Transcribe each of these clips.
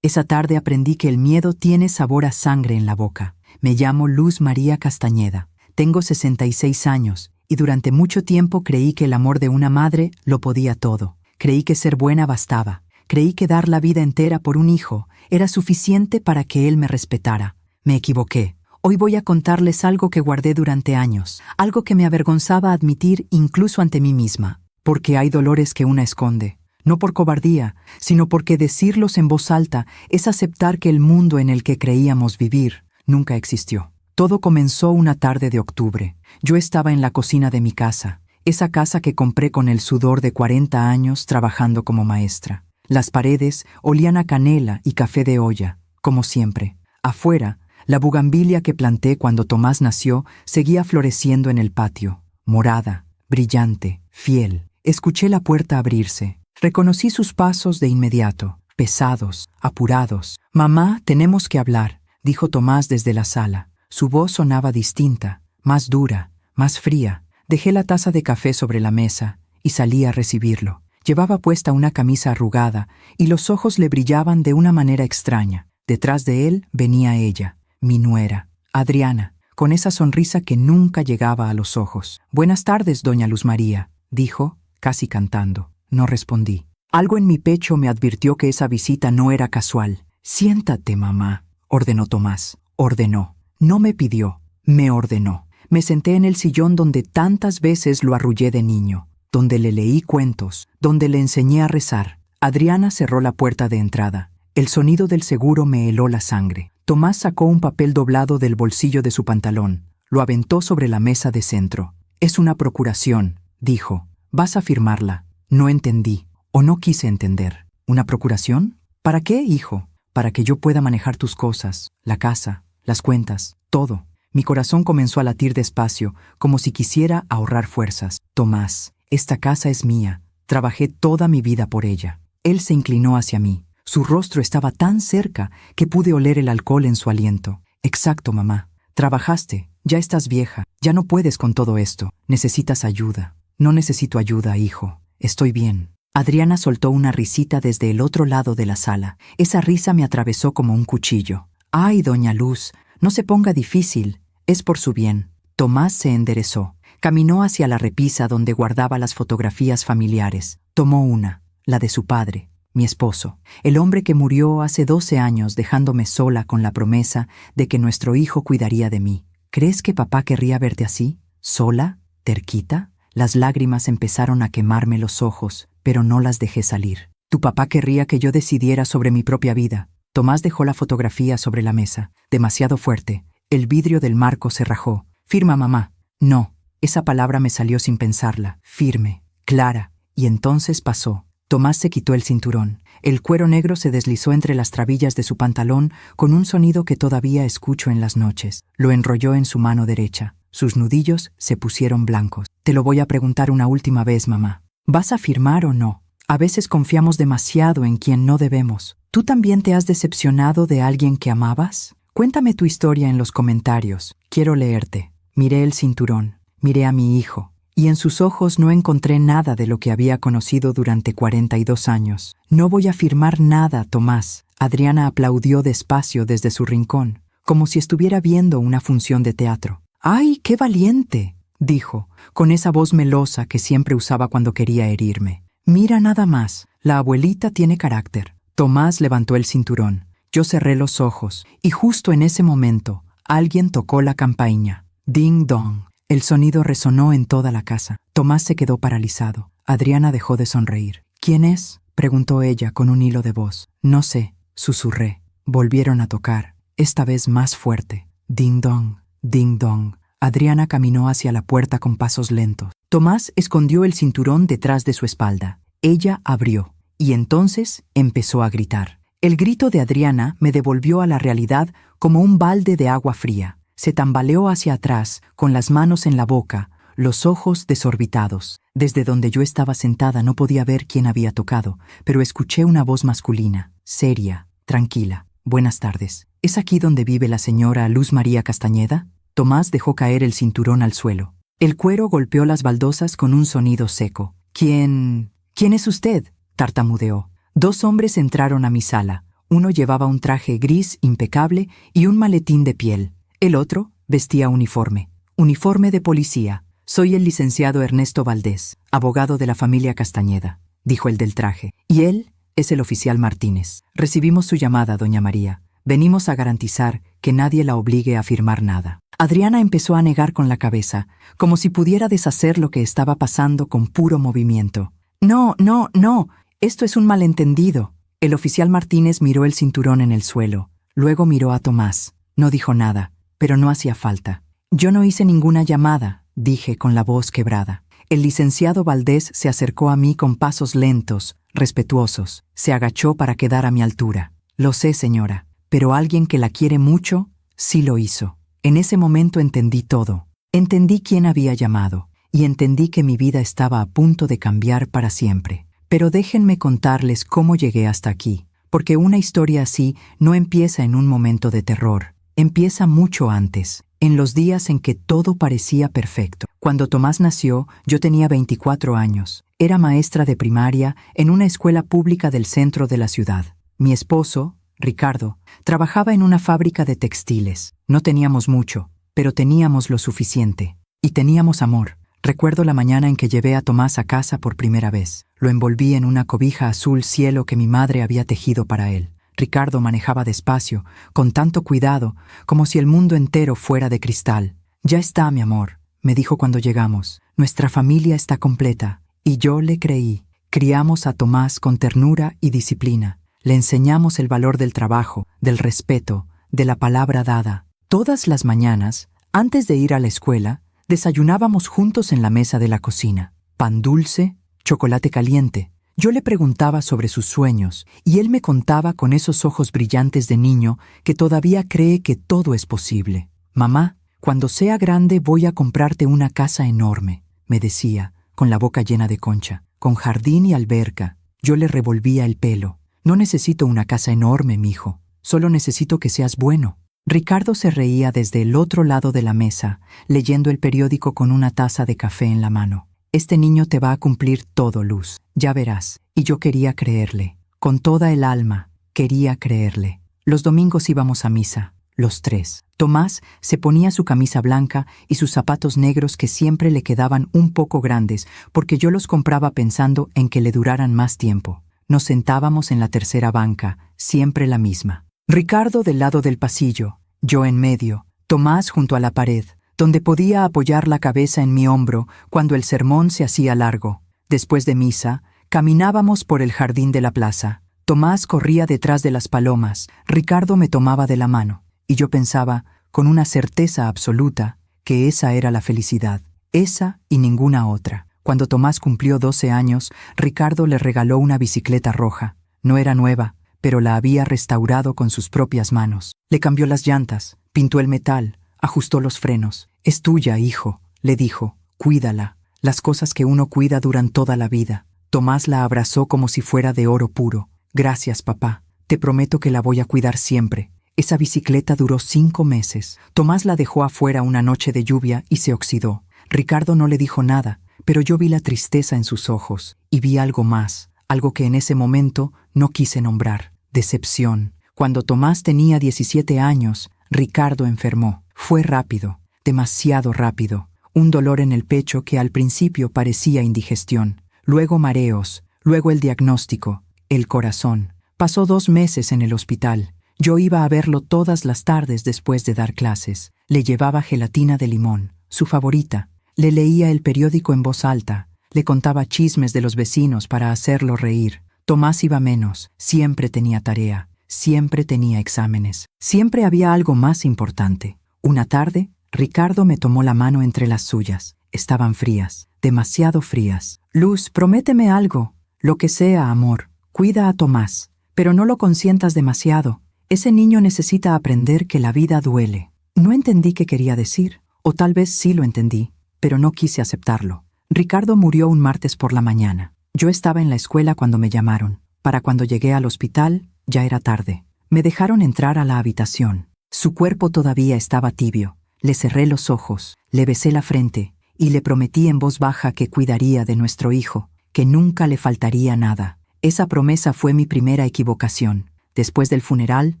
Esa tarde aprendí que el miedo tiene sabor a sangre en la boca. Me llamo Luz María Castañeda. Tengo 66 años y durante mucho tiempo creí que el amor de una madre lo podía todo. Creí que ser buena bastaba. Creí que dar la vida entera por un hijo era suficiente para que él me respetara. Me equivoqué. Hoy voy a contarles algo que guardé durante años, algo que me avergonzaba admitir incluso ante mí misma, porque hay dolores que una esconde, no por cobardía, sino porque decirlos en voz alta es aceptar que el mundo en el que creíamos vivir nunca existió. Todo comenzó una tarde de octubre. Yo estaba en la cocina de mi casa, esa casa que compré con el sudor de 40 años trabajando como maestra. Las paredes olían a canela y café de olla, como siempre. Afuera, la bugambilia que planté cuando Tomás nació seguía floreciendo en el patio, morada, brillante, fiel. Escuché la puerta abrirse. Reconocí sus pasos de inmediato, pesados, apurados. «Mamá, tenemos que hablar», dijo Tomás desde la sala. Su voz sonaba distinta, más dura, más fría. Dejé la taza de café sobre la mesa y salí a recibirlo. Llevaba puesta una camisa arrugada y los ojos le brillaban de una manera extraña. Detrás de él venía ella, mi nuera, Adriana, con esa sonrisa que nunca llegaba a los ojos. «Buenas tardes, doña Luz María», dijo, casi cantando. No respondí. Algo en mi pecho me advirtió que esa visita no era casual. «Siéntate, mamá», ordenó Tomás. Ordenó. No me pidió, me ordenó. Me senté en el sillón donde tantas veces lo arrullé de niño, donde le leí cuentos, donde le enseñé a rezar. Adriana cerró la puerta de entrada. El sonido del seguro me heló la sangre. Tomás sacó un papel doblado del bolsillo de su pantalón. Lo aventó sobre la mesa de centro. «Es una procuración», dijo. «Vas a firmarla». No entendí, o no quise entender. ¿Una procuración? ¿Para qué, hijo? Para que yo pueda manejar tus cosas, la casa, las cuentas, todo. Mi corazón comenzó a latir despacio, como si quisiera ahorrar fuerzas. «Tomás, esta casa es mía. Trabajé toda mi vida por ella». Él se inclinó hacia mí. Su rostro estaba tan cerca que pude oler el alcohol en su aliento. «Exacto, mamá. Trabajaste. Ya estás vieja. Ya no puedes con todo esto. Necesitas ayuda». «No necesito ayuda, hijo. Estoy bien». Adriana soltó una risita desde el otro lado de la sala. Esa risa me atravesó como un cuchillo. «Ay, doña Luz, no se ponga difícil. Es por su bien». Tomás se enderezó. Caminó hacia la repisa donde guardaba las fotografías familiares. Tomó una, la de su padre, mi esposo, el hombre que murió hace 12 años dejándome sola con la promesa de que nuestro hijo cuidaría de mí. ¿Crees que papá querría verte así? ¿Sola? ¿Terquita? Las lágrimas empezaron a quemarme los ojos, pero no las dejé salir. «Tu papá querría que yo decidiera sobre mi propia vida». Tomás dejó la fotografía sobre la mesa, demasiado fuerte. El vidrio del marco se rajó. «Firma, mamá». No, esa palabra me salió sin pensarla. Firme, clara, y entonces pasó. Tomás se quitó el cinturón. El cuero negro se deslizó entre las trabillas de su pantalón con un sonido que todavía escucho en las noches. Lo enrolló en su mano derecha. Sus nudillos se pusieron blancos. «Te lo voy a preguntar una última vez, mamá. ¿Vas a firmar o no? A veces confiamos demasiado en quien no debemos. ¿Tú también te has decepcionado de alguien que amabas? Cuéntame tu historia en los comentarios. Quiero leerte». Miré el cinturón, miré a mi hijo, y en sus ojos no encontré nada de lo que había conocido durante 42 años. «No voy a firmar nada, Tomás». Adriana aplaudió despacio desde su rincón, como si estuviera viendo una función de teatro. «¡Ay, qué valiente!», dijo, con esa voz melosa que siempre usaba cuando quería herirme. «Mira nada más, la abuelita tiene carácter». Tomás levantó el cinturón. Yo cerré los ojos, y justo en ese momento, alguien tocó la campainha. Ding dong. El sonido resonó en toda la casa. Tomás se quedó paralizado. Adriana dejó de sonreír. «¿Quién es?», preguntó ella con un hilo de voz. «No sé», susurré. Volvieron a tocar, esta vez más fuerte. Ding dong, ding dong. Adriana caminó hacia la puerta con pasos lentos. Tomás escondió el cinturón detrás de su espalda. Ella abrió, y entonces empezó a gritar. El grito de Adriana me devolvió a la realidad como un balde de agua fría. Se tambaleó hacia atrás, con las manos en la boca, los ojos desorbitados. Desde donde yo estaba sentada no podía ver quién había tocado, pero escuché una voz masculina, seria, tranquila. «Buenas tardes. ¿Es aquí donde vive la señora Luz María Castañeda?». Tomás dejó caer el cinturón al suelo. El cuero golpeó las baldosas con un sonido seco. «¿Quién es usted?», tartamudeó. 2 hombres entraron a mi sala, Uno llevaba un traje gris impecable y un maletín de piel. El otro vestía uniforme. Uniforme de policía. Soy el licenciado Ernesto Valdés, abogado de la familia Castañeda, dijo el del traje. Y él es el oficial Martínez. Recibimos su llamada, doña María. Venimos a garantizar que nadie la obligue a firmar nada. Adriana empezó a negar con la cabeza, como si pudiera deshacer lo que estaba pasando con puro movimiento. No, no, no. Esto es un malentendido. El oficial Martínez miró el cinturón en el suelo. Luego miró a Tomás. No dijo nada, pero no hacía falta. Yo no hice ninguna llamada, dije con la voz quebrada. El licenciado Valdés se acercó a mí con pasos lentos, respetuosos. Se agachó para quedar a mi altura. Lo sé, señora, pero alguien que la quiere mucho, sí lo hizo. En ese momento entendí todo. Entendí quién había llamado, y entendí que mi vida estaba a punto de cambiar para siempre. Pero déjenme contarles cómo llegué hasta aquí, porque una historia así no empieza en un momento de terror. Empieza mucho antes, en los días en que todo parecía perfecto. Cuando Tomás nació, yo tenía 24 años. Era maestra de primaria en una escuela pública del centro de la ciudad. Mi esposo, Ricardo, trabajaba en una fábrica de textiles. No teníamos mucho, pero teníamos lo suficiente. Y teníamos amor. Recuerdo la mañana en que llevé a Tomás a casa por primera vez. Lo envolví en una cobija azul cielo que mi madre había tejido para él. Ricardo manejaba despacio, con tanto cuidado, como si el mundo entero fuera de cristal. «Ya está, mi amor», me dijo cuando llegamos. «Nuestra familia está completa». Y yo le creí. Criamos a Tomás con ternura y disciplina. Le enseñamos el valor del trabajo, del respeto, de la palabra dada. Todas las mañanas, antes de ir a la escuela, desayunábamos juntos en la mesa de la cocina. Pan dulce, chocolate caliente. Yo le preguntaba sobre sus sueños y él me contaba con esos ojos brillantes de niño que todavía cree que todo es posible. «Mamá, cuando sea grande voy a comprarte una casa enorme», me decía, con la boca llena de concha, con jardín y alberca. Yo le revolvía el pelo. «No necesito una casa enorme, mijo. Solo necesito que seas bueno». Ricardo se reía desde el otro lado de la mesa, leyendo el periódico con una taza de café en la mano. «Este niño te va a cumplir todo, Luz. Ya verás». Y yo quería creerle. Con toda el alma, quería creerle. Los domingos íbamos a misa, los tres. Tomás se ponía su camisa blanca y sus zapatos negros que siempre le quedaban un poco grandes porque yo los compraba pensando en que le duraran más tiempo. Nos sentábamos en la tercera banca, siempre la misma. Ricardo del lado del pasillo, yo en medio, Tomás junto a la pared, donde podía apoyar la cabeza en mi hombro cuando el sermón se hacía largo. Después de misa, caminábamos por el jardín de la plaza. Tomás corría detrás de las palomas, Ricardo me tomaba de la mano, y yo pensaba, con una certeza absoluta, que esa era la felicidad, esa y ninguna otra. Cuando Tomás cumplió 12 años, Ricardo le regaló una bicicleta roja. No era nueva, pero la había restaurado con sus propias manos. Le cambió las llantas, pintó el metal, ajustó los frenos. «Es tuya, hijo», le dijo. «Cuídala. Las cosas que uno cuida duran toda la vida». Tomás la abrazó como si fuera de oro puro. «Gracias, papá. Te prometo que la voy a cuidar siempre». Esa bicicleta duró 5 meses. Tomás la dejó afuera una noche de lluvia y se oxidó. Ricardo no le dijo nada, pero yo vi la tristeza en sus ojos y vi algo más, algo que en ese momento no quise nombrar. Decepción. Cuando Tomás tenía 17 años, Ricardo enfermó. Fue rápido, demasiado rápido. Un dolor en el pecho que al principio parecía indigestión. Luego mareos, luego el diagnóstico, el corazón. Pasó 2 meses en el hospital. Yo iba a verlo todas las tardes después de dar clases. Le llevaba gelatina de limón, su favorita. Le leía el periódico en voz alta. Le contaba chismes de los vecinos para hacerlo reír. Tomás iba menos, siempre tenía tarea, siempre tenía exámenes. Siempre había algo más importante. Una tarde, Ricardo me tomó la mano entre las suyas. Estaban frías, demasiado frías. «Luz, prométeme algo. Lo que sea, amor. Cuida a Tomás, pero no lo consientas demasiado. Ese niño necesita aprender que la vida duele». No entendí qué quería decir, o tal vez sí lo entendí, pero no quise aceptarlo. Ricardo murió un martes por la mañana. Yo estaba en la escuela cuando me llamaron. Para cuando llegué al hospital, ya era tarde. Me dejaron entrar a la habitación. Su cuerpo todavía estaba tibio. Le cerré los ojos, le besé la frente y le prometí en voz baja que cuidaría de nuestro hijo, que nunca le faltaría nada. Esa promesa fue mi primera equivocación. Después del funeral,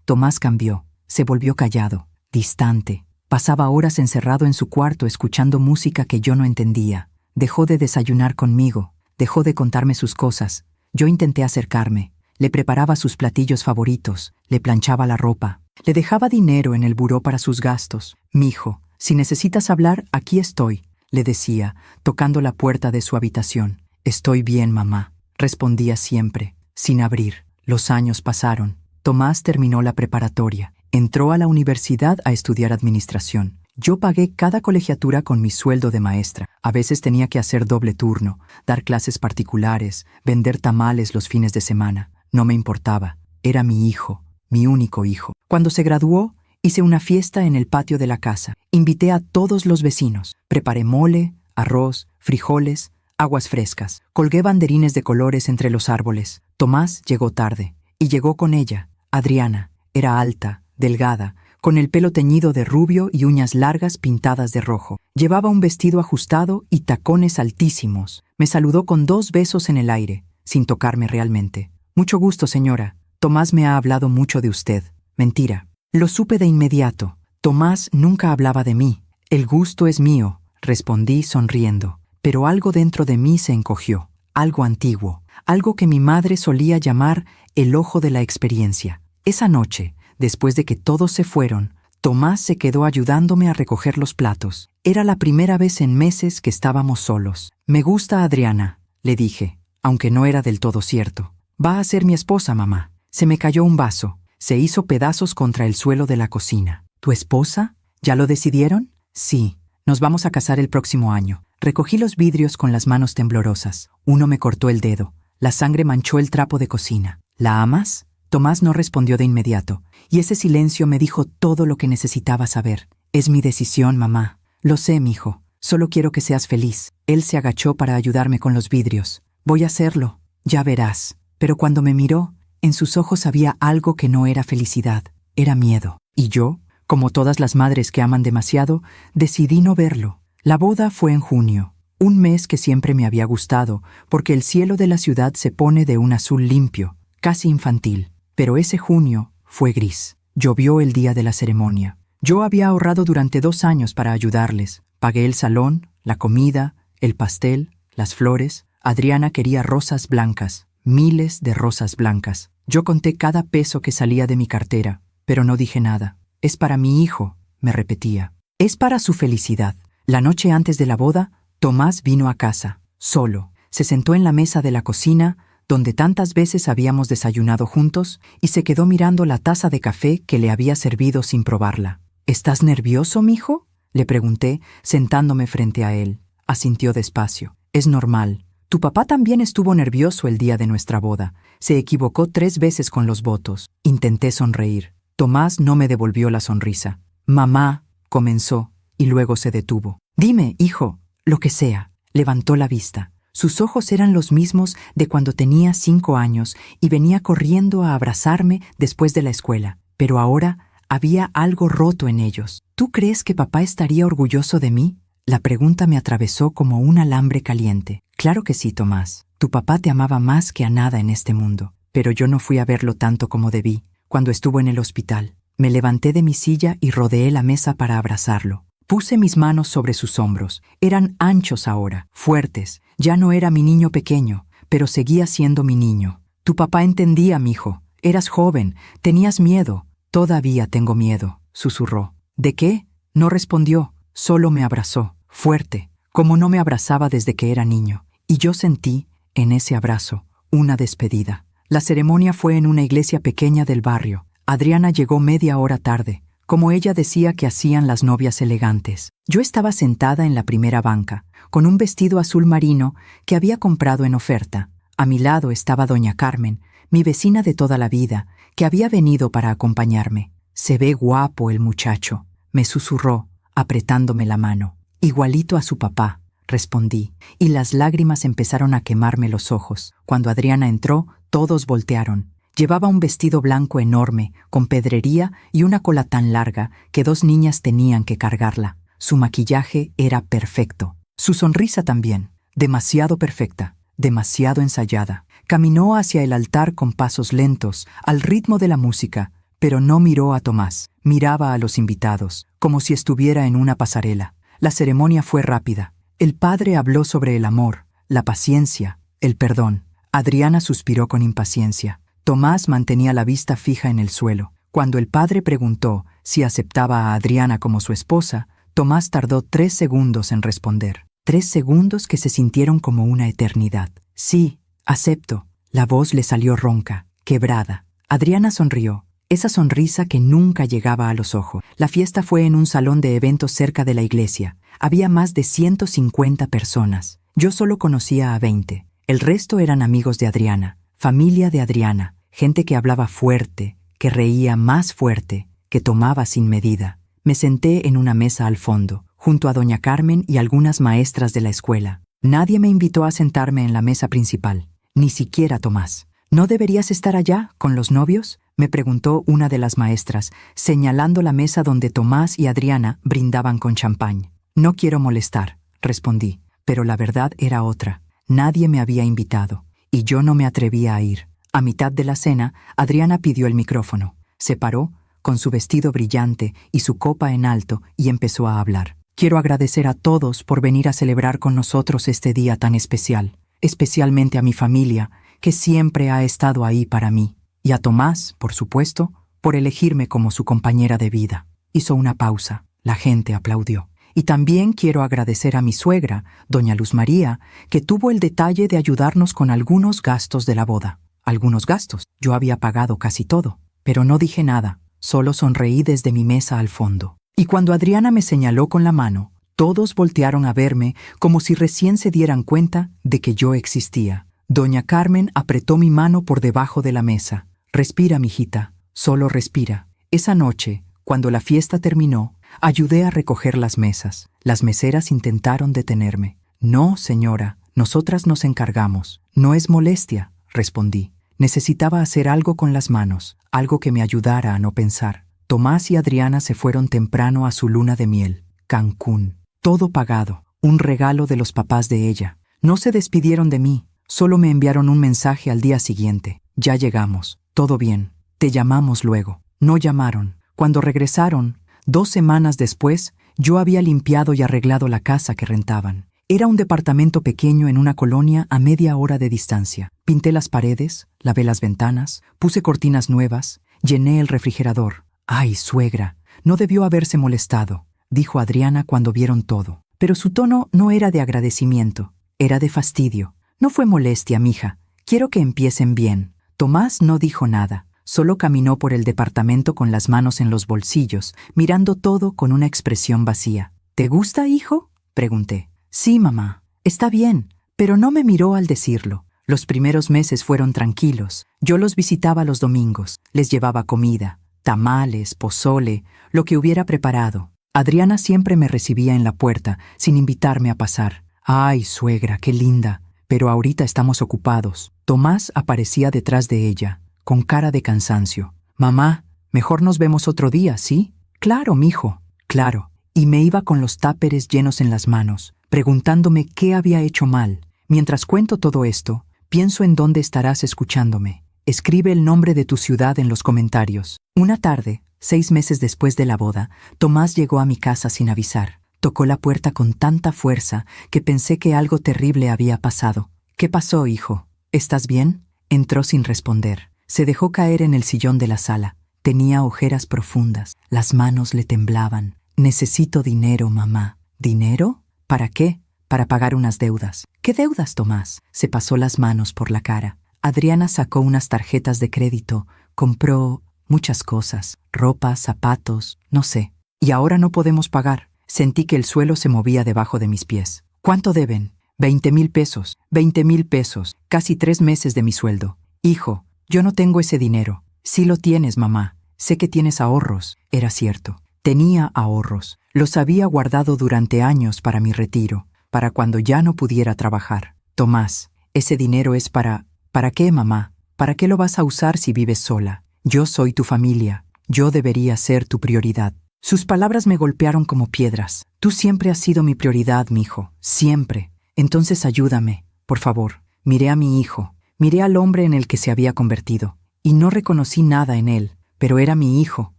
Tomás cambió. Se volvió callado, distante. Pasaba horas encerrado en su cuarto escuchando música que yo no entendía. Dejó de desayunar conmigo, dejó de contarme sus cosas. Yo intenté acercarme. Le preparaba sus platillos favoritos, le planchaba la ropa, le dejaba dinero en el buró para sus gastos. «Mijo, si necesitas hablar, aquí estoy», le decía, tocando la puerta de su habitación. «Estoy bien, mamá», respondía siempre, sin abrir. Los años pasaron. Tomás terminó la preparatoria. Entró a la universidad a estudiar administración. Yo pagué cada colegiatura con mi sueldo de maestra. A veces tenía que hacer doble turno, dar clases particulares, vender tamales los fines de semana. No me importaba. Era mi hijo, mi único hijo. Cuando se graduó, hice una fiesta en el patio de la casa. Invité a todos los vecinos. Preparé mole, arroz, frijoles, aguas frescas. Colgué banderines de colores entre los árboles. Tomás llegó tarde. Y llegó con ella, Adriana. Era alta, delgada, con el pelo teñido de rubio y uñas largas pintadas de rojo. Llevaba un vestido ajustado y tacones altísimos. Me saludó con 2 besos en el aire, sin tocarme realmente. «Mucho gusto, señora. Tomás me ha hablado mucho de usted». Mentira. Lo supe de inmediato. Tomás nunca hablaba de mí. «El gusto es mío», respondí sonriendo. Pero algo dentro de mí se encogió. Algo antiguo. Algo que mi madre solía llamar el ojo de la experiencia. Esa noche, después de que todos se fueron, Tomás se quedó ayudándome a recoger los platos. Era la primera vez en meses que estábamos solos. «Me gusta Adriana», le dije, aunque no era del todo cierto. «Va a ser mi esposa, mamá». Se me cayó un vaso. Se hizo pedazos contra el suelo de la cocina. «¿Tu esposa? ¿Ya lo decidieron?» «Sí. Nos vamos a casar el próximo año». Recogí los vidrios con las manos temblorosas. Uno me cortó el dedo. La sangre manchó el trapo de cocina. «¿La amas?» Tomás no respondió de inmediato, y ese silencio me dijo todo lo que necesitaba saber. «Es mi decisión, mamá». «Lo sé, mijo. Solo quiero que seas feliz». Él se agachó para ayudarme con los vidrios. «Voy a hacerlo. Ya verás». Pero cuando me miró, en sus ojos había algo que no era felicidad, era miedo. Y yo, como todas las madres que aman demasiado, decidí no verlo. La boda fue en junio, un mes que siempre me había gustado, porque el cielo de la ciudad se pone de un azul limpio, casi infantil. Pero ese junio fue gris. Llovió el día de la ceremonia. Yo había ahorrado durante 2 años para ayudarles. Pagué el salón, la comida, el pastel, las flores. Adriana quería rosas blancas. Miles de rosas blancas. Yo conté cada peso que salía de mi cartera, pero no dije nada. «Es para mi hijo», me repetía. «Es para su felicidad». La noche antes de la boda, Tomás vino a casa, solo. Se sentó en la mesa de la cocina, donde tantas veces habíamos desayunado juntos, y se quedó mirando la taza de café que le había servido sin probarla. «¿Estás nervioso, mijo?», le pregunté, sentándome frente a él. Asintió despacio. «Es normal. Tu papá también estuvo nervioso el día de nuestra boda. Se equivocó 3 veces con los votos». Intenté sonreír. Tomás no me devolvió la sonrisa. «Mamá», comenzó, y luego se detuvo. «Dime, hijo, lo que sea». Levantó la vista. Sus ojos eran los mismos de cuando tenía 5 años y venía corriendo a abrazarme después de la escuela. Pero ahora había algo roto en ellos. «¿Tú crees que papá estaría orgulloso de mí?». La pregunta me atravesó como un alambre caliente. «Claro que sí, Tomás. Tu papá te amaba más que a nada en este mundo. Pero yo no fui a verlo tanto como debí. Cuando estuvo en el hospital, me levanté de mi silla y rodeé la mesa para abrazarlo. Puse mis manos sobre sus hombros. Eran anchos ahora, fuertes. Ya no era mi niño pequeño, pero seguía siendo mi niño. Tu papá entendía, mijo. Eras joven, tenías miedo». «Todavía tengo miedo», susurró. «¿De qué?». No respondió, solo me abrazó, fuerte, como no me abrazaba desde que era niño. Y yo sentí, en ese abrazo, una despedida. La ceremonia fue en una iglesia pequeña del barrio. Adriana llegó media hora tarde, como ella decía que hacían las novias elegantes. Yo estaba sentada en la primera banca, con un vestido azul marino que había comprado en oferta. A mi lado estaba doña Carmen, mi vecina de toda la vida, que había venido para acompañarme. «Se ve guapo el muchacho», me susurró, apretándome la mano. «Igualito a su papá», respondí, y las lágrimas empezaron a quemarme los ojos. Cuando Adriana entró, todos voltearon. Llevaba un vestido blanco enorme, con pedrería y una cola tan larga que 2 niñas tenían que cargarla. Su maquillaje era perfecto. Su sonrisa también, demasiado perfecta, demasiado ensayada. Caminó hacia el altar con pasos lentos, al ritmo de la música, pero no miró a Tomás. Miraba a los invitados, como si estuviera en una pasarela. La ceremonia fue rápida. El padre habló sobre el amor, la paciencia, el perdón. Adriana suspiró con impaciencia. Tomás mantenía la vista fija en el suelo. Cuando el padre preguntó si aceptaba a Adriana como su esposa, Tomás tardó 3 segundos en responder. 3 segundos que se sintieron como una eternidad. Sí, acepto. La voz le salió ronca, quebrada. Adriana sonrió. Esa sonrisa que nunca llegaba a los ojos. La fiesta fue en un salón de eventos cerca de la iglesia. Había más de 150 personas. Yo solo conocía a 20. El resto eran amigos de Adriana, familia de Adriana, gente que hablaba fuerte, que reía más fuerte, que tomaba sin medida. Me senté en una mesa al fondo, junto a doña Carmen y algunas maestras de la escuela. Nadie me invitó a sentarme en la mesa principal, ni siquiera Tomás. ¿No deberías estar allá, con los novios?, me preguntó una de las maestras, señalando la mesa donde Tomás y Adriana brindaban con champán. No quiero molestar, respondí, pero la verdad era otra. Nadie me había invitado, y yo no me atrevía a ir. A mitad de la cena, Adriana pidió el micrófono. Se paró, con su vestido brillante y su copa en alto, y empezó a hablar. Quiero agradecer a todos por venir a celebrar con nosotros este día tan especial, especialmente a mi familia, que siempre ha estado ahí para mí, y a Tomás, por supuesto, por elegirme como su compañera de vida. Hizo una pausa. La gente aplaudió. Y también quiero agradecer a mi suegra, doña Luz María, que tuvo el detalle de ayudarnos con algunos gastos de la boda. Algunos gastos. Yo había pagado casi todo, pero no dije nada, solo sonreí desde mi mesa al fondo. Y cuando Adriana me señaló con la mano, todos voltearon a verme como si recién se dieran cuenta de que yo existía. Doña Carmen apretó mi mano por debajo de la mesa. Respira, mijita, solo respira. Esa noche, cuando la fiesta terminó, ayudé a recoger las mesas. Las meseras intentaron detenerme. No, señora, nosotras nos encargamos. No es molestia, respondí. Necesitaba hacer algo con las manos, algo que me ayudara a no pensar. Tomás y Adriana se fueron temprano a su luna de miel, Cancún. Todo pagado, un regalo de los papás de ella. No se despidieron de mí, solo me enviaron un mensaje al día siguiente. Ya llegamos, todo bien, te llamamos luego. No llamaron. Cuando regresaron, 2 semanas después, yo había limpiado y arreglado la casa que rentaban. Era un departamento pequeño en una colonia a media hora de distancia. Pinté las paredes, lavé las ventanas, puse cortinas nuevas, llené el refrigerador. ¡Ay, suegra! No debió haberse molestado, dijo Adriana cuando vieron todo. Pero su tono no era de agradecimiento, era de fastidio. No fue molestia, mija. Quiero que empiecen bien. Tomás no dijo nada. Solo caminó por el departamento con las manos en los bolsillos, mirando todo con una expresión vacía. ¿Te gusta, hijo?, pregunté. Sí, mamá. Está bien, pero no me miró al decirlo. Los primeros meses fueron tranquilos. Yo los visitaba los domingos. Les llevaba comida, tamales, pozole, lo que hubiera preparado. Adriana siempre me recibía en la puerta, sin invitarme a pasar. Ay, suegra, qué linda. Pero ahorita estamos ocupados. Tomás aparecía detrás de ella, con cara de cansancio. Mamá, mejor nos vemos otro día, ¿sí? Claro, mijo, claro. Y me iba con los táperes llenos en las manos, preguntándome qué había hecho mal. Mientras cuento todo esto, pienso en dónde estarás escuchándome. Escribe el nombre de tu ciudad en los comentarios. Una tarde, 6 meses después de la boda, Tomás llegó a mi casa sin avisar. Tocó la puerta con tanta fuerza que pensé que algo terrible había pasado. ¿Qué pasó, hijo? ¿Estás bien? Entró sin responder. Se dejó caer en el sillón de la sala. Tenía ojeras profundas. Las manos le temblaban. Necesito dinero, mamá. ¿Dinero? ¿Para qué? Para pagar unas deudas. ¿Qué deudas, Tomás? Se pasó las manos por la cara. Adriana sacó unas tarjetas de crédito. Compró muchas cosas. Ropa, zapatos, no sé. Y ahora no podemos pagar. Sentí que el suelo se movía debajo de mis pies. ¿Cuánto deben? 20,000 pesos. 20,000 pesos. Casi 3 meses de mi sueldo. Hijo, yo no tengo ese dinero. Sí lo tienes, mamá. Sé que tienes ahorros. Era cierto. Tenía ahorros. Los había guardado durante años para mi retiro, para cuando ya no pudiera trabajar. Tomás, ese dinero es para... ¿Para qué, mamá? ¿Para qué lo vas a usar si vives sola? Yo soy tu familia. Yo debería ser tu prioridad. Sus palabras me golpearon como piedras. Tú siempre has sido mi prioridad, mijo. Siempre. Entonces ayúdame, por favor. Miré a mi hijo. Miré al hombre en el que se había convertido, y no reconocí nada en él, pero era mi hijo,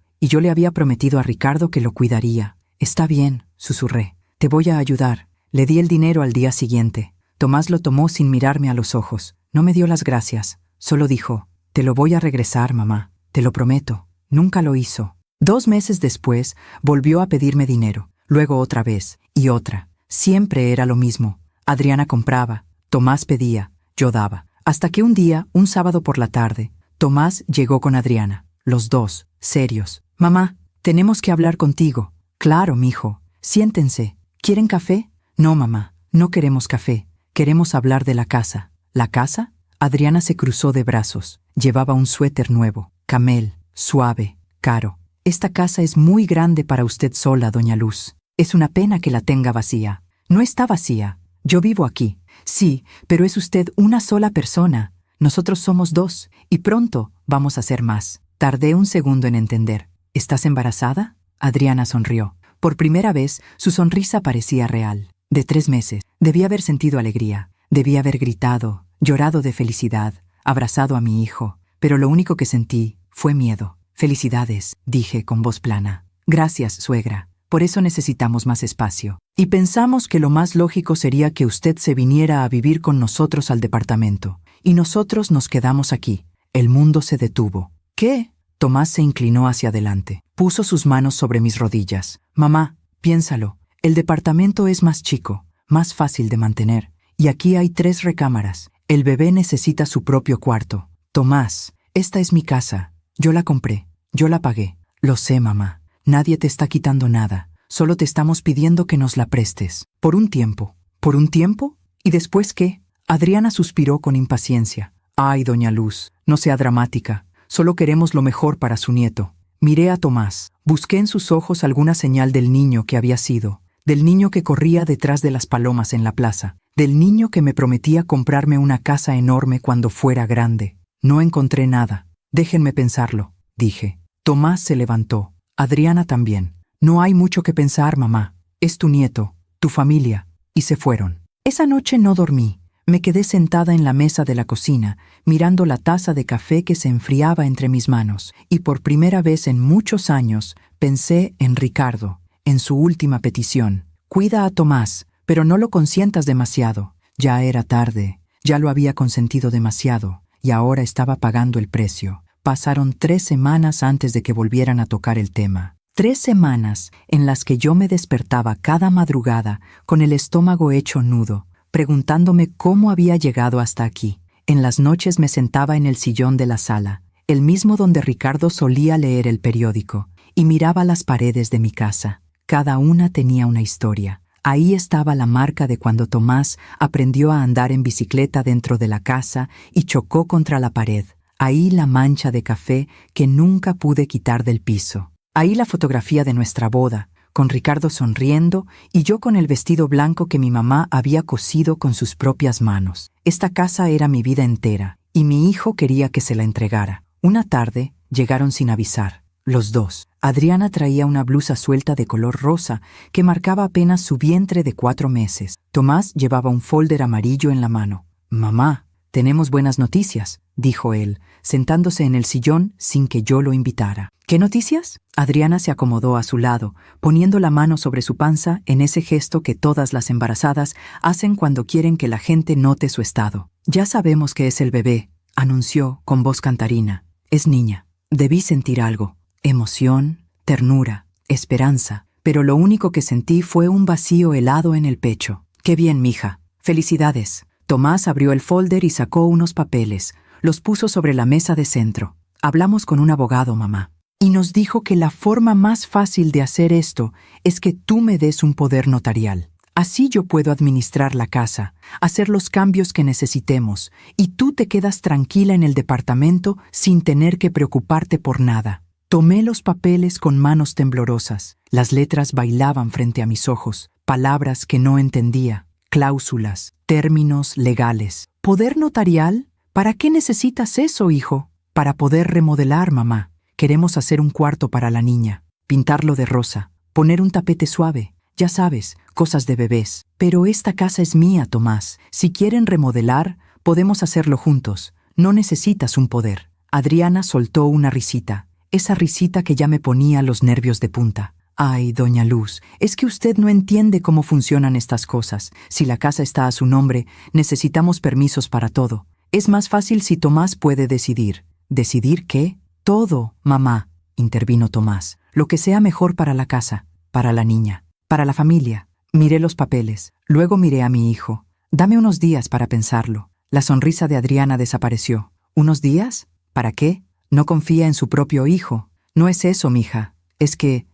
y yo le había prometido a Ricardo que lo cuidaría. Está bien, susurré. Te voy a ayudar. Le di el dinero al día siguiente. Tomás lo tomó sin mirarme a los ojos. No me dio las gracias. Solo dijo, te lo voy a regresar, mamá. Te lo prometo. Nunca lo hizo. 2 meses después, volvió a pedirme dinero. Luego otra vez, y otra. Siempre era lo mismo. Adriana compraba. Tomás pedía. Yo daba. Hasta que un día, un sábado por la tarde, Tomás llegó con Adriana. Los dos, serios. Mamá, tenemos que hablar contigo. Claro, mijo. Siéntense. ¿Quieren café? No, mamá. No queremos café. Queremos hablar de la casa. ¿La casa? Adriana se cruzó de brazos. Llevaba un suéter nuevo, camel, suave, caro. Esta casa es muy grande para usted sola, doña Luz. Es una pena que la tenga vacía. No está vacía. Yo vivo aquí. Sí, pero es usted una sola persona. Nosotros somos 2, y pronto vamos a ser más. Tardé un segundo en entender. ¿Estás embarazada? Adriana sonrió. Por primera vez, su sonrisa parecía real. De 3 meses. Debía haber sentido alegría. Debía haber gritado, llorado de felicidad, abrazado a mi hijo. Pero lo único que sentí fue miedo. Felicidades, dije con voz plana. Gracias, suegra. Por eso necesitamos más espacio. Y pensamos que lo más lógico sería que usted se viniera a vivir con nosotros al departamento. Y nosotros nos quedamos aquí. El mundo se detuvo. ¿Qué? Tomás se inclinó hacia adelante. Puso sus manos sobre mis rodillas. Mamá, piénsalo. El departamento es más chico, más fácil de mantener. Y aquí hay 3 recámaras. El bebé necesita su propio cuarto. Tomás, esta es mi casa. Yo la compré. Yo la pagué. Lo sé, mamá. Nadie te está quitando nada. Solo te estamos pidiendo que nos la prestes. Por un tiempo. ¿Por un tiempo? ¿Y después qué? Adriana suspiró con impaciencia. Ay, doña Luz, no sea dramática. Solo queremos lo mejor para su nieto. Miré a Tomás. Busqué en sus ojos alguna señal del niño que había sido. Del niño que corría detrás de las palomas en la plaza. Del niño que me prometía comprarme una casa enorme cuando fuera grande. No encontré nada. Déjenme pensarlo, dije. Tomás se levantó. Adriana también. No hay mucho que pensar, mamá. Es tu nieto, tu familia. Y se fueron. Esa noche no dormí. Me quedé sentada en la mesa de la cocina, mirando la taza de café que se enfriaba entre mis manos. Y por primera vez en muchos años pensé en Ricardo, en su última petición. Cuida a Tomás, pero no lo consientas demasiado. Ya era tarde. Ya lo había consentido demasiado. Y ahora estaba pagando el precio. Pasaron 3 semanas antes de que volvieran a tocar el tema. 3 semanas en las que yo me despertaba cada madrugada con el estómago hecho nudo, preguntándome cómo había llegado hasta aquí. En las noches me sentaba en el sillón de la sala, el mismo donde Ricardo solía leer el periódico, y miraba las paredes de mi casa. Cada una tenía una historia. Ahí estaba la marca de cuando Tomás aprendió a andar en bicicleta dentro de la casa y chocó contra la pared. Ahí la mancha de café que nunca pude quitar del piso. Ahí la fotografía de nuestra boda, con Ricardo sonriendo y yo con el vestido blanco que mi mamá había cosido con sus propias manos. Esta casa era mi vida entera, y mi hijo quería que se la entregara. Una tarde llegaron sin avisar, los 2. Adriana traía una blusa suelta de color rosa que marcaba apenas su vientre de 4 meses. Tomás llevaba un folder amarillo en la mano. Mamá, tenemos buenas noticias, dijo él, sentándose en el sillón sin que yo lo invitara. ¿Qué noticias? Adriana se acomodó a su lado, poniendo la mano sobre su panza en ese gesto que todas las embarazadas hacen cuando quieren que la gente note su estado. Ya sabemos que es el bebé, anunció con voz cantarina. Es niña. Debí sentir algo. Emoción, ternura, esperanza. Pero lo único que sentí fue un vacío helado en el pecho. ¡Qué bien, mija! ¡Felicidades! Tomás abrió el folder y sacó unos papeles. Los puso sobre la mesa de centro. Hablamos con un abogado, mamá. Y nos dijo que la forma más fácil de hacer esto es que tú me des un poder notarial. Así yo puedo administrar la casa, hacer los cambios que necesitemos, y tú te quedas tranquila en el departamento sin tener que preocuparte por nada. Tomé los papeles con manos temblorosas. Las letras bailaban frente a mis ojos, palabras que no entendía, cláusulas, términos legales. ¿Poder notarial? ¿Para qué necesitas eso, hijo? Para poder remodelar, mamá. Queremos hacer un cuarto para la niña, pintarlo de rosa, poner un tapete suave, ya sabes, cosas de bebés. Pero esta casa es mía, Tomás. Si quieren remodelar, Podemos hacerlo juntos. No necesitas un poder. Adriana soltó una risita, esa risita que ya me ponía los nervios de punta. Ay, doña Luz, es que usted no entiende cómo funcionan estas cosas. Si la casa está a su nombre, necesitamos permisos para todo. Es más fácil si Tomás puede decidir. ¿Decidir qué? Todo, mamá, intervino Tomás. Lo que sea mejor para la casa, para la niña, para la familia. Miré los papeles, luego miré a mi hijo. Dame unos días para pensarlo. La sonrisa de Adriana desapareció. ¿Unos días? ¿Para qué? No confía en su propio hijo. No es eso, mija. Es que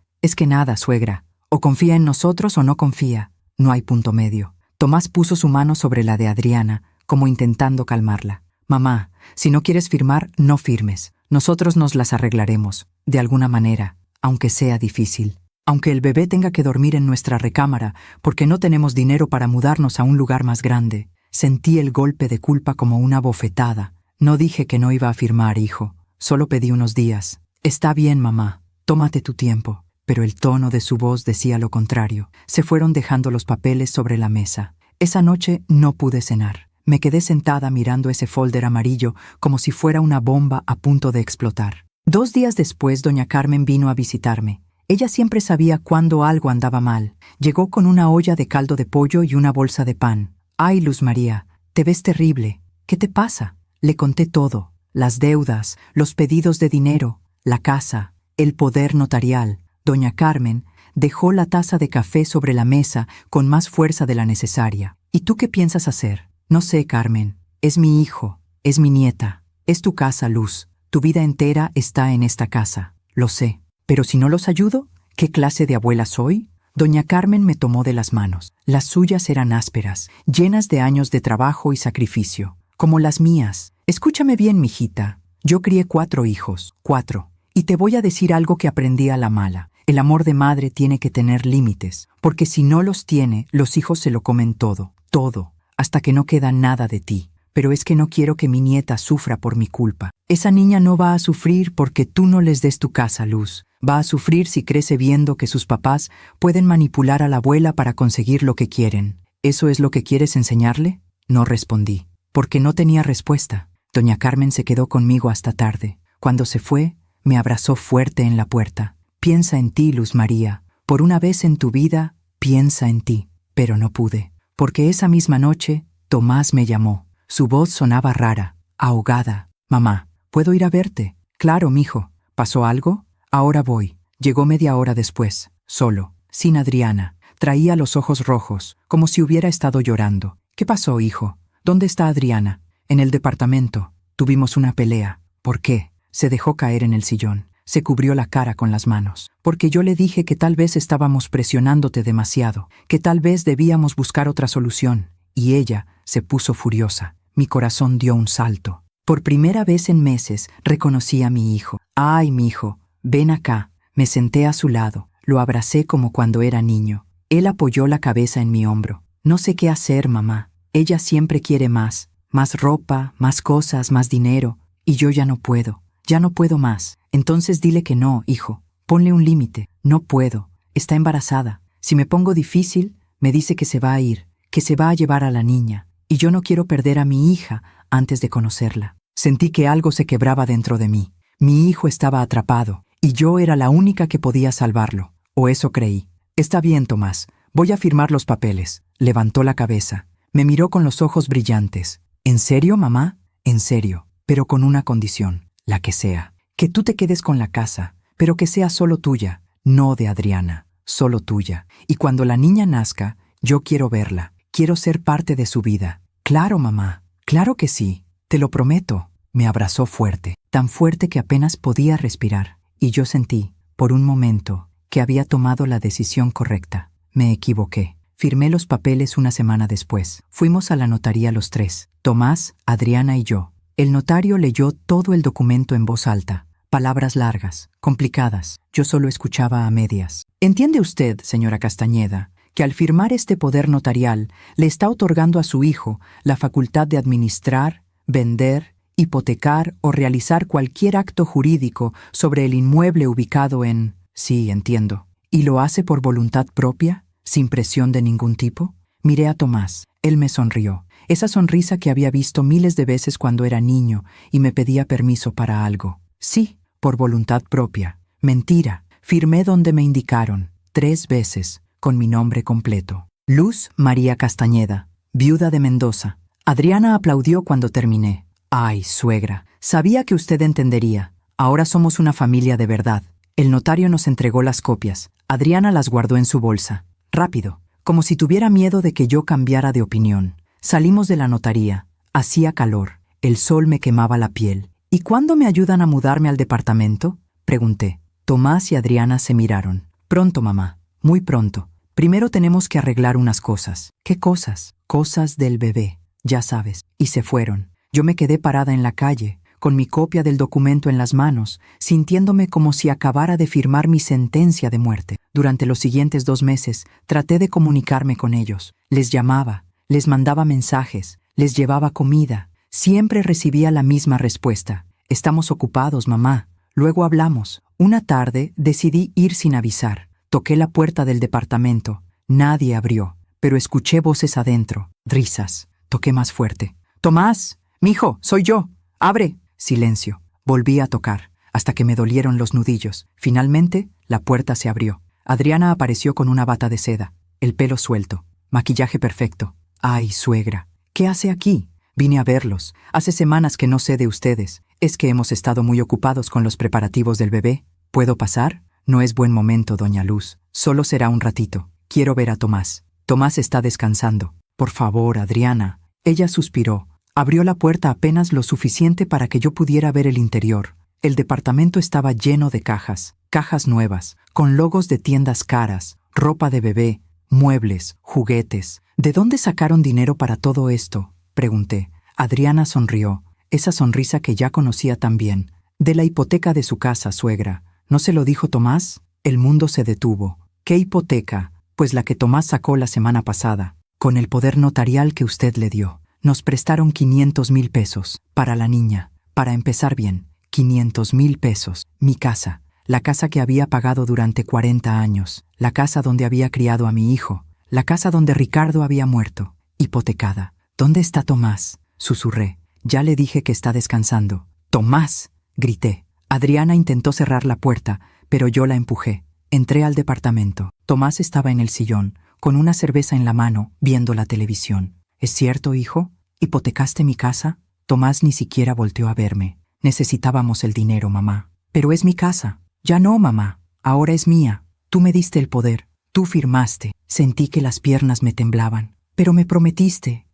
nada, suegra. O confía en nosotros o no confía. No hay punto medio. Tomás puso su mano sobre la de Adriana, como intentando calmarla. Mamá, si no quieres firmar, no firmes. Nosotros nos las arreglaremos, de alguna manera, aunque sea difícil. Aunque el bebé tenga que dormir en nuestra recámara, porque no tenemos dinero para mudarnos a un lugar más grande. Sentí el golpe de culpa como una bofetada. No dije que no iba a firmar, hijo. Solo pedí unos días. Está bien, mamá. Tómate tu tiempo. Pero el tono de su voz decía lo contrario. Se fueron dejando los papeles sobre la mesa. Esa noche no pude cenar. Me quedé sentada mirando ese folder amarillo como si fuera una bomba a punto de explotar. 2 días después, doña Carmen vino a visitarme. Ella siempre sabía cuándo algo andaba mal. Llegó con una olla de caldo de pollo y una bolsa de pan. «Ay, Luz María, te ves terrible. ¿Qué te pasa?» Le conté todo. Las deudas, los pedidos de dinero, la casa, el poder notarial. Doña Carmen dejó la taza de café sobre la mesa con más fuerza de la necesaria. «¿Y tú qué piensas hacer?» «No sé, Carmen. Es mi hijo. Es mi nieta. Es tu casa, Luz. Tu vida entera está en esta casa. Lo sé. Pero si no los ayudo, ¿qué clase de abuela soy?» Doña Carmen me tomó de las manos. Las suyas eran ásperas, llenas de años de trabajo y sacrificio, como las mías. «Escúchame bien, mijita. Yo crié 4 hijos. 4. Y te voy a decir algo que aprendí a la mala. El amor de madre tiene que tener límites, porque si no los tiene, los hijos se lo comen todo, todo, hasta que no queda nada de ti. Pero es que no quiero que mi nieta sufra por mi culpa. Esa niña no va a sufrir porque tú no les des tu casa, Luz. Va a sufrir si crece viendo que sus papás pueden manipular a la abuela para conseguir lo que quieren. ¿Eso es lo que quieres enseñarle?» No respondí, porque no tenía respuesta. Doña Carmen se quedó conmigo hasta tarde. Cuando se fue, me abrazó fuerte en la puerta. «Piensa en ti, Luz María. Por una vez en tu vida, piensa en ti». Pero no pude, porque esa misma noche, Tomás me llamó. Su voz sonaba rara, ahogada. «Mamá, ¿puedo ir a verte?» «Claro, mijo. ¿Pasó algo?» «Ahora voy». Llegó media hora después, solo, sin Adriana. Traía los ojos rojos, como si hubiera estado llorando. «¿Qué pasó, hijo? ¿Dónde está Adriana?» «En el departamento. Tuvimos una pelea». «¿Por qué?» Se dejó caer en el sillón. Se cubrió la cara con las manos. «Porque yo le dije que tal vez estábamos presionándote demasiado, que tal vez debíamos buscar otra solución». Y ella se puso furiosa. Mi corazón dio un salto. Por primera vez en meses reconocí a mi hijo. «Ay, mi hijo, ven acá». Me senté a su lado. Lo abracé como cuando era niño. Él apoyó la cabeza en mi hombro. «No sé qué hacer, mamá. Ella siempre quiere más. Más ropa, más cosas, más dinero. Y yo ya no puedo. Ya no puedo más. Entonces dile que no, hijo. Ponle un límite. No puedo. Está embarazada. Si me pongo difícil, me dice que se va a ir, que se va a llevar a la niña. Y yo no quiero perder a mi hija antes de conocerla». Sentí que algo se quebraba dentro de mí. Mi hijo estaba atrapado, y yo era la única que podía salvarlo. O eso creí. «Está bien, Tomás. Voy a firmar los papeles». Levantó la cabeza. Me miró con los ojos brillantes. «¿En serio, mamá?» «En serio, pero con una condición, la que sea. Que tú te quedes con la casa, pero que sea solo tuya, no de Adriana, solo tuya. Y cuando la niña nazca, yo quiero verla. Quiero ser parte de su vida». «Claro, mamá. Claro que sí. Te lo prometo». Me abrazó fuerte, tan fuerte que apenas podía respirar. Y yo sentí, por un momento, que había tomado la decisión correcta. Me equivoqué. Firmé los papeles una semana después. Fuimos a la notaría los 3, Tomás, Adriana y yo. El notario leyó todo el documento en voz alta. Palabras largas, complicadas. Yo solo escuchaba a medias. «¿Entiende usted, señora Castañeda, que al firmar este poder notarial le está otorgando a su hijo la facultad de administrar, vender, hipotecar o realizar cualquier acto jurídico sobre el inmueble ubicado en...?» «Sí, entiendo». «¿Y lo hace por voluntad propia, sin presión de ningún tipo?» Miré a Tomás. Él me sonrió. esa sonrisa que había visto miles de veces cuando era niño y me pedía permiso para algo. Sí, por voluntad propia. Mentira. Firmé donde me indicaron, 3 veces, con mi nombre completo. Luz María Castañeda, viuda de Mendoza. Adriana aplaudió cuando terminé. Ay, suegra, sabía que usted entendería. Ahora somos una familia de verdad. El notario nos entregó las copias. Adriana las guardó en su bolsa. Rápido, como si tuviera miedo de que yo cambiara de opinión. Salimos de la notaría. Hacía calor. El sol me quemaba la piel. ¿Y cuándo me ayudan a mudarme al departamento?, pregunté. Tomás y Adriana se miraron. Pronto, mamá. Muy pronto. Primero tenemos que arreglar unas cosas. ¿Qué cosas? Cosas del bebé. Ya sabes. Y se fueron. Yo me quedé parada en la calle, con mi copia del documento en las manos, sintiéndome como si acabara de firmar mi sentencia de muerte. Durante los siguientes 2 meses, traté de comunicarme con ellos. Les llamaba, les mandaba mensajes, les llevaba comida. Siempre recibía la misma respuesta. Estamos ocupados, mamá. Luego hablamos. Una tarde decidí ir sin avisar. Toqué la puerta del departamento. Nadie abrió, pero escuché voces adentro. Risas. Toqué más fuerte. «Tomás, mijo, soy yo. Abre». Silencio. Volví a tocar, hasta que me dolieron los nudillos. Finalmente, la puerta se abrió. Adriana apareció con una bata de seda, el pelo suelto, maquillaje perfecto. «Ay, suegra, ¿qué hace aquí? Vine a verlos. Hace semanas que no sé de ustedes. Es que hemos estado muy ocupados con los preparativos del bebé. ¿Puedo pasar?» «No es buen momento, doña Luz. Solo será un ratito. Quiero ver a Tomás. Tomás está descansando». «Por favor, Adriana». Ella suspiró. Abrió la puerta apenas lo suficiente para que yo pudiera ver el interior. El departamento estaba lleno de cajas, cajas nuevas, con logos de tiendas caras, ropa de bebé, muebles, juguetes. ¿De dónde sacaron dinero para todo esto?, pregunté. Adriana sonrió, esa sonrisa que ya conocía tan bien. «De la hipoteca de su casa, suegra. ¿No se lo dijo Tomás?». El mundo se detuvo. «¿Qué hipoteca?». «Pues la que Tomás sacó la semana pasada, con el poder notarial que usted le dio. Nos prestaron 500,000 pesos para la niña. Para empezar bien, 500,000 pesos. Mi casa, la casa que había pagado durante 40 años, la casa donde había criado a mi hijo, la casa donde Ricardo había muerto, hipotecada. ¿Dónde está Tomás?», susurré. «Ya le dije que está descansando». «¡Tomás!», grité. Adriana intentó cerrar la puerta, pero yo la empujé. Entré al departamento. Tomás estaba en el sillón, con una cerveza en la mano, viendo la televisión. «¿Es cierto, hijo? ¿Hipotecaste mi casa?». Tomás ni siquiera volteó a verme. «Necesitábamos el dinero, mamá». «Pero es mi casa». «Ya no, mamá. Ahora es mía. Tú me diste el poder. Tú firmaste». Sentí que las piernas me temblaban. «Pero me prometiste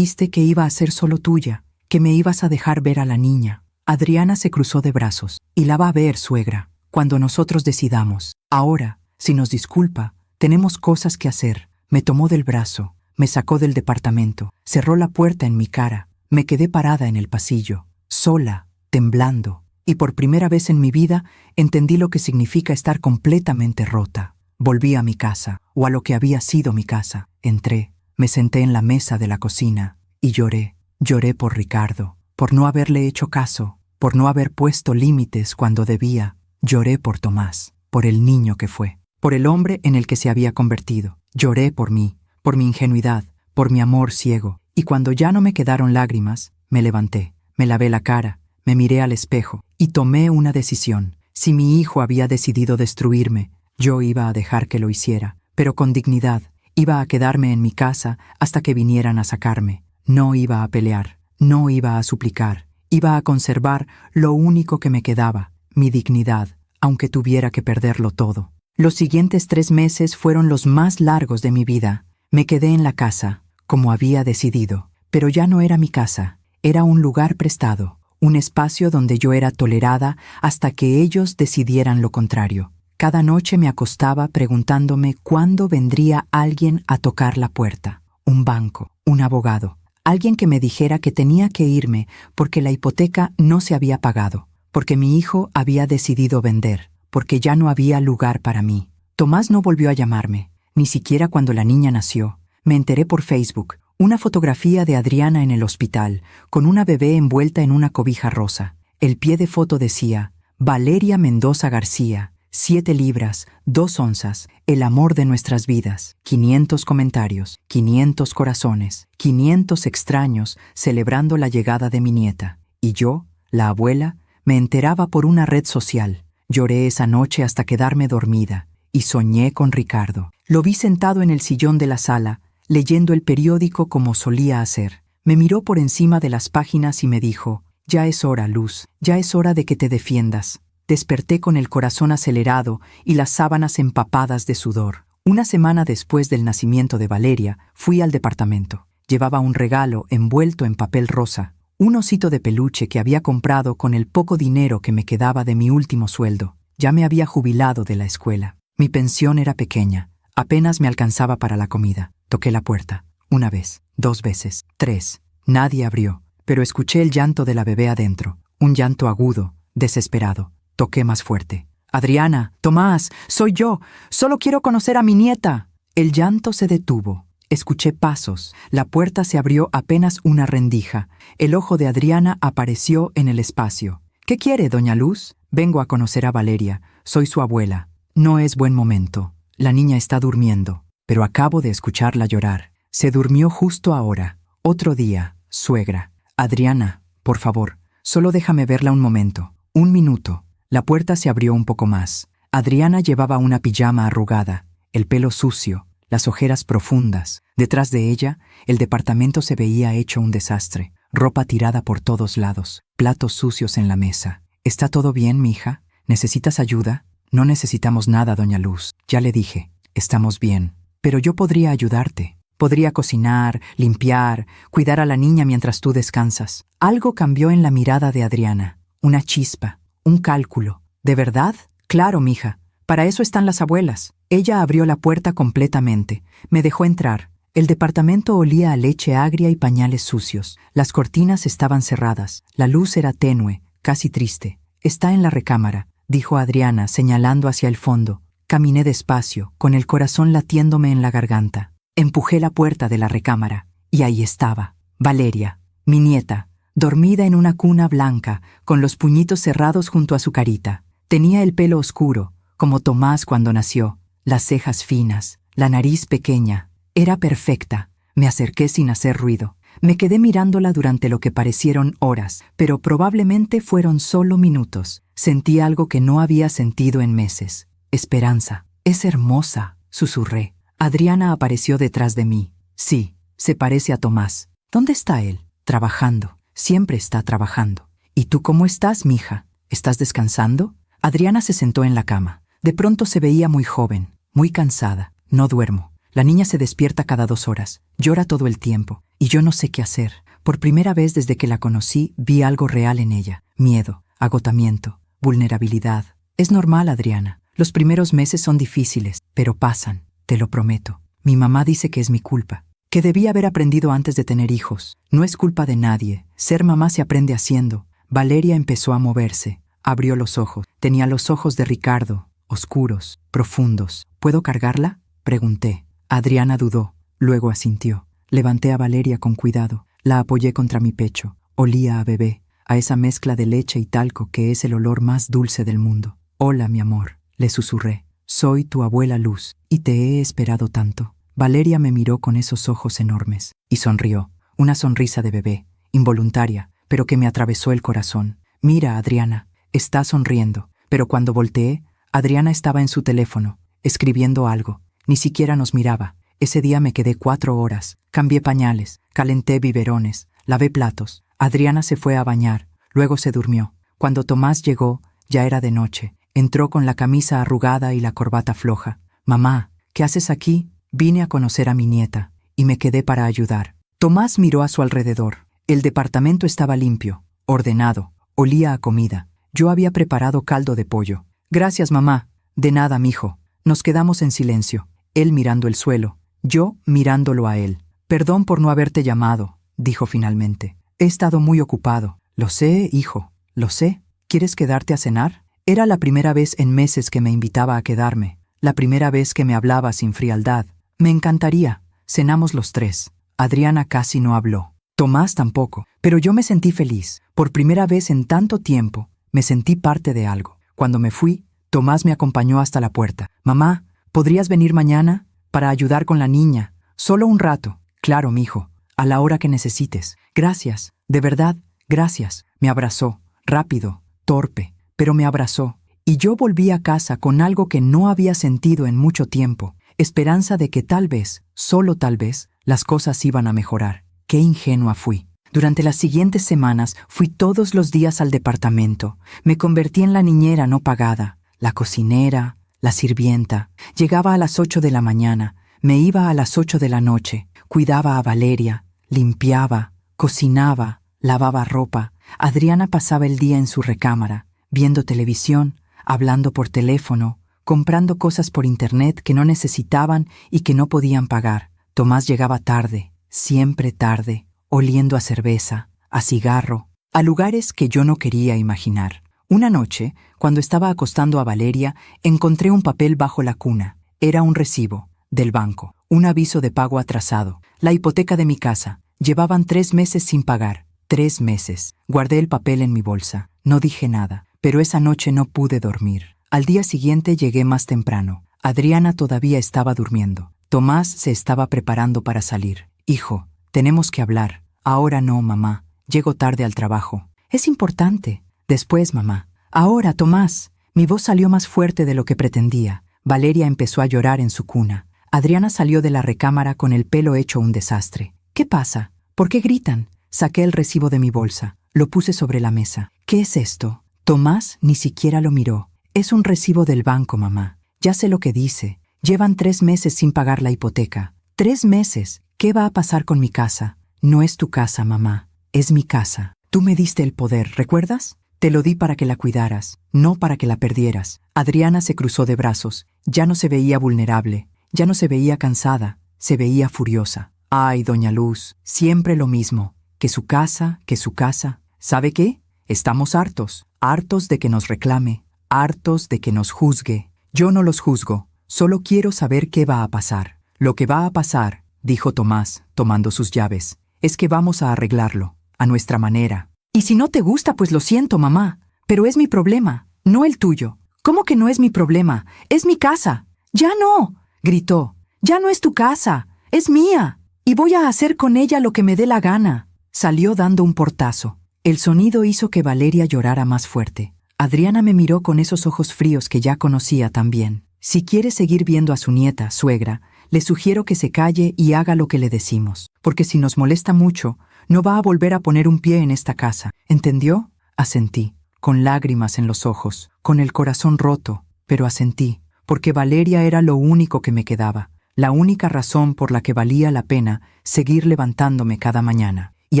que iba a ser solo tuya, que me ibas a dejar ver a la niña». Adriana se cruzó de brazos. «Y la va a ver, suegra, cuando nosotros decidamos. Ahora, si nos disculpa, tenemos cosas que hacer». Me tomó del brazo. Me sacó del departamento, cerró la puerta en mi cara. Me quedé parada en el pasillo, sola, temblando, y por primera vez en mi vida entendí lo que significa estar completamente rota. Volví a mi casa, o a lo que había sido mi casa. Entré, me senté en la mesa de la cocina y lloré. Lloré por Ricardo, por no haberle hecho caso, por no haber puesto límites cuando debía. Lloré por Tomás, por el niño que fue, por el hombre en el que se había convertido. Lloré por mí, por mi ingenuidad, por mi amor ciego. Y cuando ya no me quedaron lágrimas, me levanté, me lavé la cara, me miré al espejo y tomé una decisión. Si mi hijo había decidido destruirme, yo iba a dejar que lo hiciera, pero con dignidad. Iba a quedarme en mi casa hasta que vinieran a sacarme. No iba a pelear, no iba a suplicar. Iba a conservar lo único que me quedaba, mi dignidad, aunque tuviera que perderlo todo. Los siguientes 3 meses fueron los más largos de mi vida. Me quedé en la casa, como había decidido, pero ya no era mi casa. Era un lugar prestado, un espacio donde yo era tolerada hasta que ellos decidieran lo contrario. Cada noche me acostaba preguntándome cuándo vendría alguien a tocar la puerta. Un banco, un abogado, alguien que me dijera que tenía que irme porque la hipoteca no se había pagado, porque mi hijo había decidido vender, porque ya no había lugar para mí. Tomás no volvió a llamarme, ni siquiera cuando la niña nació. Me enteré por Facebook, una fotografía de Adriana en el hospital, con una bebé envuelta en una cobija rosa. El pie de foto decía, Valeria Mendoza García, 7 libras, 2 onzas, el amor de nuestras vidas. 500 comentarios, 500 corazones, 500 extraños celebrando la llegada de mi nieta. Y yo, la abuela, me enteraba por una red social. Lloré esa noche hasta quedarme dormida y soñé con Ricardo. Lo vi sentado en el sillón de la sala, leyendo el periódico como solía hacer. Me miró por encima de las páginas y me dijo: «Ya es hora, Luz, ya es hora de que te defiendas». Desperté con el corazón acelerado y las sábanas empapadas de sudor. Una semana después del nacimiento de Valeria, fui al departamento. Llevaba un regalo envuelto en papel rosa, un osito de peluche que había comprado con el poco dinero que me quedaba de mi último sueldo. Ya me había jubilado de la escuela. Mi pensión era pequeña, apenas me alcanzaba para la comida. Toqué la puerta. 1 vez, 2 veces, 3. Nadie abrió, pero escuché el llanto de la bebé adentro. Un llanto agudo, desesperado. Toqué más fuerte. «Adriana, Tomás, soy yo. Solo quiero conocer a mi nieta». El llanto se detuvo. Escuché pasos. La puerta se abrió apenas una rendija. El ojo de Adriana apareció en el espacio. «¿Qué quiere, doña Luz?» «Vengo a conocer a Valeria. Soy su abuela». «No es buen momento. La niña está durmiendo, pero acabo de escucharla llorar. Se durmió justo ahora. Otro día, suegra». «Adriana, por favor, solo déjame verla un momento. 1 minuto». La puerta se abrió un poco más. Adriana llevaba una pijama arrugada, el pelo sucio, las ojeras profundas. Detrás de ella, el departamento se veía hecho un desastre. Ropa tirada por todos lados, platos sucios en la mesa. «¿Está todo bien, mija? ¿Necesitas ayuda?» «No necesitamos nada, doña Luz. Ya le dije, estamos bien. Pero yo podría ayudarte. Podría cocinar, limpiar, cuidar a la niña mientras tú descansas». Algo cambió en la mirada de Adriana. Una chispa. Un cálculo. ¿De verdad? Claro, mija. Para eso están las abuelas. Ella abrió la puerta completamente. Me dejó entrar. El departamento olía a leche agria y pañales sucios. Las cortinas estaban cerradas. La luz era tenue, casi triste. «Está en la recámara», dijo Adriana, señalando hacia el fondo. Caminé despacio, con el corazón latiéndome en la garganta. Empujé la puerta de la recámara. Y ahí estaba. Valeria, mi nieta, dormida en una cuna blanca, con los puñitos cerrados junto a su carita. Tenía el pelo oscuro, como Tomás cuando nació, las cejas finas, la nariz pequeña. Era perfecta. Me acerqué sin hacer ruido. Me quedé mirándola durante lo que parecieron horas, pero probablemente fueron solo minutos. Sentí algo que no había sentido en meses. Esperanza. «Es hermosa», susurré. Adriana apareció detrás de mí. «Sí, se parece a Tomás». «¿Dónde está él?» «Trabajando. Siempre está trabajando». «¿Y tú cómo estás, mija? ¿Estás descansando?» Adriana se sentó en la cama. De pronto se veía muy joven, muy cansada. «No duermo. La niña se despierta cada 2 horas. Llora todo el tiempo. Y yo no sé qué hacer. Por primera vez desde que la conocí, vi algo real en ella. Miedo, agotamiento, vulnerabilidad. Es normal, Adriana. Los primeros meses son difíciles, pero pasan. Te lo prometo. Mi mamá dice que es mi culpa. Que debí haber aprendido antes de tener hijos. No es culpa de nadie. Ser mamá se aprende haciendo». Valeria empezó a moverse. Abrió los ojos. Tenía los ojos de Ricardo, oscuros, profundos. «¿Puedo cargarla?», pregunté. Adriana dudó, luego asintió. Levanté a Valeria con cuidado. La apoyé contra mi pecho. Olía a bebé, a esa mezcla de leche y talco que es el olor más dulce del mundo. «Hola, mi amor», le susurré. «Soy tu abuela Luz, y te he esperado tanto». Valeria me miró con esos ojos enormes y sonrió. Una sonrisa de bebé, involuntaria, pero que me atravesó el corazón. «Mira, Adriana, está sonriendo». Pero cuando volteé, Adriana estaba en su teléfono, escribiendo algo. Ni siquiera nos miraba. Ese día me quedé 4 horas. Cambié pañales, calenté biberones, lavé platos. Adriana se fue a bañar, luego se durmió. Cuando Tomás llegó, ya era de noche. Entró con la camisa arrugada y la corbata floja. «Mamá, ¿qué haces aquí?» «Vine a conocer a mi nieta, y me quedé para ayudar». Tomás miró a su alrededor. El departamento estaba limpio, ordenado, olía a comida. Yo había preparado caldo de pollo. «Gracias, mamá». «De nada, mijo». Nos quedamos en silencio, él mirando el suelo, yo mirándolo a él. «Perdón por no haberte llamado», dijo finalmente. «He estado muy ocupado». «Lo sé, hijo, lo sé. ¿Quieres quedarte a cenar?» Era la primera vez en meses que me invitaba a quedarme, la primera vez que me hablaba sin frialdad. «Me encantaría». Cenamos los 3. Adriana casi no habló. Tomás tampoco. Pero yo me sentí feliz. Por primera vez en tanto tiempo, me sentí parte de algo. Cuando me fui, Tomás me acompañó hasta la puerta. «Mamá, ¿podrías venir mañana para ayudar con la niña? Solo un rato». «Claro, mijo, a la hora que necesites». «Gracias, de verdad, gracias». Me abrazó, rápido, torpe, pero me abrazó. Y yo volví a casa con algo que no había sentido en mucho tiempo, esperanza de que tal vez, solo tal vez, las cosas iban a mejorar. Qué ingenua fui. Durante las siguientes semanas fui todos los días al departamento. Me convertí en la niñera no pagada, la cocinera, la sirvienta. Llegaba a las 8 de la mañana, me iba a las 8 de la noche, cuidaba a Valeria, limpiaba, cocinaba, lavaba ropa. Adriana pasaba el día en su recámara, viendo televisión, hablando por teléfono, comprando cosas por internet que no necesitaban y que no podían pagar. Tomás llegaba tarde, siempre tarde, oliendo a cerveza, a cigarro, a lugares que yo no quería imaginar. Una noche, cuando estaba acostando a Valeria, encontré un papel bajo la cuna. Era un recibo, del banco, un aviso de pago atrasado, la hipoteca de mi casa. Llevaban 3 meses sin pagar. 3 meses. Guardé el papel en mi bolsa. No dije nada, pero esa noche no pude dormir. Al día siguiente llegué más temprano. Adriana todavía estaba durmiendo. Tomás se estaba preparando para salir. «Hijo, tenemos que hablar». «Ahora no, mamá. Llego tarde al trabajo». «Es importante». «Después, mamá». «Ahora, Tomás». Mi voz salió más fuerte de lo que pretendía. Valeria empezó a llorar en su cuna. Adriana salió de la recámara con el pelo hecho un desastre. «¿Qué pasa? ¿Por qué gritan?» Saqué el recibo de mi bolsa. Lo puse sobre la mesa. «¿Qué es esto?» Tomás ni siquiera lo miró. «Es un recibo del banco, mamá. Ya sé lo que dice. Llevan 3 meses sin pagar la hipoteca». «3 meses. ¿Qué va a pasar con mi casa?» «No es tu casa, mamá. Es mi casa. Tú me diste el poder, ¿recuerdas? Te lo di para que la cuidaras, no para que la perdieras». Adriana se cruzó de brazos. Ya no se veía vulnerable. Ya no se veía cansada. Se veía furiosa. «Ay, doña Luz, siempre lo mismo. Que su casa, que su casa. ¿Sabe qué? Estamos hartos. Hartos de que nos reclame. Hartos de que nos juzgue. Yo no los juzgo. Solo quiero saber qué va a pasar». «Lo que va a pasar», dijo Tomás, tomando sus llaves, «es que vamos a arreglarlo, a nuestra manera». «Y si no te gusta, pues lo siento, mamá. Pero es mi problema, no el tuyo». «¿Cómo que no es mi problema? Es mi casa». «Ya no», gritó. «Ya no es tu casa. Es mía. Y voy a hacer con ella lo que me dé la gana». Salió dando un portazo. El sonido hizo que Valeria llorara más fuerte. Adriana me miró con esos ojos fríos que ya conocía también. «Si quiere seguir viendo a su nieta, suegra, le sugiero que se calle y haga lo que le decimos, porque si nos molesta mucho, no va a volver a poner un pie en esta casa. ¿Entendió?» Asentí, con lágrimas en los ojos, con el corazón roto, pero asentí, porque Valeria era lo único que me quedaba, la única razón por la que valía la pena seguir levantándome cada mañana. Y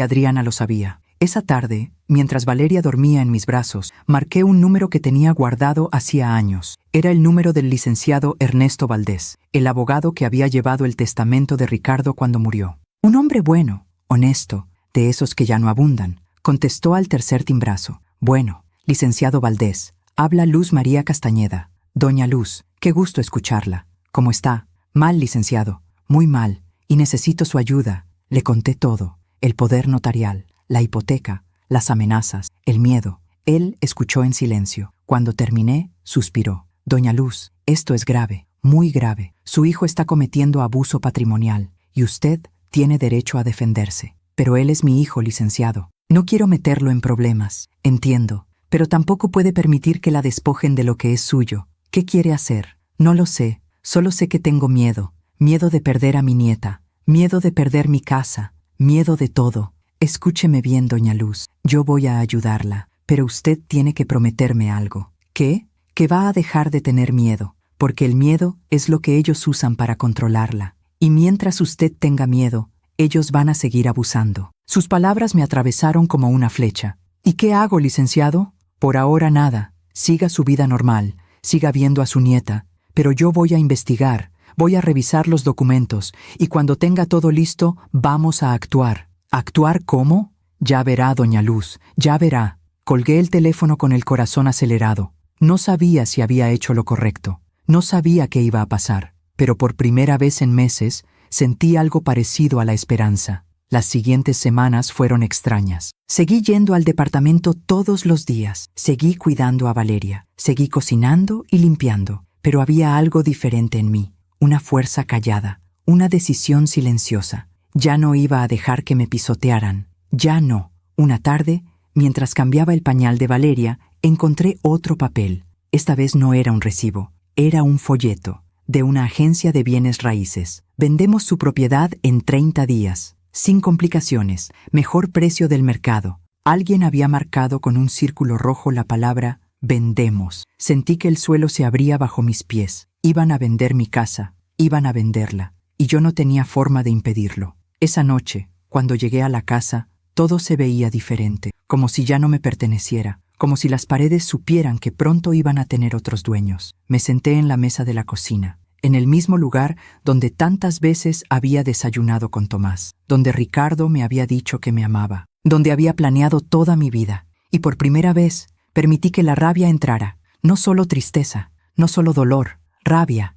Adriana lo sabía. Esa tarde, mientras Valeria dormía en mis brazos, marqué un número que tenía guardado hacía años. Era el número del licenciado Ernesto Valdés, el abogado que había llevado el testamento de Ricardo cuando murió. Un hombre bueno, honesto, de esos que ya no abundan, contestó al tercer timbrazo. «Bueno, licenciado Valdés, habla Luz María Castañeda». «Doña Luz, qué gusto escucharla. ¿Cómo está?» «Mal, licenciado, muy mal, y necesito su ayuda». Le conté todo. El poder notarial, la hipoteca, las amenazas, el miedo. Él escuchó en silencio. Cuando terminé, suspiró. «Doña Luz, esto es grave, muy grave. Su hijo está cometiendo abuso patrimonial y usted tiene derecho a defenderse. Pero él es mi hijo, licenciado. No quiero meterlo en problemas, entiendo, pero tampoco puede permitir que la despojen de lo que es suyo. ¿Qué quiere hacer? No lo sé, solo sé que tengo miedo. Miedo de perder a mi nieta, miedo de perder mi casa, miedo de todo. Escúcheme bien, doña Luz, yo voy a ayudarla, pero usted tiene que prometerme algo». «¿Qué?» «Que va a dejar de tener miedo, porque el miedo es lo que ellos usan para controlarla. Y mientras usted tenga miedo, ellos van a seguir abusando». Sus palabras me atravesaron como una flecha. «¿Y qué hago, licenciado?» «Por ahora nada. Siga su vida normal, siga viendo a su nieta, pero yo voy a investigar, voy a revisar los documentos, y cuando tenga todo listo, vamos a actuar». «¿Actuar cómo?» «Ya verá, doña Luz, ya verá». Colgué el teléfono con el corazón acelerado. No sabía si había hecho lo correcto. No sabía qué iba a pasar, pero por primera vez en meses sentí algo parecido a la esperanza. Las siguientes semanas fueron extrañas. Seguí yendo al departamento todos los días. Seguí cuidando a Valeria. Seguí cocinando y limpiando. Pero había algo diferente en mí. Una fuerza callada. Una decisión silenciosa. Ya no iba a dejar que me pisotearan. Ya no. Una tarde, mientras cambiaba el pañal de Valeria, encontré otro papel. Esta vez no era un recibo. Era un folleto. De una agencia de bienes raíces. Vendemos su propiedad en 30 días. Sin complicaciones, mejor precio del mercado. Alguien había marcado con un círculo rojo la palabra vendemos. Sentí que el suelo se abría bajo mis pies. Iban a vender mi casa, iban a venderla, y yo no tenía forma de impedirlo. Esa noche, cuando llegué a la casa, todo se veía diferente, como si ya no me perteneciera, como si las paredes supieran que pronto iban a tener otros dueños. Me senté en la mesa de la cocina, en el mismo lugar donde tantas veces había desayunado con Tomás, donde Ricardo me había dicho que me amaba, donde había planeado toda mi vida, y por primera vez permití que la rabia entrara, no solo tristeza, no solo dolor, rabia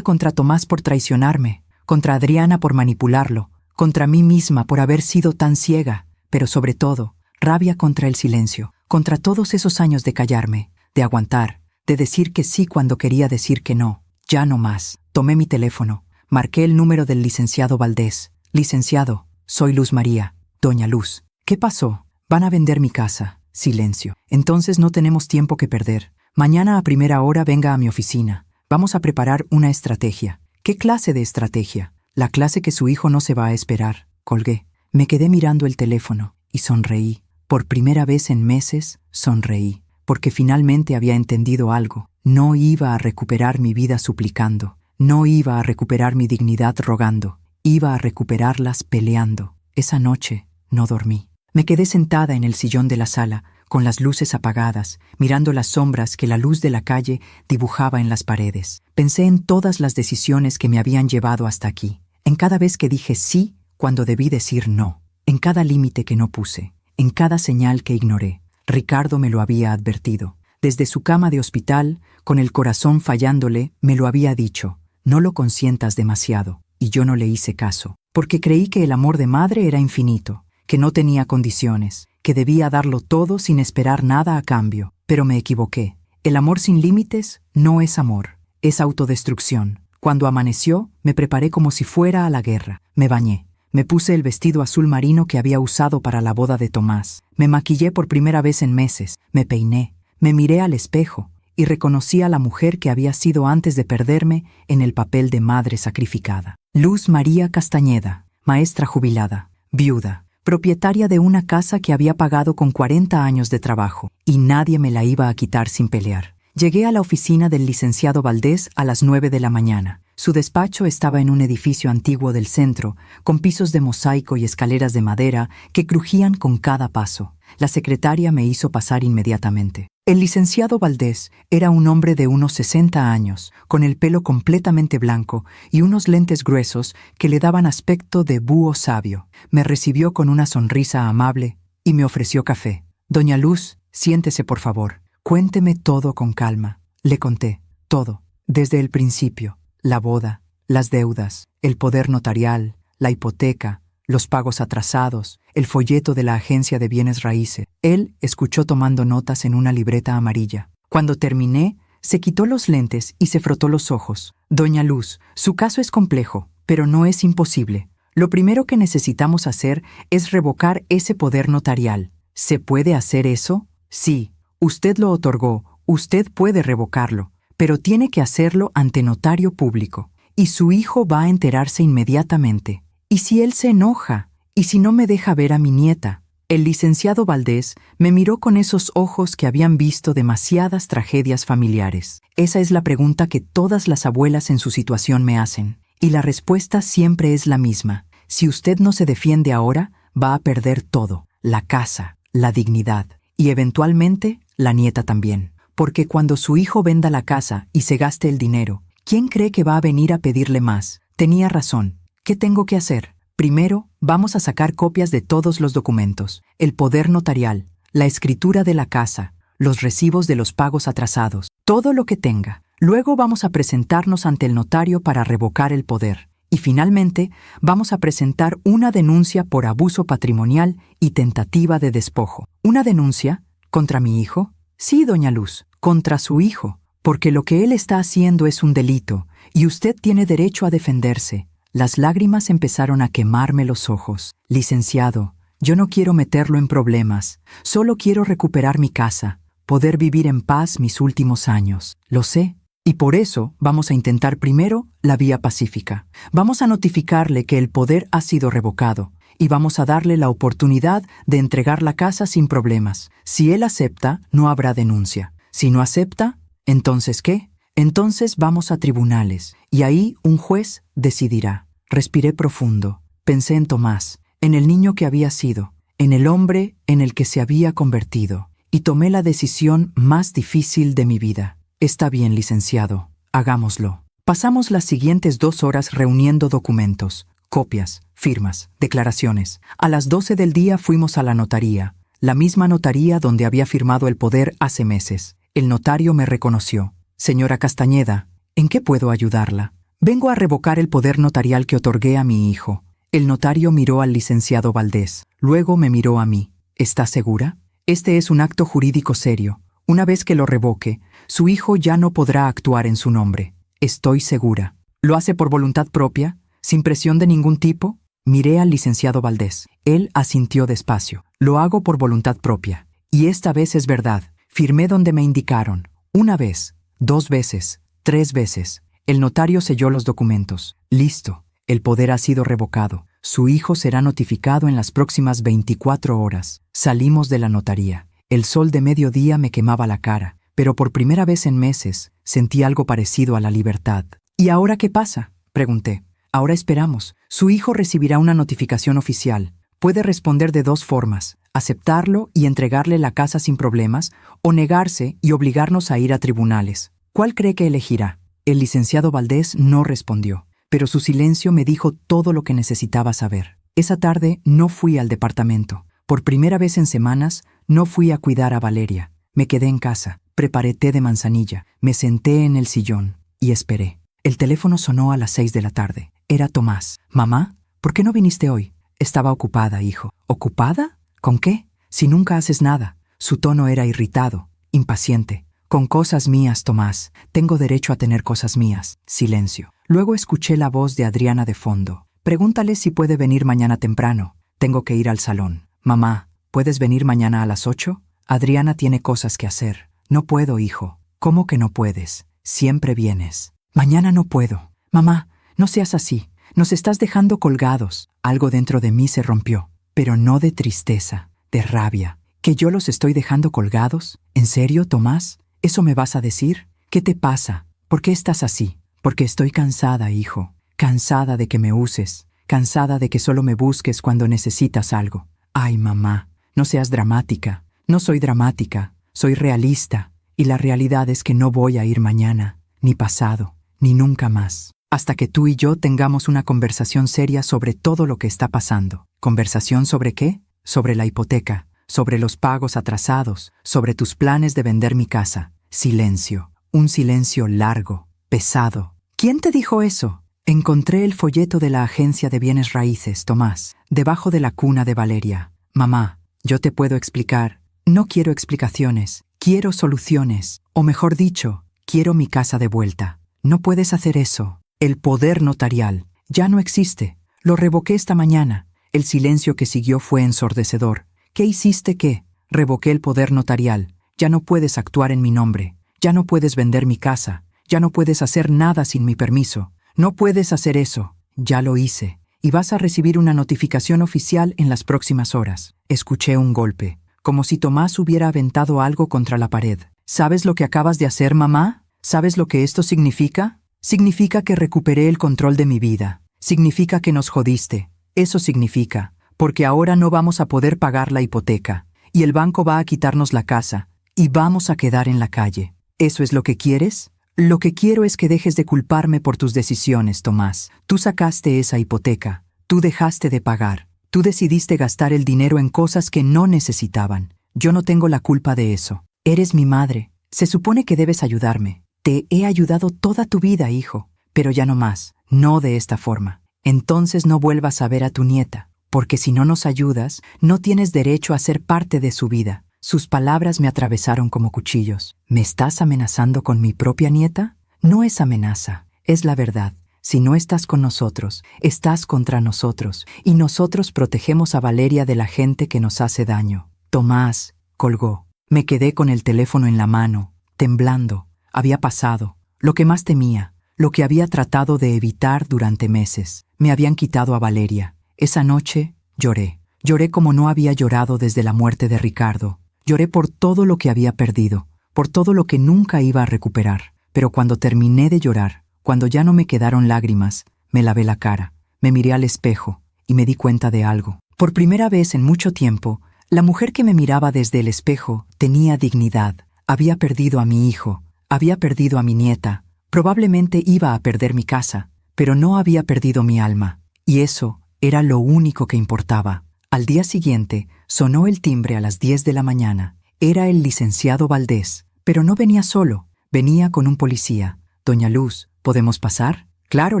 contra Tomás por traicionarme, contra Adriana por manipularlo, contra mí misma por haber sido tan ciega, pero sobre todo, rabia contra el silencio, contra todos esos años de callarme, de aguantar, de decir que sí cuando quería decir que no. Ya no más. Tomé mi teléfono. Marqué el número del licenciado Valdés. Licenciado, soy Luz María. Doña Luz. ¿Qué pasó? Van a vender mi casa. Silencio. Entonces no tenemos tiempo que perder. Mañana a primera hora venga a mi oficina. Vamos a preparar una estrategia. ¿Qué clase de estrategia? La clase que su hijo no se va a esperar. Colgué. Me quedé mirando el teléfono y sonreí. Por primera vez en meses, sonreí. Porque finalmente había entendido algo. No iba a recuperar mi vida suplicando. No iba a recuperar mi dignidad rogando. Iba a recuperarlas peleando. Esa noche no dormí. Me quedé sentada en el sillón de la sala, con las luces apagadas, mirando las sombras que la luz de la calle dibujaba en las paredes. Pensé en todas las decisiones que me habían llevado hasta aquí. En cada vez que dije sí cuando debí decir no. En cada límite que no puse. En cada señal que ignoré. Ricardo me lo había advertido. Desde su cama de hospital, con el corazón fallándole, me lo había dicho. No lo consientas demasiado. Y yo no le hice caso, porque creí que el amor de madre era infinito, que no tenía condiciones, que debía darlo todo sin esperar nada a cambio. Pero me equivoqué. El amor sin límites no es amor, es autodestrucción. Cuando amaneció, me preparé como si fuera a la guerra. Me bañé. Me puse el vestido azul marino que había usado para la boda de Tomás. Me maquillé por primera vez en meses. Me peiné. Me miré al espejo y reconocí a la mujer que había sido antes de perderme en el papel de madre sacrificada. Luz María Castañeda, maestra jubilada, viuda, propietaria de una casa que había pagado con 40 años de trabajo, y nadie me la iba a quitar sin pelear. Llegué a la oficina del licenciado Valdés a las 9 de la mañana. Su despacho estaba en un edificio antiguo del centro, con pisos de mosaico y escaleras de madera que crujían con cada paso. La secretaria me hizo pasar inmediatamente. El licenciado Valdés era un hombre de unos 60 años, con el pelo completamente blanco y unos lentes gruesos que le daban aspecto de búho sabio. Me recibió con una sonrisa amable y me ofreció café. Doña Luz, siéntese por favor. Cuénteme todo con calma. Le conté todo, desde el principio. La boda, las deudas, el poder notarial, la hipoteca, los pagos atrasados, el folleto de la agencia de bienes raíces. Él escuchó tomando notas en una libreta amarilla. Cuando terminé, se quitó los lentes y se frotó los ojos. Doña Luz, su caso es complejo, pero no es imposible. Lo primero que necesitamos hacer es revocar ese poder notarial. ¿Se puede hacer eso? Sí. Usted lo otorgó, usted puede revocarlo, pero tiene que hacerlo ante notario público. Y su hijo va a enterarse inmediatamente. ¿Y si él se enoja? ¿Y si no me deja ver a mi nieta? El licenciado Valdés me miró con esos ojos que habían visto demasiadas tragedias familiares. Esa es la pregunta que todas las abuelas en su situación me hacen. Y la respuesta siempre es la misma. Si usted no se defiende ahora, va a perder todo. La casa, la dignidad y eventualmente la nieta también. Porque cuando su hijo venda la casa y se gaste el dinero, ¿quién cree que va a venir a pedirle más? Tenía razón. ¿Qué tengo que hacer? Primero, vamos a sacar copias de todos los documentos, el poder notarial, la escritura de la casa, los recibos de los pagos atrasados, todo lo que tenga. Luego vamos a presentarnos ante el notario para revocar el poder. Y finalmente, vamos a presentar una denuncia por abuso patrimonial y tentativa de despojo. ¿Una denuncia? ¿Contra mi hijo? Sí, doña Luz, contra su hijo, porque lo que él está haciendo es un delito, y usted tiene derecho a defenderse. Las lágrimas empezaron a quemarme los ojos. Licenciado, yo no quiero meterlo en problemas, solo quiero recuperar mi casa, poder vivir en paz mis últimos años. Lo sé. Y por eso vamos a intentar primero la vía pacífica. Vamos a notificarle que el poder ha sido revocado y vamos a darle la oportunidad de entregar la casa sin problemas. Si él acepta, no habrá denuncia. Si no acepta, ¿entonces qué? Entonces vamos a tribunales y ahí un juez decidirá. Respiré profundo. Pensé en Tomás, en el niño que había sido, en el hombre en el que se había convertido y tomé la decisión más difícil de mi vida. Está bien, licenciado, hagámoslo. Pasamos las siguientes 2 horas reuniendo documentos, copias, firmas, declaraciones. A las 12 del día fuimos a la notaría, la misma notaría donde había firmado el poder hace meses. El notario me reconoció. Señora Castañeda, ¿en qué puedo ayudarla? Vengo a revocar el poder notarial que otorgué a mi hijo. El notario miró al licenciado Valdés, luego me miró a mí. ¿Está segura? Este es un acto jurídico serio. Una vez que lo revoque, su hijo ya no podrá actuar en su nombre. Estoy segura. ¿Lo hace por voluntad propia, sin presión de ningún tipo? Miré al licenciado Valdés. Él asintió despacio. Lo hago por voluntad propia. Y esta vez es verdad. Firmé donde me indicaron. 1 vez, 2 veces, 3 veces. El notario selló los documentos. Listo. El poder ha sido revocado. Su hijo será notificado en las próximas 24 horas. Salimos de la notaría. El sol de mediodía me quemaba la cara, pero por primera vez en meses sentí algo parecido a la libertad. ¿Y ahora qué pasa?, pregunté. Ahora esperamos. Su hijo recibirá una notificación oficial. Puede responder de 2 formas: aceptarlo y entregarle la casa sin problemas, o negarse y obligarnos a ir a tribunales. ¿Cuál cree que elegirá? El licenciado Valdés no respondió, pero su silencio me dijo todo lo que necesitaba saber. Esa tarde no fui al departamento. Por primera vez en semanas, no fui a cuidar a Valeria. Me quedé en casa, preparé té de manzanilla, me senté en el sillón y esperé. El teléfono sonó a las 6 de la tarde. Era Tomás. «Mamá, ¿por qué no viniste hoy?» «Estaba ocupada, hijo». «¿Ocupada? ¿Con qué? Si nunca haces nada». Su tono era irritado, impaciente. «Con cosas mías, Tomás. Tengo derecho a tener cosas mías». Silencio. Luego escuché la voz de Adriana de fondo. «Pregúntale si puede venir mañana temprano. Tengo que ir al salón». «Mamá, ¿puedes venir mañana a las 8? Adriana tiene cosas que hacer». «No puedo, hijo». «¿Cómo que no puedes? Siempre vienes». «Mañana no puedo». «Mamá, no seas así. Nos estás dejando colgados». Algo dentro de mí se rompió, pero no de tristeza, de rabia. ¿Que yo los estoy dejando colgados? ¿En serio, Tomás? ¿Eso me vas a decir? ¿Qué te pasa? ¿Por qué estás así? Porque estoy cansada, hijo. Cansada de que me uses. Cansada de que solo me busques cuando necesitas algo. Ay, mamá, no seas dramática. No soy dramática, soy realista. Y la realidad es que no voy a ir mañana, ni pasado, ni nunca más. Hasta que tú y yo tengamos una conversación seria sobre todo lo que está pasando. ¿Conversación sobre qué? Sobre la hipoteca, sobre los pagos atrasados, sobre tus planes de vender mi casa. Silencio. Un silencio largo, pesado. ¿Quién te dijo eso? Encontré el folleto de la agencia de bienes raíces, Tomás, debajo de la cuna de Valeria. Mamá, yo te puedo explicar. No quiero explicaciones, quiero soluciones. O mejor dicho, quiero mi casa de vuelta. No puedes hacer eso. El poder notarial ya no existe. Lo revoqué esta mañana. El silencio que siguió fue ensordecedor. ¿Qué hiciste qué? Revoqué el poder notarial. Ya no puedes actuar en mi nombre. Ya no puedes vender mi casa. Ya no puedes hacer nada sin mi permiso. No puedes hacer eso. Ya lo hice. Y vas a recibir una notificación oficial en las próximas horas. Escuché un golpe, como si Tomás hubiera aventado algo contra la pared. ¿Sabes lo que acabas de hacer, mamá? ¿Sabes lo que esto significa? Significa que recuperé el control de mi vida. Significa que nos jodiste. Eso significa, porque ahora no vamos a poder pagar la hipoteca, y el banco va a quitarnos la casa, y vamos a quedar en la calle. ¿Eso es lo que quieres? Lo que quiero es que dejes de culparme por tus decisiones, Tomás. Tú sacaste esa hipoteca. Tú dejaste de pagar. Tú decidiste gastar el dinero en cosas que no necesitaban. Yo no tengo la culpa de eso. Eres mi madre. Se supone que debes ayudarme. Te he ayudado toda tu vida, hijo. Pero ya no más. No de esta forma. Entonces no vuelvas a ver a tu nieta, porque si no nos ayudas, no tienes derecho a ser parte de su vida. Sus palabras me atravesaron como cuchillos. ¿Me estás amenazando con mi propia nieta? No es amenaza, es la verdad. Si no estás con nosotros, estás contra nosotros, y nosotros protegemos a Valeria de la gente que nos hace daño. Tomás colgó. Me quedé con el teléfono en la mano, temblando. Había pasado lo que más temía, lo que había tratado de evitar durante meses. Me habían quitado a Valeria. Esa noche lloré. Lloré como no había llorado desde la muerte de Ricardo. Lloré por todo lo que había perdido, por todo lo que nunca iba a recuperar. Pero cuando terminé de llorar, cuando ya no me quedaron lágrimas, me lavé la cara, me miré al espejo y me di cuenta de algo. Por primera vez en mucho tiempo, la mujer que me miraba desde el espejo tenía dignidad. Había perdido a mi hijo, había perdido a mi nieta, probablemente iba a perder mi casa, pero no había perdido mi alma. Y eso era lo único que importaba. Al día siguiente, sonó el timbre a las 10 de la mañana. Era el licenciado Valdés, pero no venía solo, venía con un policía. «Doña Luz, ¿podemos pasar?» «Claro,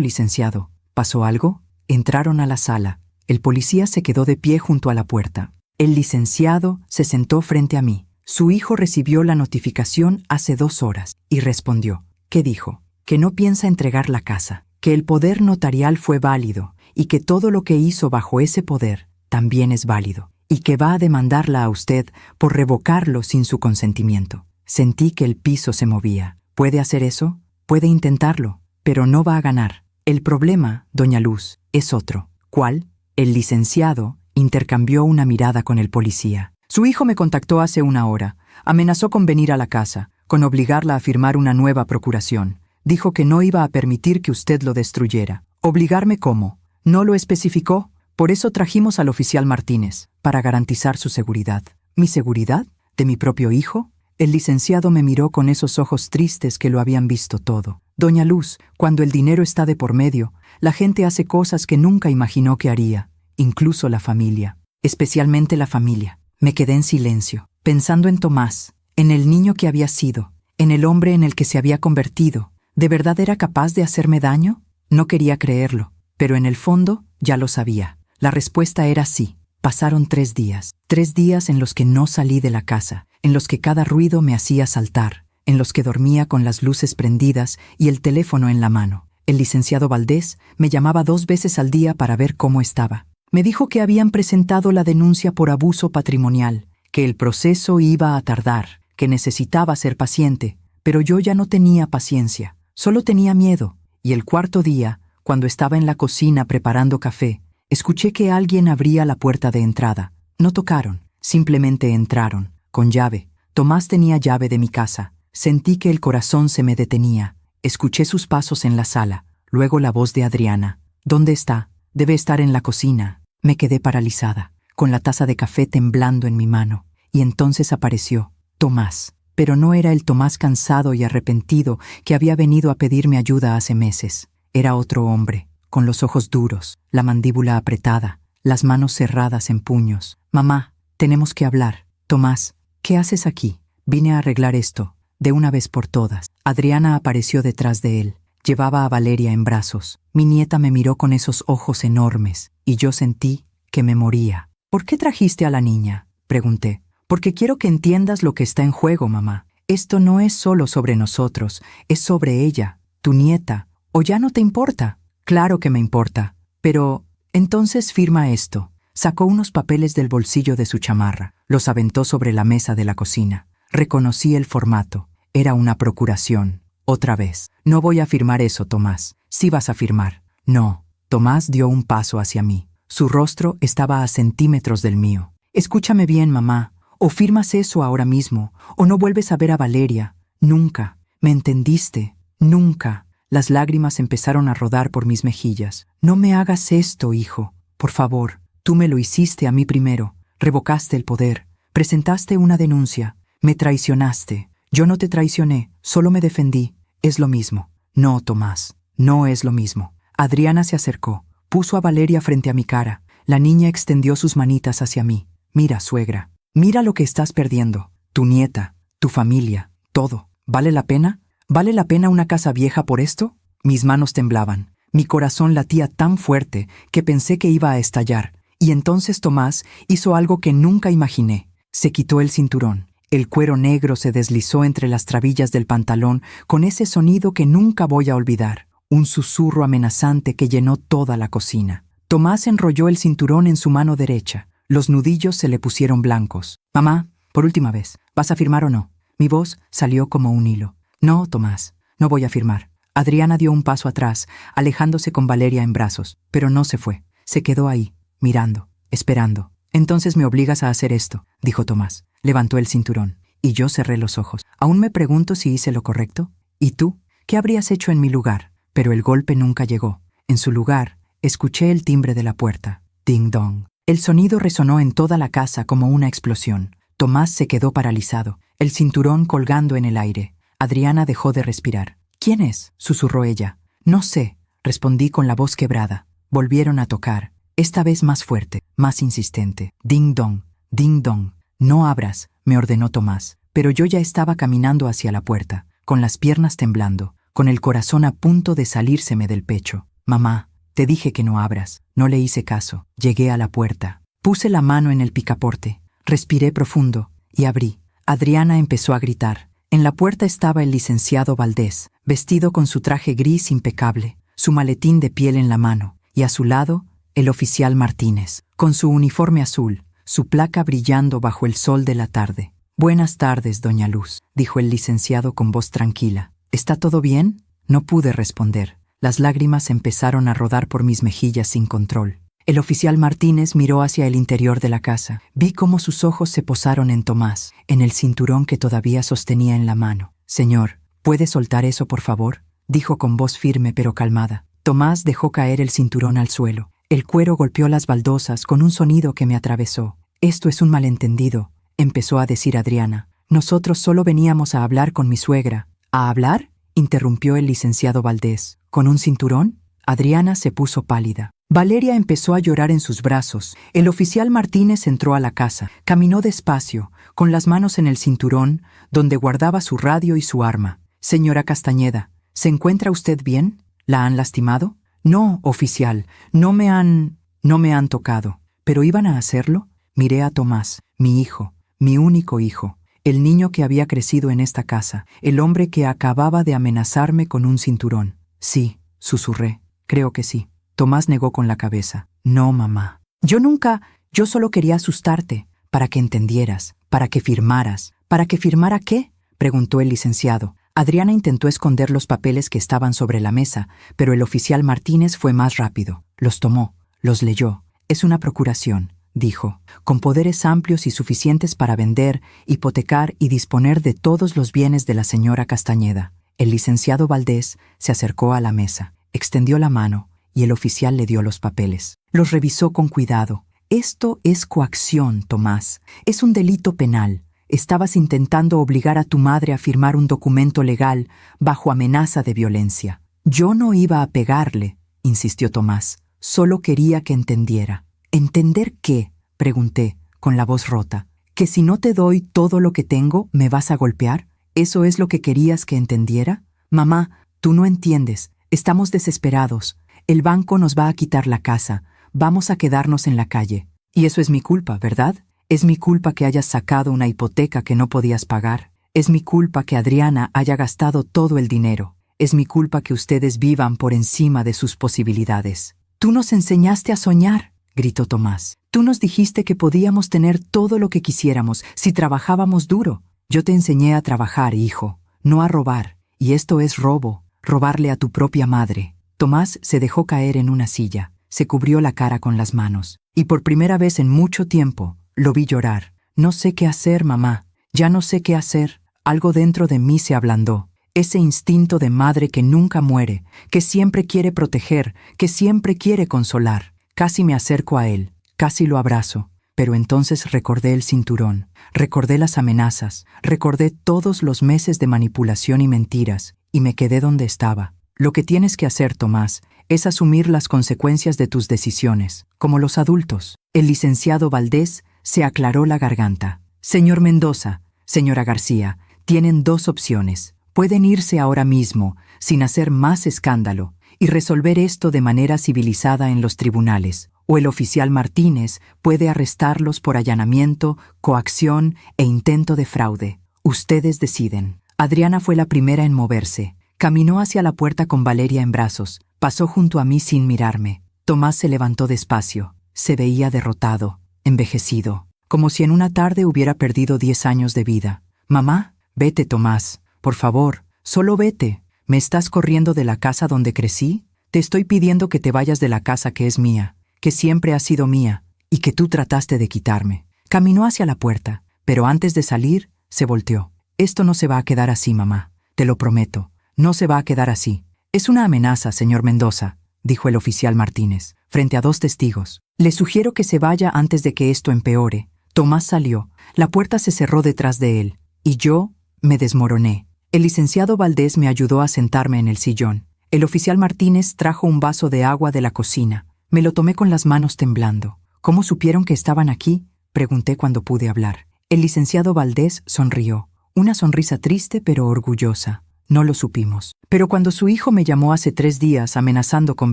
licenciado». «¿Pasó algo?» Entraron a la sala. El policía se quedó de pie junto a la puerta. El licenciado se sentó frente a mí. Su hijo recibió la notificación hace 2 horas y respondió. ¿Qué dijo? Que no piensa entregar la casa, que el poder notarial fue válido y que todo lo que hizo bajo ese poder también es válido, y que va a demandarla a usted por revocarlo sin su consentimiento. Sentí que el piso se movía. ¿Puede hacer eso? Puede intentarlo, pero no va a ganar. El problema, doña Luz, es otro. ¿Cuál? El licenciado intercambió una mirada con el policía. Su hijo me contactó hace 1 hora. Amenazó con venir a la casa, con obligarla a firmar una nueva procuración. Dijo que no iba a permitir que usted lo destruyera. ¿Obligarme cómo? No lo especificó. Por eso trajimos al oficial Martínez, para garantizar su seguridad. ¿Mi seguridad? ¿De mi propio hijo? El licenciado me miró con esos ojos tristes que lo habían visto todo. Doña Luz, cuando el dinero está de por medio, la gente hace cosas que nunca imaginó que haría, incluso la familia, especialmente la familia. Me quedé en silencio, pensando en Tomás, en el niño que había sido, en el hombre en el que se había convertido. ¿De verdad era capaz de hacerme daño? No quería creerlo, pero en el fondo ya lo sabía. La respuesta era sí. Pasaron 3 días. 3 días en los que no salí de la casa, en los que cada ruido me hacía saltar, en los que dormía con las luces prendidas y el teléfono en la mano. El licenciado Valdés me llamaba 2 veces al día para ver cómo estaba. Me dijo que habían presentado la denuncia por abuso patrimonial, que el proceso iba a tardar, que necesitaba ser paciente, pero yo ya no tenía paciencia, solo tenía miedo. Y el 4.º día, cuando estaba en la cocina preparando café, escuché que alguien abría la puerta de entrada. No tocaron, simplemente entraron, con llave. Tomás tenía llave de mi casa. Sentí que el corazón se me detenía. Escuché sus pasos en la sala, luego la voz de Adriana. ¿Dónde está? Debe estar en la cocina. Me quedé paralizada, con la taza de café temblando en mi mano. Y entonces apareció Tomás. Pero no era el Tomás cansado y arrepentido que había venido a pedirme ayuda hace meses. Era otro hombre, con los ojos duros, la mandíbula apretada, las manos cerradas en puños. «Mamá, tenemos que hablar». «Tomás, ¿qué haces aquí?» «Vine a arreglar esto, de una vez por todas». Adriana apareció detrás de él. Llevaba a Valeria en brazos. Mi nieta me miró con esos ojos enormes, y yo sentí que me moría. «¿Por qué trajiste a la niña?», pregunté. «Porque quiero que entiendas lo que está en juego, mamá. Esto no es solo sobre nosotros, es sobre ella, tu nieta. ¿O ya no te importa?» «Claro que me importa. Pero, entonces firma esto». Sacó unos papeles del bolsillo de su chamarra. Los aventó sobre la mesa de la cocina. Reconocí el formato. Era una procuración. Otra vez. «No voy a firmar eso, Tomás». «Sí vas a firmar». «No». Tomás dio un paso hacia mí. Su rostro estaba a centímetros del mío. «Escúchame bien, mamá. O firmas eso ahora mismo, o no vuelves a ver a Valeria. Nunca. ¿Me entendiste? Nunca». Las lágrimas empezaron a rodar por mis mejillas. «No me hagas esto, hijo. Por favor. Tú me lo hiciste a mí primero. Revocaste el poder. Presentaste una denuncia. Me traicionaste. Yo no te traicioné, solo me defendí. Es lo mismo». «No, Tomás. No es lo mismo». Adriana se acercó. Puso a Valeria frente a mi cara. La niña extendió sus manitas hacia mí. «Mira, suegra. Mira lo que estás perdiendo. Tu nieta, tu familia, todo. ¿Vale la pena? ¿Vale la pena una casa vieja por esto?» Mis manos temblaban. Mi corazón latía tan fuerte que pensé que iba a estallar. Y entonces Tomás hizo algo que nunca imaginé. Se quitó el cinturón. El cuero negro se deslizó entre las trabillas del pantalón con ese sonido que nunca voy a olvidar. Un susurro amenazante que llenó toda la cocina. Tomás enrolló el cinturón en su mano derecha. Los nudillos se le pusieron blancos. «Mamá, por última vez, ¿vas a firmar o no?» Mi voz salió como un hilo. «No, Tomás, no voy a firmar». Adriana dio un paso atrás, alejándose con Valeria en brazos, pero no se fue. Se quedó ahí, mirando, esperando. «Entonces me obligas a hacer esto», dijo Tomás. Levantó el cinturón, y yo cerré los ojos. Aún me pregunto si hice lo correcto. ¿Y tú? ¿Qué habrías hecho en mi lugar? Pero el golpe nunca llegó. En su lugar, escuché el timbre de la puerta. Ding dong. El sonido resonó en toda la casa como una explosión. Tomás se quedó paralizado, el cinturón colgando en el aire. Adriana dejó de respirar. «¿Quién es?», susurró ella. «No sé», respondí con la voz quebrada. Volvieron a tocar, esta vez más fuerte, más insistente. «Ding dong, ding dong». «No abras», me ordenó Tomás. Pero yo ya estaba caminando hacia la puerta, con las piernas temblando, con el corazón a punto de salírseme del pecho. «Mamá, te dije que no abras». No le hice caso. Llegué a la puerta. Puse la mano en el picaporte. Respiré profundo y abrí. Adriana empezó a gritar. En la puerta estaba el licenciado Valdés, vestido con su traje gris impecable, su maletín de piel en la mano, y a su lado, el oficial Martínez, con su uniforme azul, su placa brillando bajo el sol de la tarde. «Buenas tardes, doña Luz», dijo el licenciado con voz tranquila. «¿Está todo bien?». No pude responder. Las lágrimas empezaron a rodar por mis mejillas sin control. El oficial Martínez miró hacia el interior de la casa. Vi cómo sus ojos se posaron en Tomás, en el cinturón que todavía sostenía en la mano. «Señor, ¿puede soltar eso, por favor?», dijo con voz firme pero calmada. Tomás dejó caer el cinturón al suelo. El cuero golpeó las baldosas con un sonido que me atravesó. «Esto es un malentendido», empezó a decir Adriana. «Nosotros solo veníamos a hablar con mi suegra». «¿A hablar?», interrumpió el licenciado Valdés. «¿Con un cinturón?». Adriana se puso pálida. Valeria empezó a llorar en sus brazos. El oficial Martínez entró a la casa. Caminó despacio, con las manos en el cinturón, donde guardaba su radio y su arma. «Señora Castañeda, ¿se encuentra usted bien? ¿La han lastimado?». «No, oficial, no me han tocado». «¿Pero iban a hacerlo?». Miré a Tomás, mi hijo, mi único hijo, el niño que había crecido en esta casa, el hombre que acababa de amenazarme con un cinturón. «Sí», susurré, «creo que sí». Tomás negó con la cabeza. «No, mamá. Yo solo quería asustarte, para que entendieras, para que firmaras». «¿Para que firmara qué?», preguntó el licenciado. Adriana intentó esconder los papeles que estaban sobre la mesa, pero el oficial Martínez fue más rápido. Los tomó, los leyó. «Es una procuración», dijo, «con poderes amplios y suficientes para vender, hipotecar y disponer de todos los bienes de la señora Castañeda». El licenciado Valdés se acercó a la mesa, extendió la mano, y el oficial le dio los papeles. Los revisó con cuidado. «Esto es coacción, Tomás. Es un delito penal. Estabas intentando obligar a tu madre a firmar un documento legal bajo amenaza de violencia». «Yo no iba a pegarle», insistió Tomás. «Solo quería que entendiera». «¿Entender qué?», pregunté, con la voz rota. «¿Que si no te doy todo lo que tengo, me vas a golpear? ¿Eso es lo que querías que entendiera? Mamá, tú no entiendes. Estamos desesperados. El banco nos va a quitar la casa. Vamos a quedarnos en la calle. Y eso es mi culpa, ¿verdad? Es mi culpa que hayas sacado una hipoteca que no podías pagar. Es mi culpa que Adriana haya gastado todo el dinero. Es mi culpa que ustedes vivan por encima de sus posibilidades». «Tú nos enseñaste a soñar», gritó Tomás. «Tú nos dijiste que podíamos tener todo lo que quisiéramos si trabajábamos duro. Yo te enseñé a trabajar, hijo, no a robar. Y esto es robo, robarle a tu propia madre». Tomás se dejó caer en una silla, se cubrió la cara con las manos, y por primera vez en mucho tiempo lo vi llorar. «No sé qué hacer, mamá, ya no sé qué hacer». Algo dentro de mí se ablandó. Ese instinto de madre que nunca muere, que siempre quiere proteger, que siempre quiere consolar. Casi me acerco a él, casi lo abrazo, pero entonces recordé el cinturón, recordé las amenazas, recordé todos los meses de manipulación y mentiras, y me quedé donde estaba. «Lo que tienes que hacer, Tomás, es asumir las consecuencias de tus decisiones, como los adultos». El licenciado Valdés se aclaró la garganta. «Señor Mendoza, señora García, tienen dos opciones. Pueden irse ahora mismo, sin hacer más escándalo, y resolver esto de manera civilizada en los tribunales, o el oficial Martínez puede arrestarlos por allanamiento, coacción e intento de fraude. Ustedes deciden. Adriana fue la primera en moverse. Caminó hacia la puerta con Valeria en brazos. Pasó junto a mí sin mirarme. Tomás se levantó despacio. Se veía derrotado, envejecido, como si en una tarde hubiera perdido 10 años de vida. «Mamá, vete, Tomás. Por favor, solo vete. ¿Me estás corriendo de la casa donde crecí? Te estoy pidiendo que te vayas de la casa que es mía, que siempre ha sido mía, y que tú trataste de quitarme». Caminó hacia la puerta, pero antes de salir, se volteó. «Esto no se va a quedar así, mamá. Te lo prometo. No se va a quedar así. Es una amenaza, señor Mendoza», dijo el oficial Martínez, frente a 2 testigos. «Le sugiero que se vaya antes de que esto empeore». Tomás salió. La puerta se cerró detrás de él, y yo me desmoroné. El licenciado Valdés me ayudó a sentarme en el sillón. El oficial Martínez trajo un vaso de agua de la cocina. Me lo tomé con las manos temblando. «¿Cómo supieron que estaban aquí?», pregunté cuando pude hablar. El licenciado Valdés sonrió. Una sonrisa triste pero orgullosa. «No lo supimos. Pero cuando su hijo me llamó hace 3 días amenazando con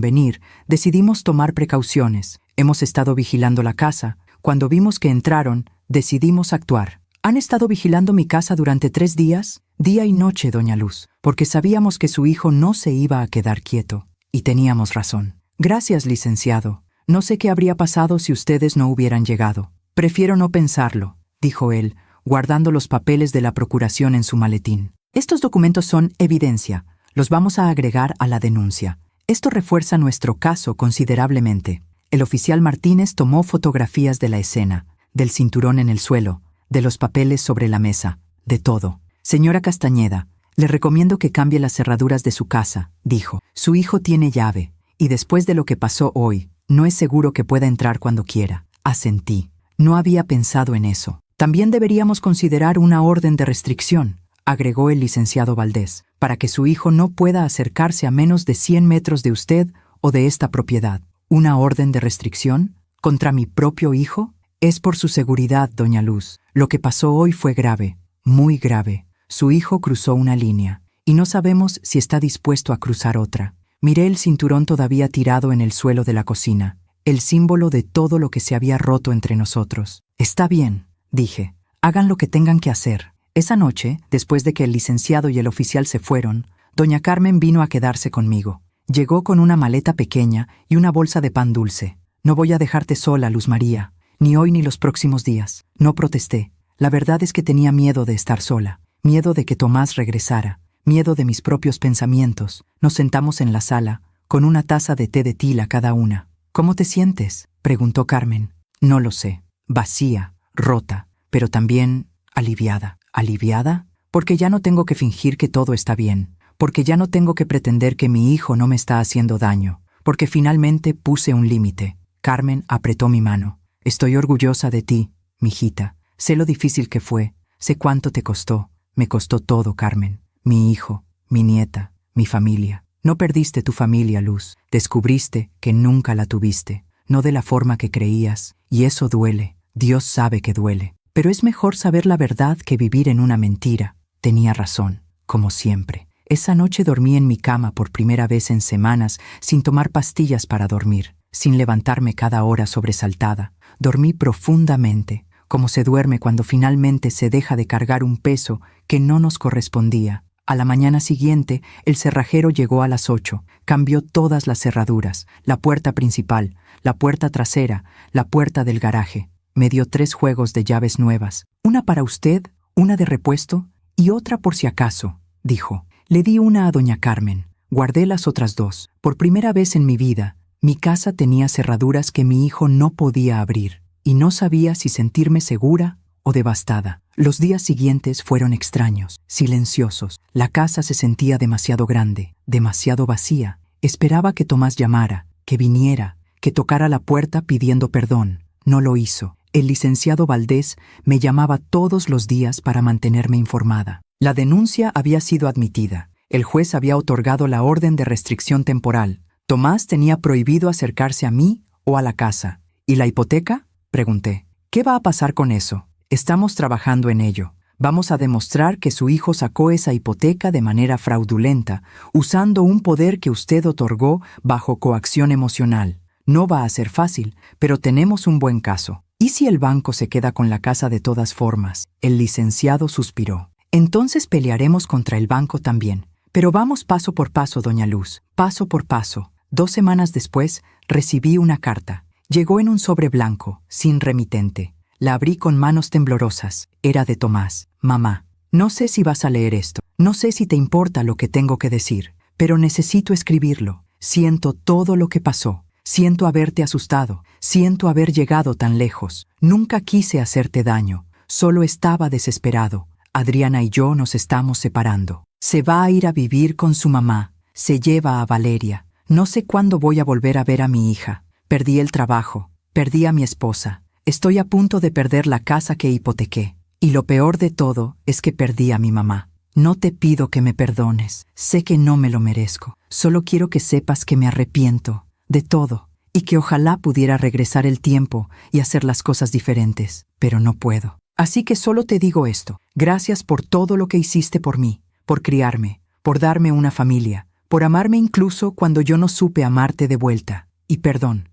venir, decidimos tomar precauciones. Hemos estado vigilando la casa. Cuando vimos que entraron, decidimos actuar». «¿Han estado vigilando mi casa durante 3 días?» «Día y noche, doña Luz, porque sabíamos que su hijo no se iba a quedar quieto. Y teníamos razón». «Gracias, licenciado. No sé qué habría pasado si ustedes no hubieran llegado». «Prefiero no pensarlo», dijo él, guardando los papeles de la procuración en su maletín. «Estos documentos son evidencia. Los vamos a agregar a la denuncia. Esto refuerza nuestro caso considerablemente». El oficial Martínez tomó fotografías de la escena, del cinturón en el suelo, de los papeles sobre la mesa, de todo. «Señora Castañeda, le recomiendo que cambie las cerraduras de su casa», dijo. «Su hijo tiene llave, y después de lo que pasó hoy, no es seguro que pueda entrar cuando quiera». Asentí. No había pensado en eso. «También deberíamos considerar una orden de restricción», agregó el licenciado Valdés, «para que su hijo no pueda acercarse a menos de 100 metros de usted o de esta propiedad». «¿Una orden de restricción? ¿Contra mi propio hijo?» «Es por su seguridad, doña Luz. Lo que pasó hoy fue grave, muy grave. Su hijo cruzó una línea, y no sabemos si está dispuesto a cruzar otra». Miré el cinturón todavía tirado en el suelo de la cocina, el símbolo de todo lo que se había roto entre nosotros. «Está bien», dije. «Hagan lo que tengan que hacer». Esa noche, después de que el licenciado y el oficial se fueron, doña Carmen vino a quedarse conmigo. Llegó con una maleta pequeña y una bolsa de pan dulce. «No voy a dejarte sola, Luz María, ni hoy ni los próximos días». No protesté. La verdad es que tenía miedo de estar sola, miedo de que Tomás regresara, miedo de mis propios pensamientos. Nos sentamos en la sala, con una taza de té de tila cada una. «¿Cómo te sientes?», preguntó Carmen. «No lo sé. Vacía, rota, pero también aliviada». «¿Aliviada? Porque ya no tengo que fingir que todo está bien, porque ya no tengo que pretender que mi hijo no me está haciendo daño, porque finalmente puse un límite». Carmen apretó mi mano. «Estoy orgullosa de ti, mijita. Sé lo difícil que fue, sé cuánto te costó. Me costó todo, Carmen. Mi hijo, mi nieta, mi familia. No perdiste tu familia, Luz. Descubriste que nunca la tuviste, no de la forma que creías, y eso duele. Dios sabe que duele. Pero es mejor saber la verdad que vivir en una mentira». Tenía razón, como siempre. Esa noche dormí en mi cama por primera vez en semanas sin tomar pastillas para dormir, sin levantarme cada hora sobresaltada. Dormí profundamente, como se duerme cuando finalmente se deja de cargar un peso que no nos correspondía. A la mañana siguiente, el cerrajero llegó a las 8, cambió todas las cerraduras, la puerta principal, la puerta trasera, la puerta del garaje. Me dio 3 juegos de llaves nuevas, una para usted, una de repuesto y otra por si acaso, dijo. Le di una a doña Carmen, guardé las otras 2. Por primera vez en mi vida, mi casa tenía cerraduras que mi hijo no podía abrir, y no sabía si sentirme segura o devastada. Los días siguientes fueron extraños, silenciosos. La casa se sentía demasiado grande, demasiado vacía. Esperaba que Tomás llamara, que viniera, que tocara la puerta pidiendo perdón. No lo hizo. El licenciado Valdés me llamaba todos los días para mantenerme informada. La denuncia había sido admitida. El juez había otorgado la orden de restricción temporal. Tomás tenía prohibido acercarse a mí o a la casa. ¿Y la hipoteca?, pregunté. ¿Qué va a pasar con eso? Estamos trabajando en ello. Vamos a demostrar que su hijo sacó esa hipoteca de manera fraudulenta, usando un poder que usted otorgó bajo coacción emocional. No va a ser fácil, pero tenemos un buen caso. ¿Y si el banco se queda con la casa de todas formas? El licenciado suspiró. Entonces pelearemos contra el banco también. Pero vamos paso por paso, doña Luz, paso por paso. 2 semanas después, recibí una carta. Llegó en un sobre blanco, sin remitente. La abrí con manos temblorosas. Era de Tomás. Mamá, no sé si vas a leer esto. No sé si te importa lo que tengo que decir, pero necesito escribirlo. Siento todo lo que pasó. Siento haberte asustado. Siento haber llegado tan lejos. Nunca quise hacerte daño. Solo estaba desesperado. Adriana y yo nos estamos separando. Se va a ir a vivir con su mamá. Se lleva a Valeria. No sé cuándo voy a volver a ver a mi hija. Perdí el trabajo. Perdí a mi esposa. Estoy a punto de perder la casa que hipotequé. Y lo peor de todo es que perdí a mi mamá. No te pido que me perdones. Sé que no me lo merezco. Solo quiero que sepas que me arrepiento de todo y que ojalá pudiera regresar el tiempo y hacer las cosas diferentes, pero no puedo. Así que solo te digo esto. Gracias por todo lo que hiciste por mí, por criarme, por darme una familia, por amarme incluso cuando yo no supe amarte de vuelta. Y perdón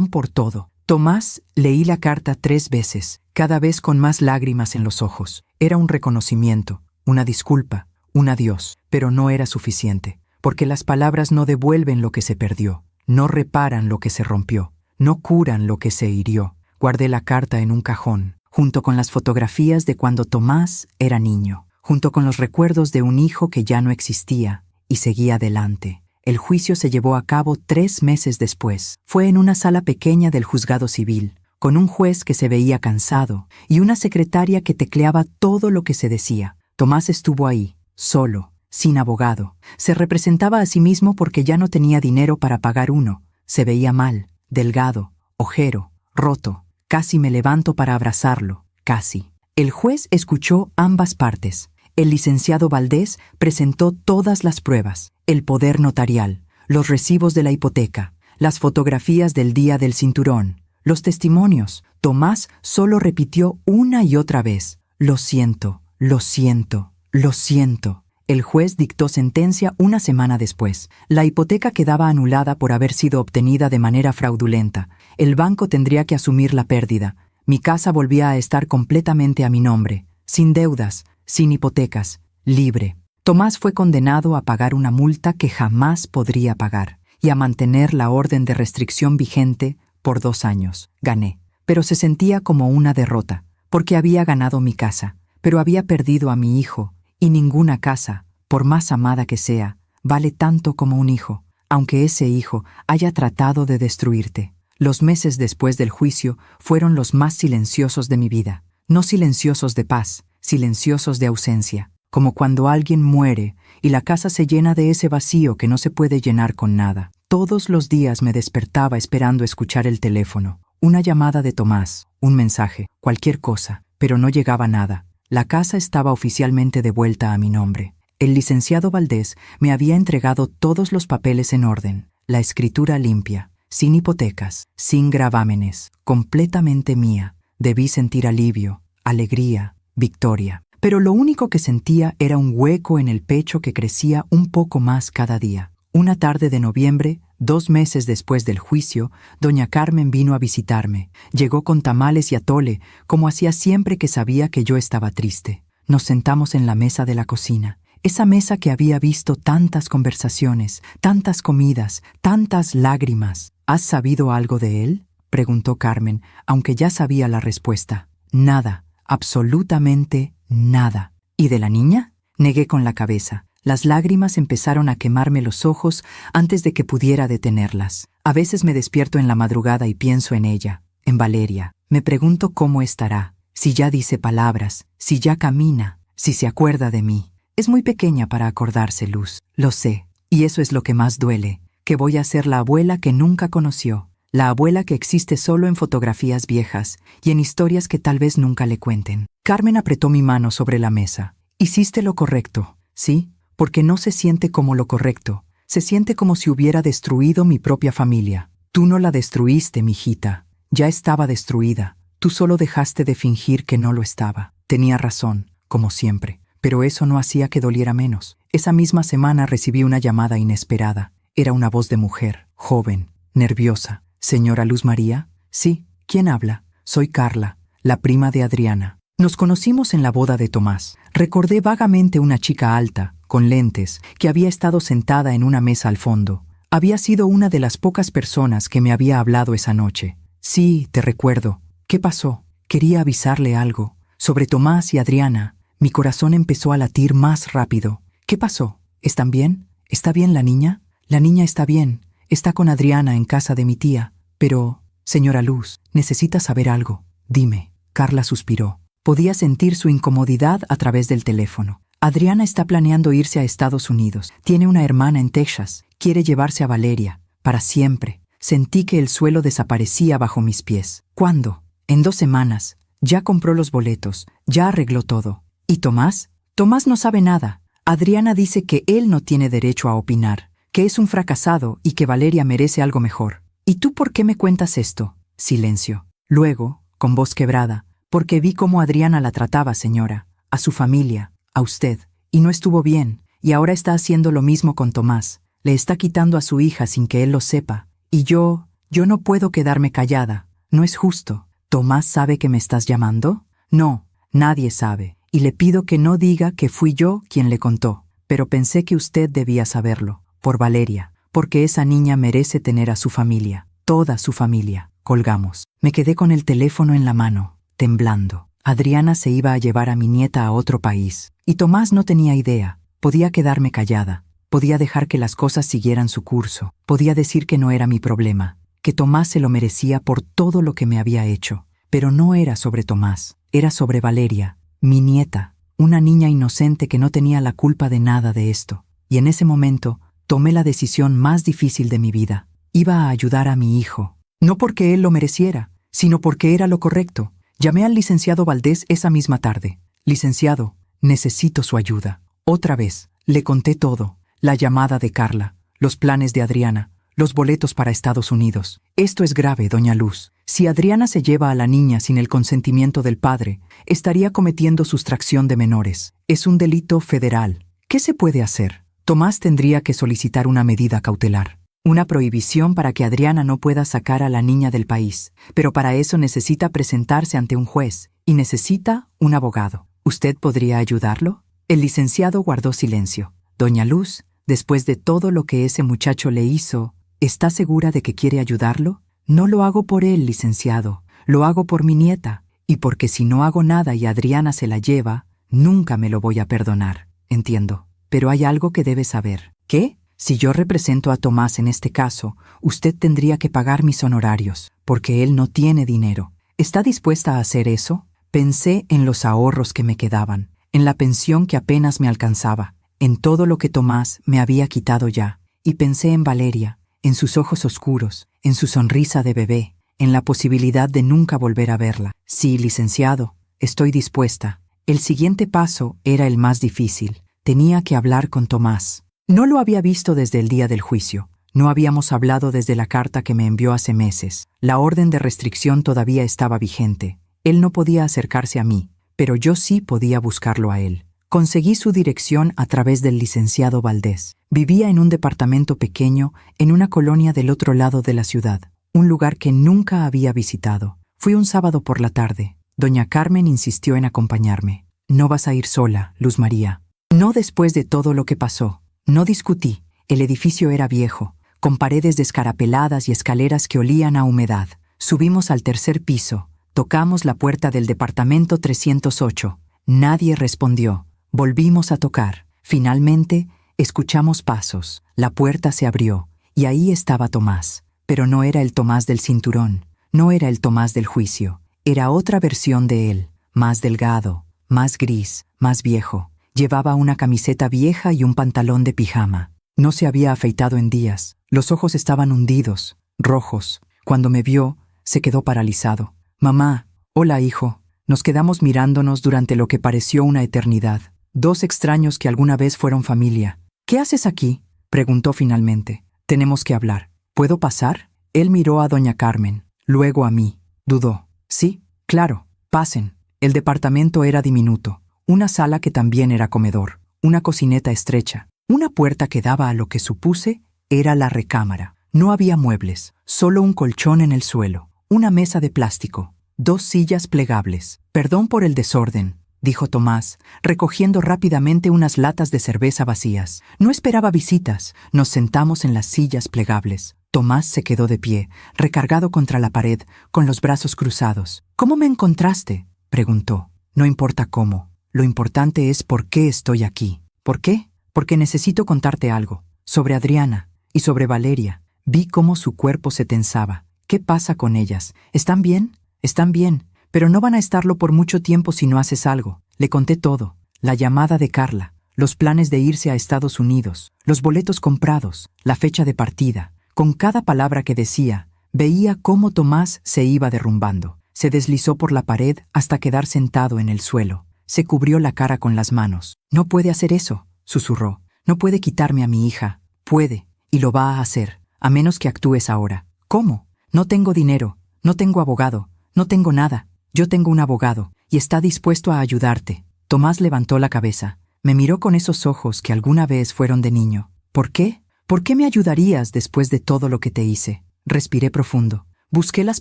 por todo. Tomás, leí la carta 3 veces, cada vez con más lágrimas en los ojos. Era un reconocimiento, una disculpa, un adiós, pero no era suficiente, porque las palabras no devuelven lo que se perdió, no reparan lo que se rompió, no curan lo que se hirió. Guardé la carta en un cajón, junto con las fotografías de cuando Tomás era niño, junto con los recuerdos de un hijo que ya no existía, y seguí adelante. El juicio se llevó a cabo 3 meses después. Fue en una sala pequeña del juzgado civil, con un juez que se veía cansado y una secretaria que tecleaba todo lo que se decía. Tomás estuvo ahí, solo, sin abogado. Se representaba a sí mismo porque ya no tenía dinero para pagar uno. Se veía mal, delgado, ojero, roto. Casi me levanto para abrazarlo, casi. El juez escuchó ambas partes. El licenciado Valdés presentó todas las pruebas, el poder notarial, los recibos de la hipoteca, las fotografías del día del cinturón, los testimonios. Tomás solo repitió una y otra vez: lo siento, lo siento, lo siento. El juez dictó sentencia 1 semana después. La hipoteca quedaba anulada por haber sido obtenida de manera fraudulenta. El banco tendría que asumir la pérdida. Mi casa volvía a estar completamente a mi nombre, sin deudas, sin hipotecas, libre. Tomás fue condenado a pagar una multa que jamás podría pagar y a mantener la orden de restricción vigente por 2 años. Gané, pero se sentía como una derrota, porque había ganado mi casa, pero había perdido a mi hijo, y ninguna casa, por más amada que sea, vale tanto como un hijo, aunque ese hijo haya tratado de destruirte. Los meses después del juicio fueron los más silenciosos de mi vida, no silenciosos de paz, silenciosos de ausencia, como cuando alguien muere y la casa se llena de ese vacío que no se puede llenar con nada. Todos los días me despertaba esperando escuchar el teléfono, una llamada de Tomás, un mensaje, cualquier cosa, pero no llegaba nada. La casa estaba oficialmente de vuelta a mi nombre. El licenciado Valdés me había entregado todos los papeles en orden, la escritura limpia, sin hipotecas, sin gravámenes, completamente mía. Debí sentir alivio, alegría, victoria. Pero lo único que sentía era un hueco en el pecho que crecía un poco más cada día. Una tarde de noviembre, 2 meses después del juicio, doña Carmen vino a visitarme. Llegó con tamales y atole, como hacía siempre que sabía que yo estaba triste. Nos sentamos en la mesa de la cocina. Esa mesa que había visto tantas conversaciones, tantas comidas, tantas lágrimas. ¿Has sabido algo de él?, preguntó Carmen, aunque ya sabía la respuesta. Nada, absolutamente nada. ¿Y de la niña?, negué con la cabeza. Las lágrimas empezaron a quemarme los ojos antes de que pudiera detenerlas. A veces me despierto en la madrugada y pienso en ella, en Valeria. Me pregunto cómo estará, si ya dice palabras, si ya camina, si se acuerda de mí. Es muy pequeña para acordarse, Luz, lo sé. Y eso es lo que más duele, que voy a ser la abuela que nunca conoció. La abuela que existe solo en fotografías viejas y en historias que tal vez nunca le cuenten. Carmen apretó mi mano sobre la mesa. Hiciste lo correcto, ¿sí? Porque no se siente como lo correcto. Se siente como si hubiera destruido mi propia familia. Tú no la destruiste, mijita. Ya estaba destruida. Tú solo dejaste de fingir que no lo estaba. Tenía razón. como siempre, pero eso no hacía que doliera menos. Esa misma semana recibí una llamada inesperada. Era una voz de mujer, joven, nerviosa. «¿Señora Luz María?» «Sí, ¿quién habla?» «Soy Carla, la prima de Adriana. Nos conocimos en la boda de Tomás». Recordé vagamente una chica alta, con lentes, que había estado sentada en una mesa al fondo. Había sido una de las pocas personas que me había hablado esa noche. «Sí, te recuerdo. ¿Qué pasó?» Quería avisarle algo. Sobre Tomás y Adriana. Mi corazón empezó a latir más rápido. «¿Qué pasó? ¿Están bien? ¿Está bien la niña?» «La niña está bien. Está con Adriana en casa de mi tía. Pero, señora Luz, necesita saber algo. Dime». Carla suspiró. Podía sentir su incomodidad a través del teléfono. «Adriana está planeando irse a Estados Unidos. Tiene una hermana en Texas. Quiere llevarse a Valeria. Para siempre». Sentí que el suelo desaparecía bajo mis pies. «¿Cuándo?» «En 2 semanas. Ya compró los boletos. Ya arregló todo». «¿Y Tomás?» «Tomás no sabe nada. Adriana dice que él no tiene derecho a opinar, que es un fracasado y que Valeria merece algo mejor». «¿Y tú por qué me cuentas esto?» Silencio. Luego, con voz quebrada: «Porque vi cómo Adriana la trataba, señora, a su familia, a usted, y no estuvo bien, y ahora está haciendo lo mismo con Tomás. Le está quitando a su hija sin que él lo sepa. Y yo no puedo quedarme callada. No es justo». «¿Tomás sabe que me estás llamando?» «No, nadie sabe, y le pido que no diga que fui yo quien le contó. Pero pensé que usted debía saberlo, por Valeria, porque esa niña merece tener a su familia, toda su familia». Colgamos. Me quedé con el teléfono en la mano, temblando. Adriana se iba a llevar a mi nieta a otro país, y Tomás no tenía idea. Podía quedarme callada. Podía dejar que las cosas siguieran su curso. Podía decir que no era mi problema, que Tomás se lo merecía por todo lo que me había hecho. Pero no era sobre Tomás, era sobre Valeria, mi nieta, una niña inocente que no tenía la culpa de nada de esto. Y en ese momento tomé la decisión más difícil de mi vida. Iba a ayudar a mi hijo, no porque él lo mereciera, sino porque era lo correcto. Llamé al licenciado Valdés esa misma tarde. «Licenciado, necesito su ayuda». Otra vez, le conté todo. La llamada de Carla, los planes de Adriana, los boletos para Estados Unidos. «Esto es grave, doña Luz. Si Adriana se lleva a la niña sin el consentimiento del padre, estaría cometiendo sustracción de menores. Es un delito federal. ¿Qué se puede hacer?» «Tomás tendría que solicitar una medida cautelar. Una prohibición para que Adriana no pueda sacar a la niña del país. Pero para eso necesita presentarse ante un juez y necesita un abogado. ¿Usted podría ayudarlo?» El licenciado guardó silencio. «Doña Luz, después de todo lo que ese muchacho le hizo, ¿está segura de que quiere ayudarlo?» «No lo hago por él, licenciado. Lo hago por mi nieta. Y porque si no hago nada y Adriana se la lleva, nunca me lo voy a perdonar». «Entiendo. Pero hay algo que debe saber». «¿Qué?» «Si yo represento a Tomás en este caso, usted tendría que pagar mis honorarios, porque él no tiene dinero. ¿Está dispuesta a hacer eso?» Pensé en los ahorros que me quedaban, en la pensión que apenas me alcanzaba, en todo lo que Tomás me había quitado ya, y pensé en Valeria, en sus ojos oscuros, en su sonrisa de bebé, en la posibilidad de nunca volver a verla. «Sí, licenciado, estoy dispuesta». El siguiente paso era el más difícil. Tenía que hablar con Tomás. No lo había visto desde el día del juicio. No habíamos hablado desde la carta que me envió hace meses. La orden de restricción todavía estaba vigente. Él no podía acercarse a mí, pero yo sí podía buscarlo a él. Conseguí su dirección a través del licenciado Valdés. Vivía en un departamento pequeño en una colonia del otro lado de la ciudad, un lugar que nunca había visitado. Fui un sábado por la tarde. Doña Carmen insistió en acompañarme. «No vas a ir sola, Luz María». «No después de todo lo que pasó». No discutí. El edificio era viejo, con paredes descarapeladas y escaleras que olían a humedad. Subimos al 3er piso. Tocamos la puerta del departamento 308. Nadie respondió. Volvimos a tocar. Finalmente, escuchamos pasos. La puerta se abrió, y ahí estaba Tomás. Pero no era el Tomás del cinturón. No era el Tomás del juicio. Era otra versión de él, más delgado, más gris, más viejo. Llevaba una camiseta vieja y un pantalón de pijama. No se había afeitado en días. Los ojos estaban hundidos, rojos. Cuando me vio, se quedó paralizado. «Mamá, hola hijo». Nos quedamos mirándonos durante lo que pareció una eternidad. 2 extraños que alguna vez fueron familia. «¿Qué haces aquí?», preguntó finalmente. «Tenemos que hablar. ¿Puedo pasar?» Él miró a doña Carmen, luego a mí. Dudó. «Sí, claro, pasen». El departamento era diminuto. una sala que también era comedor, una cocineta estrecha, una puerta que daba a lo que supuse era la recámara. No había muebles, solo un colchón en el suelo, una mesa de plástico, 2 sillas plegables. Perdón por el desorden, dijo Tomás, recogiendo rápidamente unas latas de cerveza vacías. No esperaba visitas. Nos sentamos en las sillas plegables. Tomás se quedó de pie, recargado contra la pared, con los brazos cruzados. ¿Cómo me encontraste?, preguntó. No importa cómo. Lo importante es por qué estoy aquí. ¿Por qué? Porque necesito contarte algo. Sobre Adriana y sobre Valeria. Vi cómo su cuerpo se tensaba. ¿Qué pasa con ellas? ¿Están bien? Están bien, pero no van a estarlo por mucho tiempo si no haces algo. Le conté todo. La llamada de Carla, los planes de irse a Estados Unidos, los boletos comprados, la fecha de partida. Con cada palabra que decía, veía cómo Tomás se iba derrumbando. Se deslizó por la pared hasta quedar sentado en el suelo. Se cubrió la cara con las manos. No puede hacer eso, susurró. No puede quitarme a mi hija. Puede, y lo va a hacer, a menos que actúes ahora. ¿Cómo? No tengo dinero, no tengo abogado, no tengo nada. Yo tengo un abogado, y está dispuesto a ayudarte. Tomás levantó la cabeza. Me miró con esos ojos que alguna vez fueron de niño. ¿Por qué? ¿Por qué me ayudarías después de todo lo que te hice? Respiré profundo. Busqué las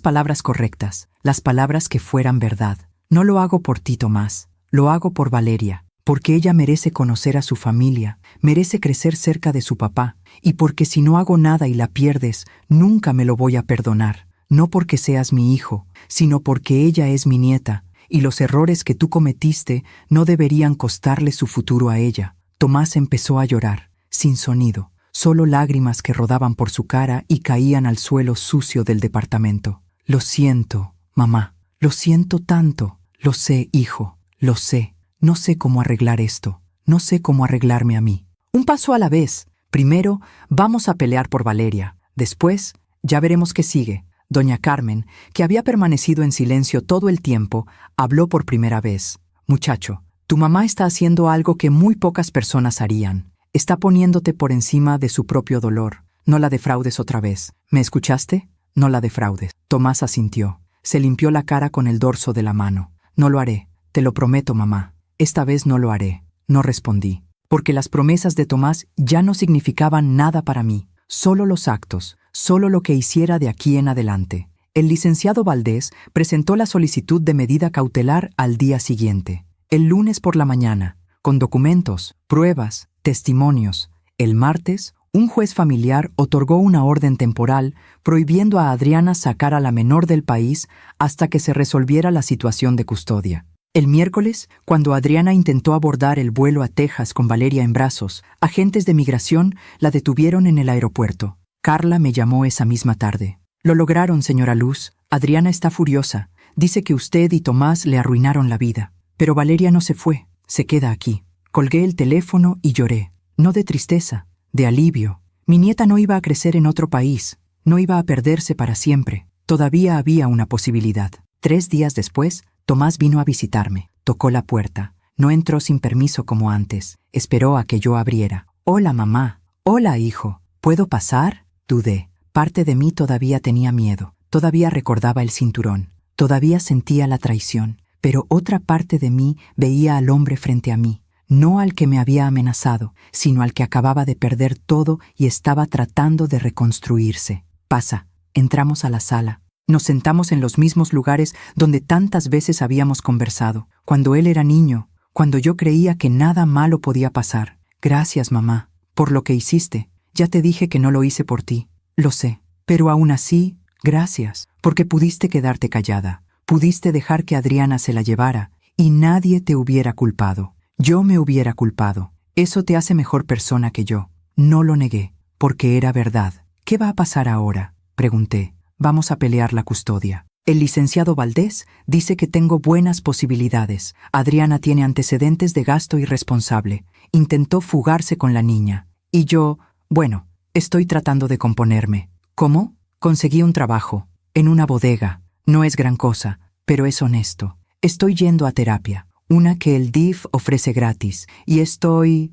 palabras correctas, las palabras que fueran verdad. No lo hago por ti, Tomás. Lo hago por Valeria, porque ella merece conocer a su familia, merece crecer cerca de su papá, y porque si no hago nada y la pierdes, nunca me lo voy a perdonar. No porque seas mi hijo, sino porque ella es mi nieta, y los errores que tú cometiste no deberían costarle su futuro a ella. Tomás empezó a llorar, sin sonido, solo lágrimas que rodaban por su cara y caían al suelo sucio del departamento. Lo siento, mamá, lo siento tanto. Lo sé, hijo, lo sé. No sé cómo arreglar esto, no sé cómo arreglarme a mí. Un paso a la vez. Primero, vamos a pelear por Valeria. Después, ya veremos qué sigue. Doña Carmen, que había permanecido en silencio todo el tiempo, habló por primera vez. Muchacho, tu mamá está haciendo algo que muy pocas personas harían. Está poniéndote por encima de su propio dolor. No la defraudes otra vez. ¿Me escuchaste? No la defraudes. Tomás asintió. Se limpió la cara con el dorso de la mano. No lo haré. Te lo prometo, mamá. Esta vez no lo haré. No respondí. Porque las promesas de Tomás ya no significaban nada para mí. Solo los actos, solo lo que hiciera de aquí en adelante. El licenciado Valdés presentó la solicitud de medida cautelar al día siguiente. El lunes por la mañana, con documentos, pruebas, testimonios. El martes, un juez familiar otorgó una orden temporal prohibiendo a Adriana sacar a la menor del país hasta que se resolviera la situación de custodia. El miércoles, cuando Adriana intentó abordar el vuelo a Texas con Valeria en brazos, agentes de migración la detuvieron en el aeropuerto. Carla me llamó esa misma tarde. Lo lograron, señora Luz. Adriana está furiosa. Dice que usted y Tomás le arruinaron la vida. Pero Valeria no se fue. Se queda aquí. Colgué el teléfono y lloré. No de tristeza, de alivio. Mi nieta no iba a crecer en otro país. No iba a perderse para siempre. Todavía había una posibilidad. 3 días después, Tomás vino a visitarme. Tocó la puerta. No entró sin permiso como antes. Esperó a que yo abriera. «Hola, mamá». «Hola, hijo». «¿Puedo pasar?» Dudé. Parte de mí todavía tenía miedo. Todavía recordaba el cinturón. Todavía sentía la traición. Pero otra parte de mí veía al hombre frente a mí. No al que me había amenazado, sino al que acababa de perder todo y estaba tratando de reconstruirse. «Pasa». Entramos a la sala. Nos sentamos en los mismos lugares donde tantas veces habíamos conversado. Cuando él era niño, cuando yo creía que nada malo podía pasar. «Gracias, mamá, por lo que hiciste. Ya te dije que no lo hice por ti. Lo sé. Pero aún así, gracias, porque pudiste quedarte callada. Pudiste dejar que Adriana se la llevara y nadie te hubiera culpado. Yo me hubiera culpado. Eso te hace mejor persona que yo». No lo negué, porque era verdad. «¿Qué va a pasar ahora?», pregunté. «Vamos a pelear la custodia. El licenciado Valdés dice que tengo buenas posibilidades. Adriana tiene antecedentes de gasto irresponsable. Intentó fugarse con la niña. Y yo, bueno, estoy tratando de componerme». «¿Cómo?». «Conseguí un trabajo, en una bodega. No es gran cosa, pero es honesto. Estoy yendo a terapia, una que el DIF ofrece gratis, y estoy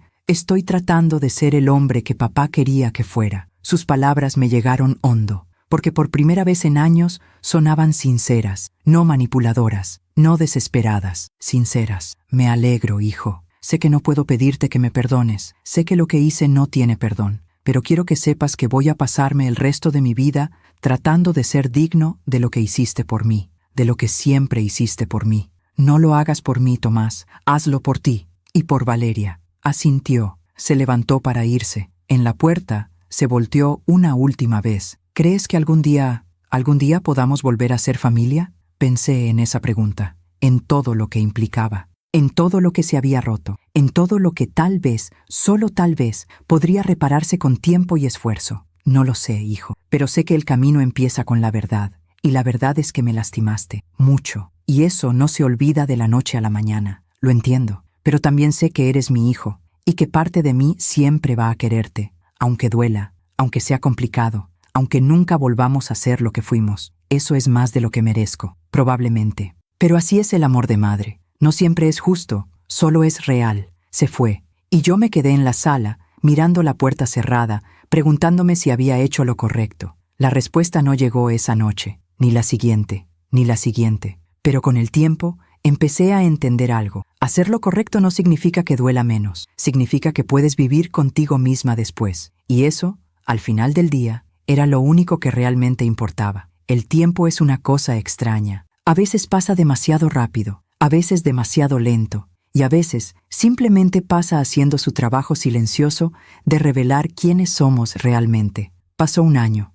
tratando de ser el hombre que papá quería que fuera». Sus palabras me llegaron hondo, porque por primera vez en años sonaban sinceras, no manipuladoras. no desesperadas, sinceras. Me alegro, hijo. Sé que no puedo pedirte que me perdones, sé que lo que hice no tiene perdón, pero quiero que sepas que voy a pasarme el resto de mi vida tratando de ser digno de lo que hiciste por mí, de lo que siempre hiciste por mí. No lo hagas por mí, Tomás, hazlo por ti y por Valeria. Asintió, se levantó para irse. En la puerta se volteó una última vez. ¿Crees que algún día podamos volver a ser familia? Pensé en esa pregunta, en todo lo que implicaba, en todo lo que se había roto, en todo lo que tal vez, solo tal vez, podría repararse con tiempo y esfuerzo. No lo sé, hijo, pero sé que el camino empieza con la verdad, y la verdad es que me lastimaste, mucho, y eso no se olvida de la noche a la mañana. Lo entiendo, pero también sé que eres mi hijo, y que parte de mí siempre va a quererte, aunque duela, aunque sea complicado, aunque nunca volvamos a ser lo que fuimos. Eso es más de lo que merezco, probablemente. Pero así es el amor de madre. No siempre es justo, solo es real. Se fue, y yo me quedé en la sala, mirando la puerta cerrada, preguntándome si había hecho lo correcto. La respuesta no llegó esa noche, ni la siguiente, ni la siguiente. Pero con el tiempo, empecé a entender algo. Hacer lo correcto no significa que duela menos, significa que puedes vivir contigo misma después. Y eso, al final del día, era lo único que realmente importaba. El tiempo es una cosa extraña. A veces pasa demasiado rápido, a veces demasiado lento, y a veces simplemente pasa haciendo su trabajo silencioso de revelar quiénes somos realmente. Pasó un año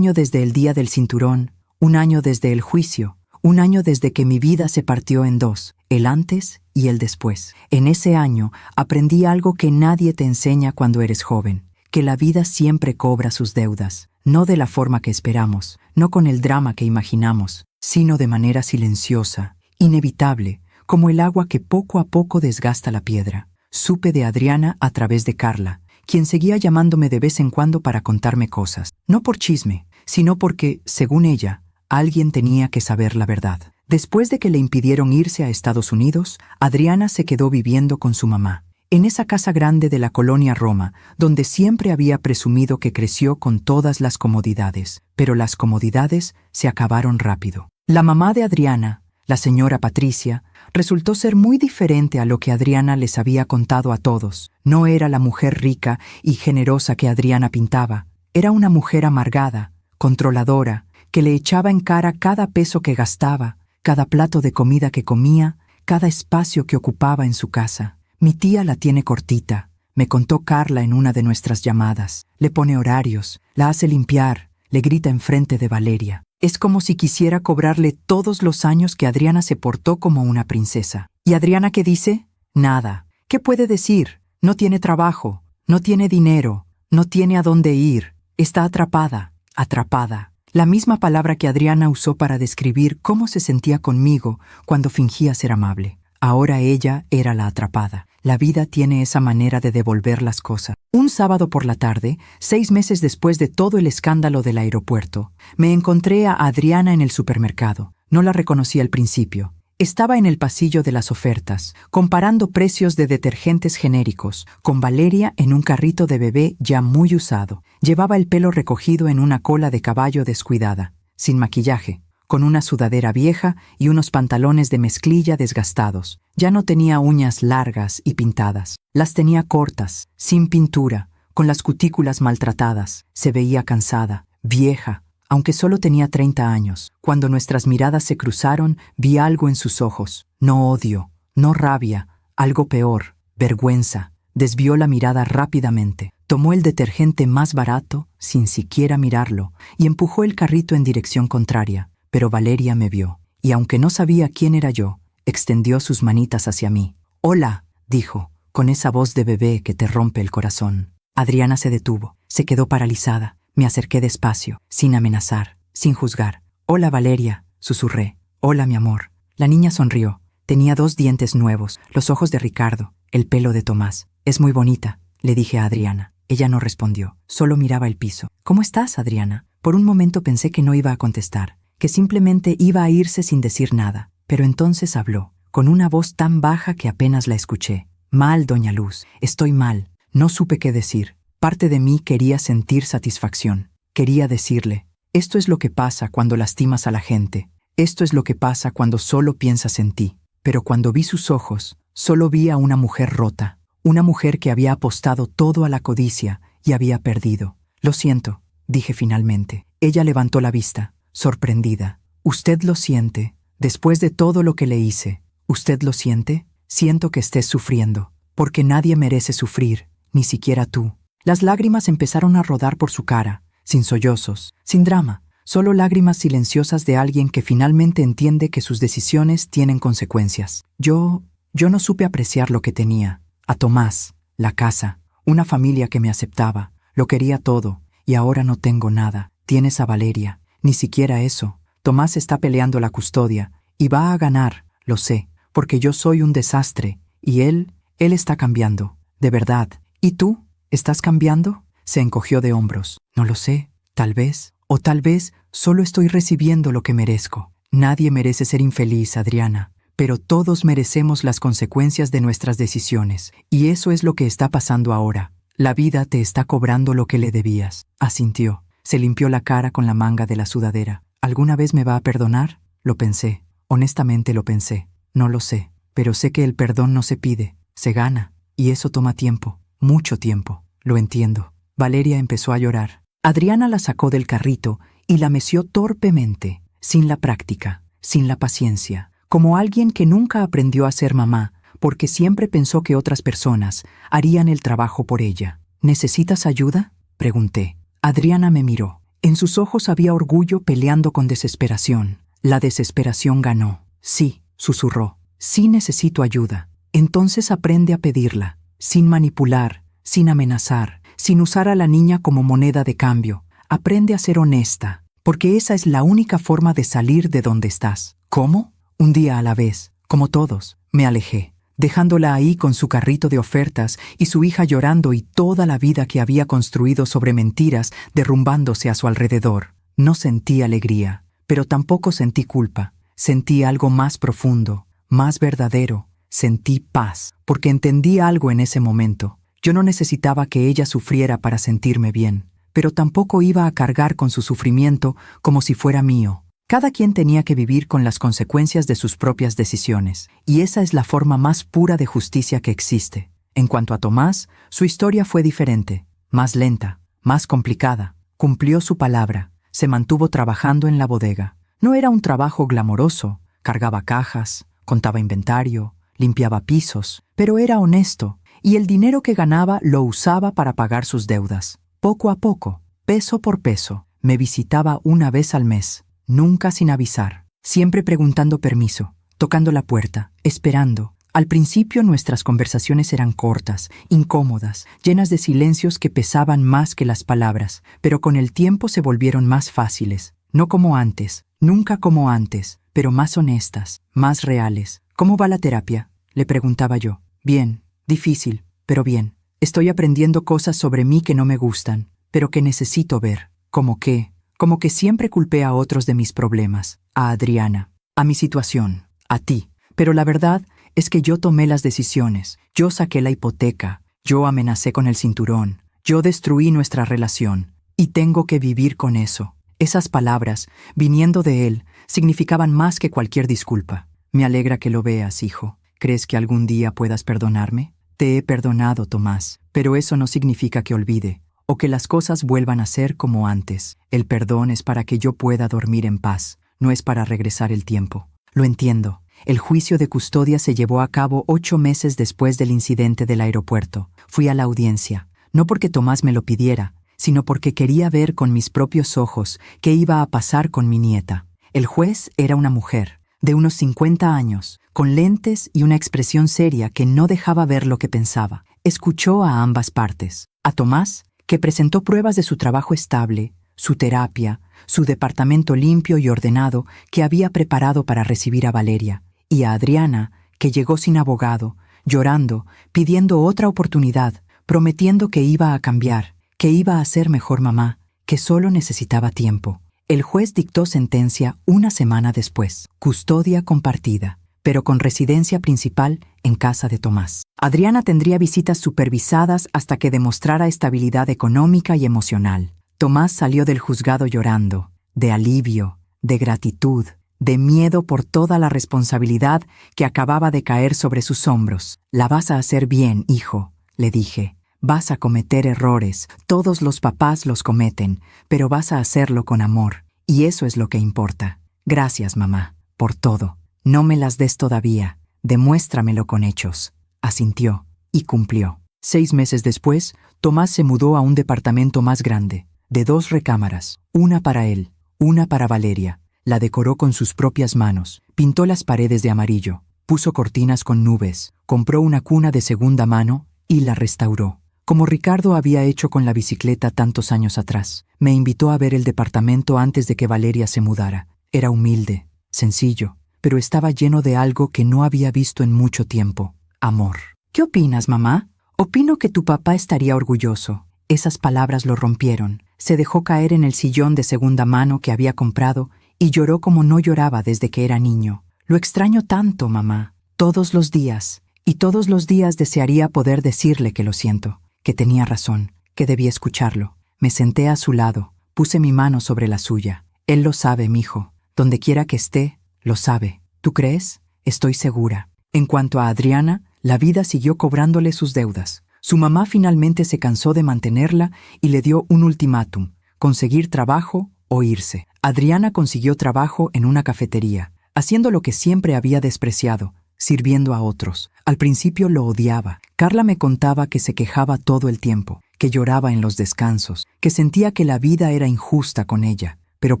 desde el día del cinturón, un año desde el juicio, un año desde que mi vida se partió en dos, el antes y el después. En ese año aprendí algo que nadie te enseña cuando eres joven, que la vida siempre cobra sus deudas, no de la forma que esperamos, no con el drama que imaginamos, sino de manera silenciosa, inevitable, como el agua que poco a poco desgasta la piedra. Supe de Adriana a través de Carla, quien seguía llamándome de vez en cuando para contarme cosas, no por chisme, sino porque, según ella, alguien tenía que saber la verdad. Después de que le impidieron irse a Estados Unidos, Adriana se quedó viviendo con su mamá, en esa casa grande de la colonia Roma, donde siempre había presumido que creció con todas las comodidades, pero las comodidades se acabaron rápido. La mamá de Adriana, la señora Patricia, resultó ser muy diferente a lo que Adriana les había contado a todos. No era la mujer rica y generosa que Adriana pintaba. Era una mujer amargada, controladora, que le echaba en cara cada peso que gastaba, cada plato de comida que comía, cada espacio que ocupaba en su casa. Mi tía la tiene cortita, me contó Carla en una de nuestras llamadas. Le pone horarios, la hace limpiar, le grita enfrente de Valeria. Es como si quisiera cobrarle todos los años que Adriana se portó como una princesa. ¿Y Adriana qué dice? Nada. ¿Qué puede decir? No tiene trabajo, no tiene dinero, no tiene a dónde ir. Está atrapada, atrapada. La misma palabra que Adriana usó para describir cómo se sentía conmigo cuando fingía ser amable. Ahora ella era la atrapada. La vida tiene esa manera de devolver las cosas. Un sábado por la tarde, 6 meses después de todo el escándalo del aeropuerto, me encontré a Adriana en el supermercado. No la reconocí al principio. Estaba en el pasillo de las ofertas, comparando precios de detergentes genéricos, con Valeria en un carrito de bebé ya muy usado. Llevaba el pelo recogido en una cola de caballo descuidada, sin maquillaje, con una sudadera vieja y unos pantalones de mezclilla desgastados. Ya no tenía uñas largas y pintadas. Las tenía cortas, sin pintura, con las cutículas maltratadas. Se veía cansada, vieja, aunque solo tenía 30 años. Cuando nuestras miradas se cruzaron, vi algo en sus ojos. No odio, no rabia, algo peor, vergüenza. Desvió la mirada rápidamente. Tomó el detergente más barato, sin siquiera mirarlo, y empujó el carrito en dirección contraria. Pero Valeria me vio, y aunque no sabía quién era yo, extendió sus manitas hacia mí. «Hola», dijo, con esa voz de bebé que te rompe el corazón. Adriana se detuvo, se quedó paralizada. Me acerqué despacio, sin amenazar, sin juzgar. «Hola, Valeria», susurré. «Hola, mi amor». La niña sonrió. Tenía 2 dientes nuevos, los ojos de Ricardo, el pelo de Tomás. «Es muy bonita», le dije a Adriana. Ella no respondió, solo miraba el piso. «¿Cómo estás, Adriana?» Por un momento pensé que no iba a contestar, que simplemente iba a irse sin decir nada. Pero entonces habló, con una voz tan baja que apenas la escuché. «Mal, doña Luz, estoy mal». No supe qué decir. Parte de mí quería sentir satisfacción. Quería decirle, esto es lo que pasa cuando lastimas a la gente. esto es lo que pasa cuando solo piensas en ti. Pero cuando vi sus ojos, solo vi a una mujer rota, una mujer que había apostado todo a la codicia y había perdido. Lo siento, dije finalmente. Ella levantó la vista, sorprendida. ¿Usted lo siente? Después de todo lo que le hice, ¿usted lo siente? Siento que estés sufriendo, porque nadie merece sufrir, ni siquiera tú. Las lágrimas empezaron a rodar por su cara, sin sollozos, sin drama, solo lágrimas silenciosas de alguien que finalmente entiende que sus decisiones tienen consecuencias. Yo no supe apreciar lo que tenía. A Tomás, la casa, una familia que me aceptaba, lo quería todo, y ahora no tengo nada. Tienes a Valeria, ni siquiera eso. Tomás está peleando la custodia, y va a ganar, lo sé, porque yo soy un desastre, y él está cambiando, de verdad. ¿Y tú? ¿Estás cambiando? Se encogió de hombros. No lo sé, tal vez, o tal vez solo estoy recibiendo lo que merezco. Nadie merece ser infeliz, Adriana, pero todos merecemos las consecuencias de nuestras decisiones, y eso es lo que está pasando ahora. La vida te está cobrando lo que le debías. Asintió. Se limpió la cara con la manga de la sudadera. ¿Alguna vez me va a perdonar? Lo pensé. Honestamente lo pensé. No lo sé, pero sé que el perdón no se pide, se gana, y eso toma tiempo, mucho tiempo. Lo entiendo. Valeria empezó a llorar. Adriana la sacó del carrito y la meció torpemente, sin la práctica, sin la paciencia, como alguien que nunca aprendió a ser mamá, porque siempre pensó que otras personas harían el trabajo por ella. ¿Necesitas ayuda?, pregunté. Adriana me miró. En sus ojos había orgullo peleando con desesperación. La desesperación ganó. Sí, susurró. Sí necesito ayuda. Entonces aprende a pedirla, sin manipular, sin amenazar, sin usar a la niña como moneda de cambio. Aprende a ser honesta, porque esa es la única forma de salir de donde estás. ¿Cómo? Un día a la vez, como todos, me alejé, dejándola ahí con su carrito de ofertas y su hija llorando y toda la vida que había construido sobre mentiras derrumbándose a su alrededor. No sentí alegría, pero tampoco sentí culpa. Sentí algo más profundo, más verdadero. Sentí paz, porque entendí algo en ese momento. Yo no necesitaba que ella sufriera para sentirme bien, pero tampoco iba a cargar con su sufrimiento como si fuera mío. Cada quien tenía que vivir con las consecuencias de sus propias decisiones, y esa es la forma más pura de justicia que existe. En cuanto a Tomás, su historia fue diferente, más lenta, más complicada. Cumplió su palabra, se mantuvo trabajando en la bodega. No era un trabajo glamoroso, cargaba cajas, contaba inventario, limpiaba pisos, pero era honesto, y el dinero que ganaba lo usaba para pagar sus deudas. Poco a poco, peso por peso, me visitaba una vez al mes. Nunca sin avisar, siempre preguntando permiso, tocando la puerta, esperando. Al principio nuestras conversaciones eran cortas, incómodas, llenas de silencios que pesaban más que las palabras, pero con el tiempo se volvieron más fáciles. No como antes, nunca como antes, pero más honestas, más reales. ¿Cómo va la terapia?, le preguntaba yo. Bien, difícil, pero bien. Estoy aprendiendo cosas sobre mí que no me gustan, pero que necesito ver. Como que siempre culpé a otros de mis problemas, a Adriana, a mi situación, a ti. Pero la verdad es que yo tomé las decisiones, yo saqué la hipoteca, yo amenacé con el cinturón, yo destruí nuestra relación, y tengo que vivir con eso. Esas palabras, viniendo de él, significaban más que cualquier disculpa. Me alegra que lo veas, hijo. ¿Crees que algún día puedas perdonarme? Te he perdonado, Tomás, pero eso no significa que olvide, o que las cosas vuelvan a ser como antes. El perdón es para que yo pueda dormir en paz, no es para regresar el tiempo. Lo entiendo. El juicio de custodia se llevó a cabo 8 meses después del incidente del aeropuerto. Fui a la audiencia, no porque Tomás me lo pidiera, sino porque quería ver con mis propios ojos qué iba a pasar con mi nieta. El juez era una mujer, de unos 50 años, con lentes y una expresión seria que no dejaba ver lo que pensaba. Escuchó a ambas partes. A Tomás, que presentó pruebas de su trabajo estable, su terapia, su departamento limpio y ordenado que había preparado para recibir a Valeria, y a Adriana, que llegó sin abogado, llorando, pidiendo otra oportunidad, prometiendo que iba a cambiar, que iba a ser mejor mamá, que solo necesitaba tiempo. El juez dictó sentencia una semana después, custodia compartida, pero con residencia principal en casa de Tomás. Adriana tendría visitas supervisadas hasta que demostrara estabilidad económica y emocional. Tomás salió del juzgado llorando, de alivio, de gratitud, de miedo por toda la responsabilidad que acababa de caer sobre sus hombros. La vas a hacer bien, hijo, le dije. Vas a cometer errores, todos los papás los cometen, pero vas a hacerlo con amor, y eso es lo que importa. Gracias, mamá, por todo. No me las des todavía, demuéstramelo con hechos. Asintió, y cumplió. 6 meses después, Tomás se mudó a un departamento más grande, de 2 recámaras, una para él, una para Valeria. La decoró con sus propias manos, pintó las paredes de amarillo, puso cortinas con nubes, compró una cuna de segunda mano y la restauró, como Ricardo había hecho con la bicicleta tantos años atrás. Me invitó a ver el departamento antes de que Valeria se mudara. Era humilde, sencillo, pero estaba lleno de algo que no había visto en mucho tiempo: amor. ¿Qué opinas, mamá? Opino que tu papá estaría orgulloso. Esas palabras lo rompieron. Se dejó caer en el sillón de segunda mano que había comprado y lloró como no lloraba desde que era niño. Lo extraño tanto, mamá. Todos los días. Y todos los días desearía poder decirle que lo siento, que tenía razón, que debía escucharlo. Me senté a su lado, puse mi mano sobre la suya. Él lo sabe, mijo. Donde quiera que esté, lo sabe. ¿Tú crees? Estoy segura. En cuanto a Adriana, la vida siguió cobrándole sus deudas. Su mamá finalmente se cansó de mantenerla y le dio un ultimátum: conseguir trabajo o irse. Adriana consiguió trabajo en una cafetería, haciendo lo que siempre había despreciado: sirviendo a otros. Al principio lo odiaba. Carla me contaba que se quejaba todo el tiempo, que lloraba en los descansos, que sentía que la vida era injusta con ella. Pero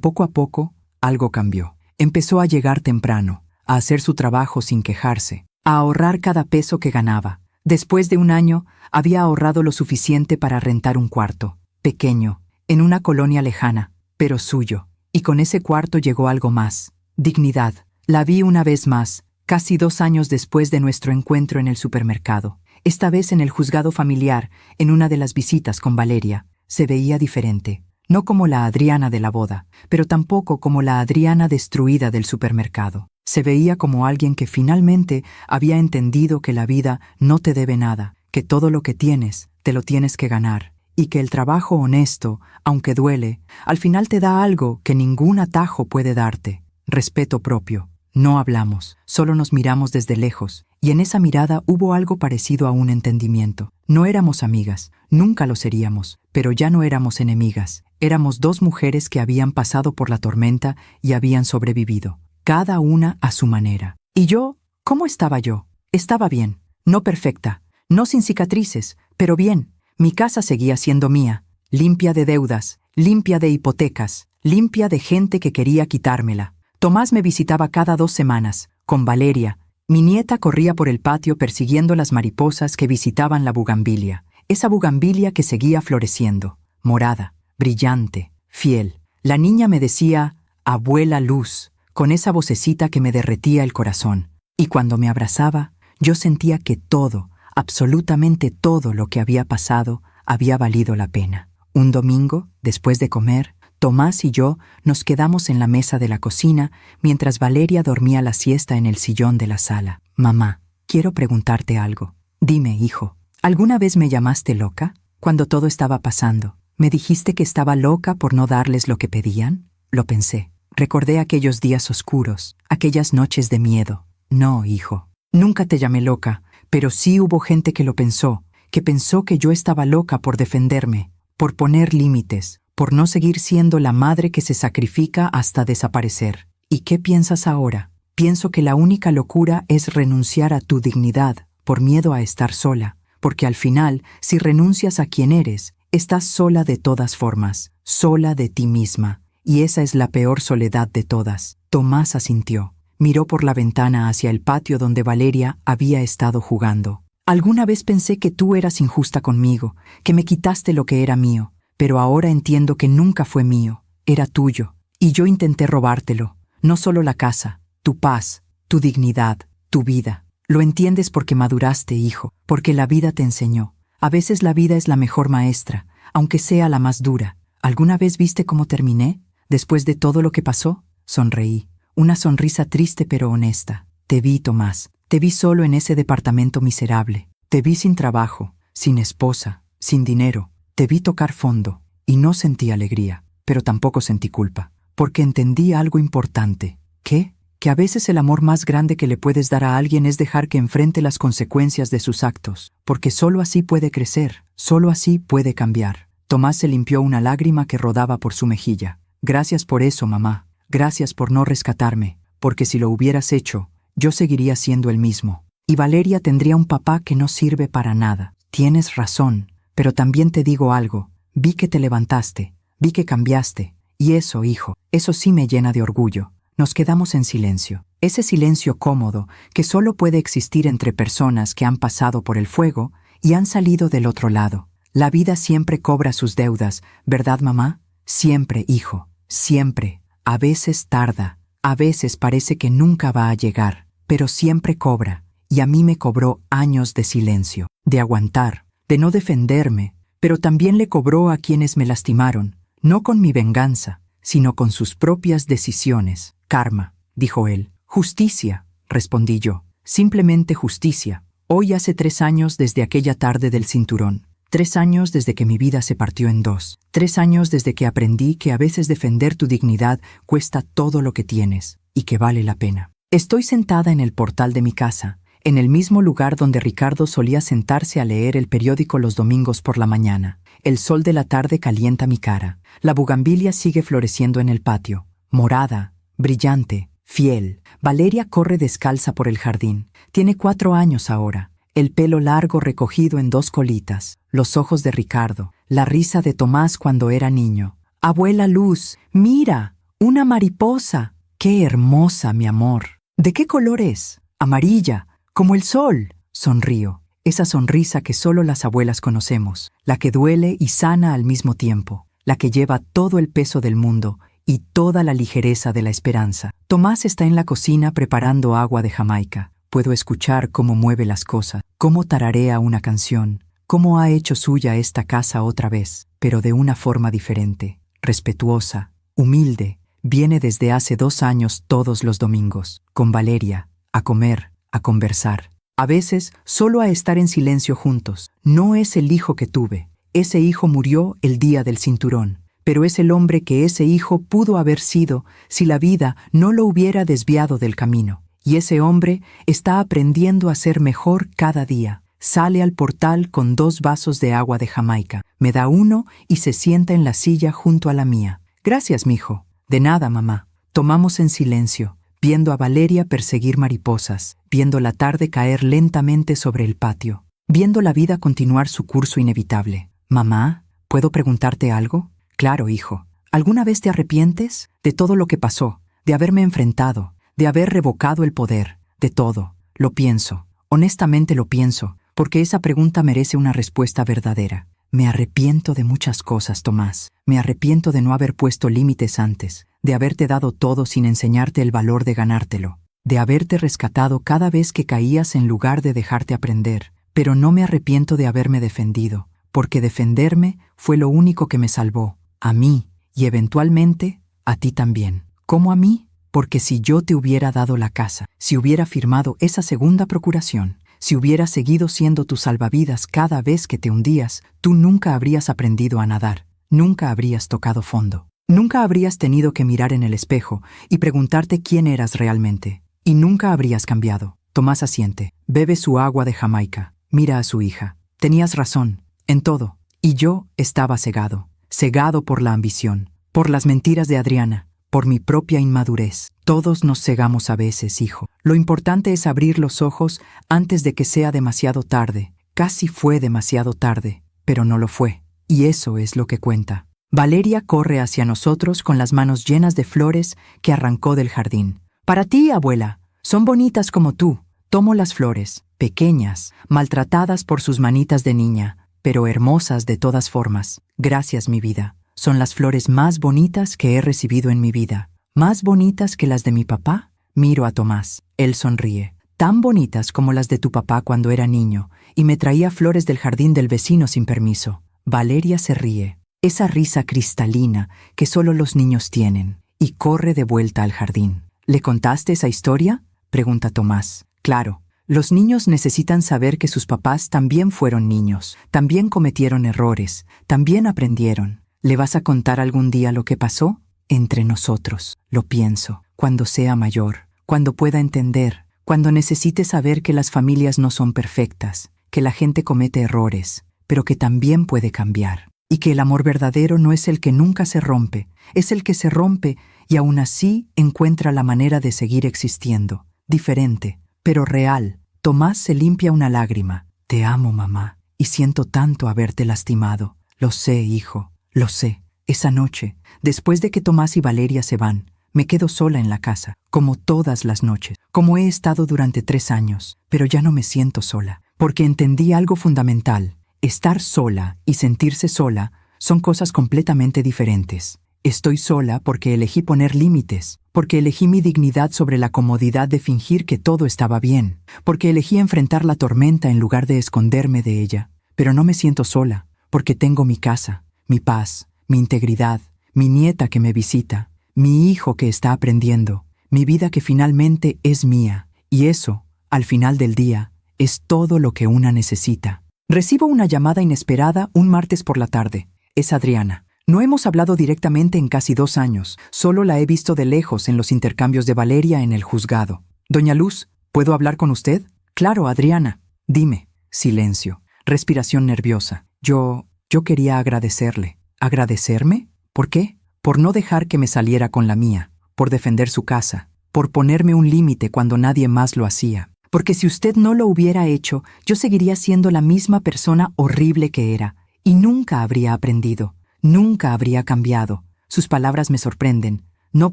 poco a poco, algo cambió. Empezó a llegar temprano, a hacer su trabajo sin quejarse, a ahorrar cada peso que ganaba. Después de un año, había ahorrado lo suficiente para rentar un cuarto, pequeño, en una colonia lejana, pero suyo. Y con ese cuarto llegó algo más: dignidad. La vi una vez más, casi 2 años después de nuestro encuentro en el supermercado. Esta vez en el juzgado familiar, en una de las visitas con Valeria. Se veía diferente. No como la Adriana de la boda, pero tampoco como la Adriana destruida del supermercado. Se veía como alguien que finalmente había entendido que la vida no te debe nada, que todo lo que tienes, te lo tienes que ganar, y que el trabajo honesto, aunque duele, al final te da algo que ningún atajo puede darte: respeto propio. No hablamos, solo nos miramos desde lejos, y en esa mirada hubo algo parecido a un entendimiento. No éramos amigas, nunca lo seríamos, pero ya no éramos enemigas. Éramos 2 mujeres que habían pasado por la tormenta y habían sobrevivido, cada una a su manera. ¿Y yo? ¿Cómo estaba yo? Estaba bien, no perfecta, no sin cicatrices, pero bien. Mi casa seguía siendo mía, limpia de deudas, limpia de hipotecas, limpia de gente que quería quitármela. Tomás me visitaba cada 2 semanas, con Valeria. Mi nieta corría por el patio persiguiendo las mariposas que visitaban la bugambilia, esa bugambilia que seguía floreciendo, morada, brillante, fiel. La niña me decía: abuela Luz, con esa vocecita que me derretía el corazón. Y cuando me abrazaba, yo sentía que todo, absolutamente todo lo que había pasado, había valido la pena. Un domingo, después de comer, Tomás y yo nos quedamos en la mesa de la cocina mientras Valeria dormía la siesta en el sillón de la sala. Mamá, quiero preguntarte algo. Dime, hijo, ¿alguna vez me llamaste loca? Cuando todo estaba pasando, ¿me dijiste que estaba loca por no darles lo que pedían? Lo pensé. Recordé aquellos días oscuros, aquellas noches de miedo. No, hijo, nunca te llamé loca, pero sí hubo gente que lo pensó, que pensó que yo estaba loca por defenderme, por poner límites, por no seguir siendo la madre que se sacrifica hasta desaparecer. ¿Y qué piensas ahora? Pienso que la única locura es renunciar a tu dignidad por miedo a estar sola, porque al final, si renuncias a quien eres, estás sola de todas formas, sola de ti misma, y esa es la peor soledad de todas. Tomás asintió. Miró por la ventana hacia el patio donde Valeria había estado jugando. Alguna vez pensé que tú eras injusta conmigo, que me quitaste lo que era mío. Pero ahora entiendo que nunca fue mío, era tuyo, y yo intenté robártelo, no solo la casa, tu paz, tu dignidad, tu vida. Lo entiendes porque maduraste, hijo, porque la vida te enseñó. A veces la vida es la mejor maestra, aunque sea la más dura. ¿Alguna vez viste cómo terminé? Después de todo lo que pasó, sonreí, una sonrisa triste pero honesta. Te vi, Tomás, te vi solo en ese departamento miserable, te vi sin trabajo, sin esposa, sin dinero. Te vi tocar fondo, y no sentí alegría, pero tampoco sentí culpa, porque entendí algo importante. ¿Qué? Que a veces el amor más grande que le puedes dar a alguien es dejar que enfrente las consecuencias de sus actos, porque solo así puede crecer, solo así puede cambiar. Tomás se limpió una lágrima que rodaba por su mejilla. Gracias por eso, mamá. Gracias por no rescatarme, porque si lo hubieras hecho, yo seguiría siendo el mismo. Y Valeria tendría un papá que no sirve para nada. Tienes razón, pero también te digo algo. Vi que te levantaste, vi que cambiaste, y eso, hijo, eso sí me llena de orgullo. Nos quedamos en silencio. Ese silencio cómodo que solo puede existir entre personas que han pasado por el fuego y han salido del otro lado. La vida siempre cobra sus deudas, ¿verdad, mamá? Siempre, hijo, siempre. A veces tarda, a veces parece que nunca va a llegar, pero siempre cobra. Y a mí me cobró años de silencio, de aguantar, de no defenderme, pero también le cobró a quienes me lastimaron, no con mi venganza, sino con sus propias decisiones. Karma, dijo él. Justicia, respondí yo. Simplemente justicia. Hoy hace 3 años desde aquella tarde del cinturón. 3 años desde que mi vida se partió en 2. 3 años desde que aprendí que a veces defender tu dignidad cuesta todo lo que tienes y que vale la pena. Estoy sentada en el portal de mi casa, en el mismo lugar donde Ricardo solía sentarse a leer el periódico los domingos por la mañana. El sol de la tarde calienta mi cara. La bugambilia sigue floreciendo en el patio, morada, brillante, fiel. Valeria corre descalza por el jardín. Tiene 4 años ahora. El pelo largo recogido en 2 colitas, los ojos de Ricardo, la risa de Tomás cuando era niño. Abuela Luz, mira, una mariposa. ¡Qué hermosa, mi amor! ¿De qué color es? Amarilla, como el sol. Sonrío. Esa sonrisa que solo las abuelas conocemos, la que duele y sana al mismo tiempo, la que lleva todo el peso del mundo y toda la ligereza de la esperanza. Tomás está en la cocina preparando agua de Jamaica. Puedo escuchar cómo mueve las cosas, cómo tararea una canción, cómo ha hecho suya esta casa otra vez, pero de una forma diferente, respetuosa, humilde. Viene desde hace 2 años todos los domingos, con Valeria, a comer, a conversar. A veces, solo a estar en silencio juntos. No es el hijo que tuve. Ese hijo murió el día del cinturón. Pero es el hombre que ese hijo pudo haber sido si la vida no lo hubiera desviado del camino. Y ese hombre está aprendiendo a ser mejor cada día. Sale al portal con 2 vasos de agua de Jamaica. Me da uno y se sienta en la silla junto a la mía. Gracias, mijo. De nada, mamá. Tomamos en silencio, viendo a Valeria perseguir mariposas, viendo la tarde caer lentamente sobre el patio, viendo la vida continuar su curso inevitable. Mamá, ¿puedo preguntarte algo? Claro, hijo. ¿Alguna vez te arrepientes de todo lo que pasó, de haberme enfrentado, de haber revocado el poder, de todo? Lo pienso, honestamente lo pienso, porque esa pregunta merece una respuesta verdadera. Me arrepiento de muchas cosas, Tomás. Me arrepiento de no haber puesto límites antes, de haberte dado todo sin enseñarte el valor de ganártelo, de haberte rescatado cada vez que caías en lugar de dejarte aprender. Pero no me arrepiento de haberme defendido, porque defenderme fue lo único que me salvó, a mí y eventualmente a ti también. ¿Cómo a mí? Porque si yo te hubiera dado la casa, si hubiera firmado esa segunda procuración, si hubiera seguido siendo tu salvavidas cada vez que te hundías, tú nunca habrías aprendido a nadar, nunca habrías tocado fondo, nunca habrías tenido que mirar en el espejo y preguntarte quién eras realmente, y nunca habrías cambiado. Tomás asiente, bebe su agua de Jamaica, mira a su hija. Tenías razón, en todo, y yo estaba cegado por la ambición, por las mentiras de Adriana, por mi propia inmadurez. Todos nos cegamos a veces, hijo. Lo importante es abrir los ojos antes de que sea demasiado tarde. Casi fue demasiado tarde, pero no lo fue. Y eso es lo que cuenta. Valeria corre hacia nosotros con las manos llenas de flores que arrancó del jardín. Para ti, abuela. Son bonitas como tú. Tomo las flores, pequeñas, maltratadas por sus manitas de niña, pero hermosas de todas formas. Gracias, mi vida. Son las flores más bonitas que he recibido en mi vida. ¿Más bonitas que las de mi papá? Miro a Tomás. Él sonríe. Tan bonitas como las de tu papá cuando era niño, y me traía flores del jardín del vecino sin permiso. Valeria se ríe. Esa risa cristalina que solo los niños tienen, y corre de vuelta al jardín. ¿Le contaste esa historia?, pregunta Tomás. Claro. Los niños necesitan saber que sus papás también fueron niños, también cometieron errores, también aprendieron. ¿Le vas a contar algún día lo que pasó? entre nosotros, lo pienso, cuando sea mayor, cuando pueda entender, cuando necesite saber que las familias no son perfectas, que la gente comete errores, pero que también puede cambiar, y que el amor verdadero no es el que nunca se rompe, es el que se rompe y aún así encuentra la manera de seguir existiendo, diferente, pero real. Tomás se limpia una lágrima. Te amo, mamá, y siento tanto haberte lastimado. Lo sé, hijo, lo sé. Esa noche, después de que Tomás y Valeria se van, me quedo sola en la casa, como todas las noches, como he estado durante 3 años, pero ya no me siento sola, porque entendí algo fundamental. Estar sola y sentirse sola son cosas completamente diferentes. Estoy sola porque elegí poner límites, porque elegí mi dignidad sobre la comodidad de fingir que todo estaba bien, porque elegí enfrentar la tormenta en lugar de esconderme de ella. Pero no me siento sola, porque tengo mi casa, mi paz, mi integridad, mi nieta que me visita, mi hijo que está aprendiendo, mi vida que finalmente es mía, y eso, al final del día, es todo lo que una necesita. Recibo una llamada inesperada un martes por la tarde. Es Adriana. No hemos hablado directamente en casi 2 años, solo la he visto de lejos en los intercambios de Valeria en el juzgado. Doña Luz, ¿puedo hablar con usted? Claro, Adriana. Dime. Silencio. Respiración nerviosa. Yo quería agradecerle. ¿Agradecerme? ¿Por qué? Por no dejar que me saliera con la mía, por defender su casa, por ponerme un límite cuando nadie más lo hacía. Porque si usted no lo hubiera hecho, yo seguiría siendo la misma persona horrible que era, y nunca habría aprendido. Nunca habría cambiado. Sus palabras me sorprenden, no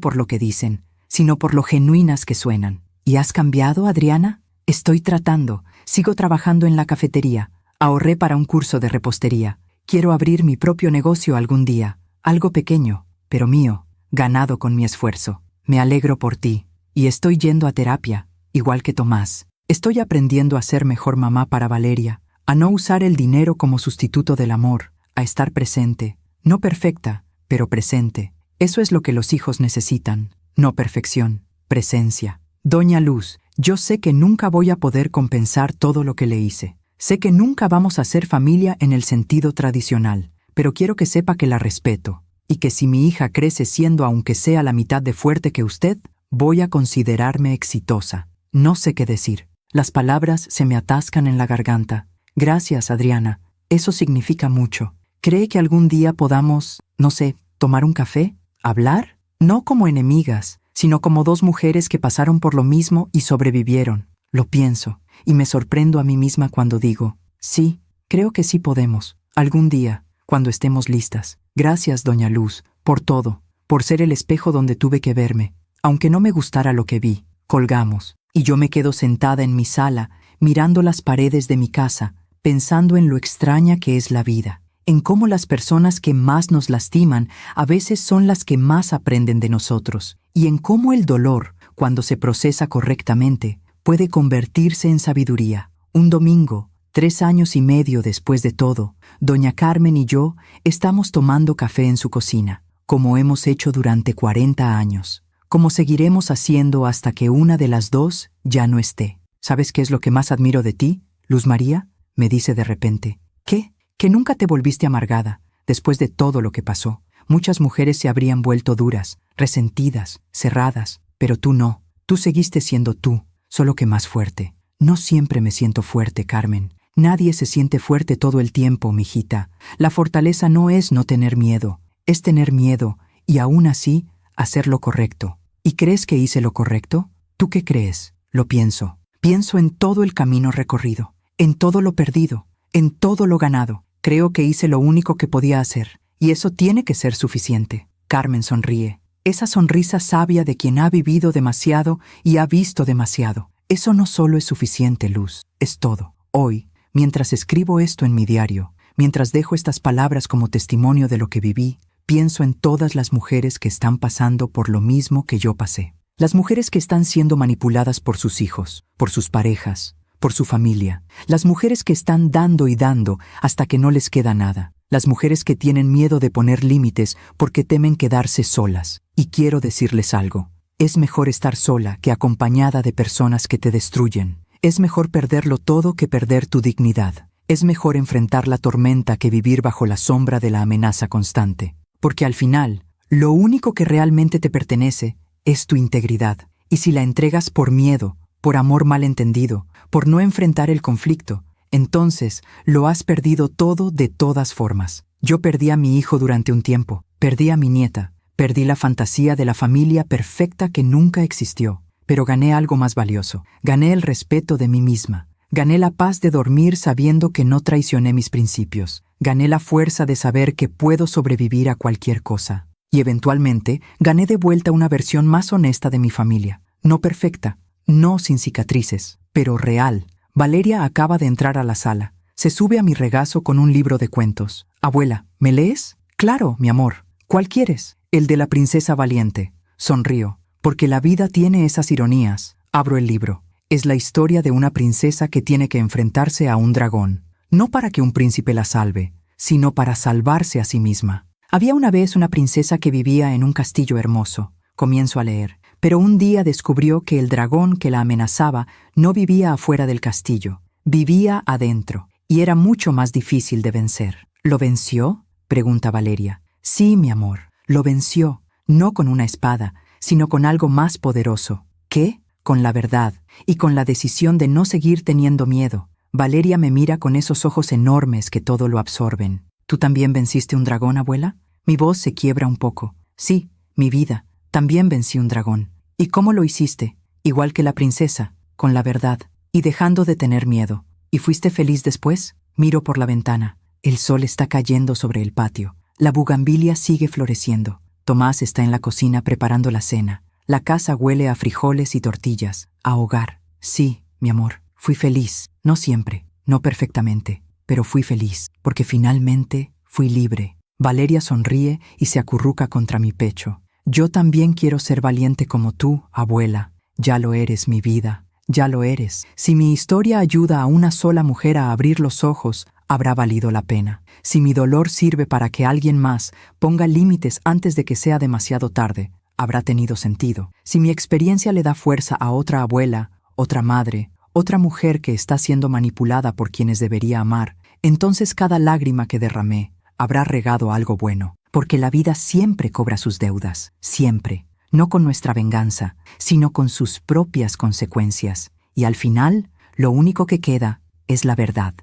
por lo que dicen, sino por lo genuinas que suenan. ¿Y has cambiado, Adriana? Estoy tratando. Sigo trabajando en la cafetería. Ahorré para un curso de repostería. Quiero abrir mi propio negocio algún día. Algo pequeño, pero mío, ganado con mi esfuerzo. Me alegro por ti. Y estoy yendo a terapia, igual que Tomás. Estoy aprendiendo a ser mejor mamá para Valeria, a no usar el dinero como sustituto del amor, a estar presente. No perfecta, pero presente. Eso es lo que los hijos necesitan. No perfección, presencia. Doña Luz, yo sé que nunca voy a poder compensar todo lo que le hice. Sé que nunca vamos a ser familia en el sentido tradicional, pero quiero que sepa que la respeto, y que si mi hija crece siendo aunque sea la mitad de fuerte que usted, voy a considerarme exitosa. No sé qué decir. Las palabras se me atascan en la garganta. Gracias, Adriana. Eso significa mucho. ¿Cree que algún día podamos, no sé, tomar un café? ¿Hablar? No como enemigas, sino como 2 mujeres que pasaron por lo mismo y sobrevivieron. Lo pienso, y me sorprendo a mí misma cuando digo, sí, creo que sí podemos. Algún día, cuando estemos listas. Gracias, Doña Luz, por todo, por ser el espejo donde tuve que verme. Aunque no me gustara lo que vi, colgamos, y yo me quedo sentada en mi sala, mirando las paredes de mi casa, pensando en lo extraña que es la vida. En cómo las personas que más nos lastiman a veces son las que más aprenden de nosotros, y en cómo el dolor, cuando se procesa correctamente, puede convertirse en sabiduría. Un domingo, 3 años y medio después de todo, doña Carmen y yo estamos tomando café en su cocina, como hemos hecho durante 40 años, como seguiremos haciendo hasta que una de las 2 ya no esté. ¿Sabes qué es lo que más admiro de ti, Luz María? Me dice de repente. ¿Qué? Que nunca te volviste amargada, después de todo lo que pasó. Muchas mujeres se habrían vuelto duras, resentidas, cerradas, pero tú no. Tú seguiste siendo tú, solo que más fuerte. No siempre me siento fuerte, Carmen. Nadie se siente fuerte todo el tiempo, mijita. La fortaleza no es no tener miedo, es tener miedo y aún así hacer lo correcto. ¿Y crees que hice lo correcto? ¿Tú qué crees? Lo pienso. Pienso en todo el camino recorrido, en todo lo perdido, en todo lo ganado. Creo que hice lo único que podía hacer, y eso tiene que ser suficiente. Carmen sonríe. Esa sonrisa sabia de quien ha vivido demasiado y ha visto demasiado. Eso no solo es suficiente, Luz, es todo. Hoy, mientras escribo esto en mi diario, mientras dejo estas palabras como testimonio de lo que viví, pienso en todas las mujeres que están pasando por lo mismo que yo pasé. Las mujeres que están siendo manipuladas por sus hijos, por sus parejas, por su familia. Las mujeres que están dando y dando hasta que no les queda nada. Las mujeres que tienen miedo de poner límites porque temen quedarse solas. Y quiero decirles algo. Es mejor estar sola que acompañada de personas que te destruyen. Es mejor perderlo todo que perder tu dignidad. Es mejor enfrentar la tormenta que vivir bajo la sombra de la amenaza constante. Porque al final, Lo único que realmente te pertenece es tu integridad. Y si la entregas por miedo, por amor malentendido, por no enfrentar el conflicto, entonces lo has perdido todo de todas formas. Yo perdí a mi hijo durante un tiempo, perdí a mi nieta, perdí la fantasía de la familia perfecta que nunca existió, pero gané algo más valioso. Gané el respeto de mí misma. Gané la paz de dormir sabiendo que no traicioné mis principios. Gané la fuerza de saber que puedo sobrevivir a cualquier cosa. Y eventualmente gané de vuelta una versión más honesta de mi familia. No perfecta, no sin cicatrices, pero real. Valeria acaba de entrar a la sala. Se sube a mi regazo con un libro de cuentos. Abuela, ¿me lees? Claro, mi amor. ¿Cuál quieres? El de la princesa valiente. Sonrío, porque la vida tiene esas ironías. Abro el libro. Es la historia de una princesa que tiene que enfrentarse a un dragón. No para que un príncipe la salve, sino para salvarse a sí misma. Había una vez una princesa que vivía en un castillo hermoso. Comienzo a leer. Pero un día descubrió que el dragón que la amenazaba no vivía afuera del castillo, vivía adentro, y era mucho más difícil de vencer. ¿Lo venció?, pregunta Valeria. Sí, mi amor, lo venció, no con una espada, sino con algo más poderoso. ¿Qué? Con la verdad, y con la decisión de no seguir teniendo miedo. Valeria me mira con esos ojos enormes que todo lo absorben. ¿Tú también venciste un dragón, abuela? Mi voz se quiebra un poco. Sí, mi vida, también vencí un dragón. ¿Y cómo lo hiciste? Igual que la princesa, con la verdad, y dejando de tener miedo. ¿Y fuiste feliz después? Miro por la ventana. El sol está cayendo sobre el patio. La bugambilia sigue floreciendo. Tomás está en la cocina preparando la cena. La casa huele a frijoles y tortillas, a hogar. Sí, mi amor, fui feliz. No siempre, no perfectamente, pero fui feliz, porque finalmente fui libre. Valeria sonríe y se acurruca contra mi pecho. Yo también quiero ser valiente como tú, abuela. Ya lo eres, mi vida. Ya lo eres. Si mi historia ayuda a una sola mujer a abrir los ojos, habrá valido la pena. Si mi dolor sirve para que alguien más ponga límites antes de que sea demasiado tarde, habrá tenido sentido. Si mi experiencia le da fuerza a otra abuela, otra madre, otra mujer que está siendo manipulada por quienes debería amar, entonces cada lágrima que derramé habrá regado algo bueno. Porque la vida siempre cobra sus deudas, siempre, no con nuestra venganza, sino con sus propias consecuencias. Y al final, lo único que queda es la verdad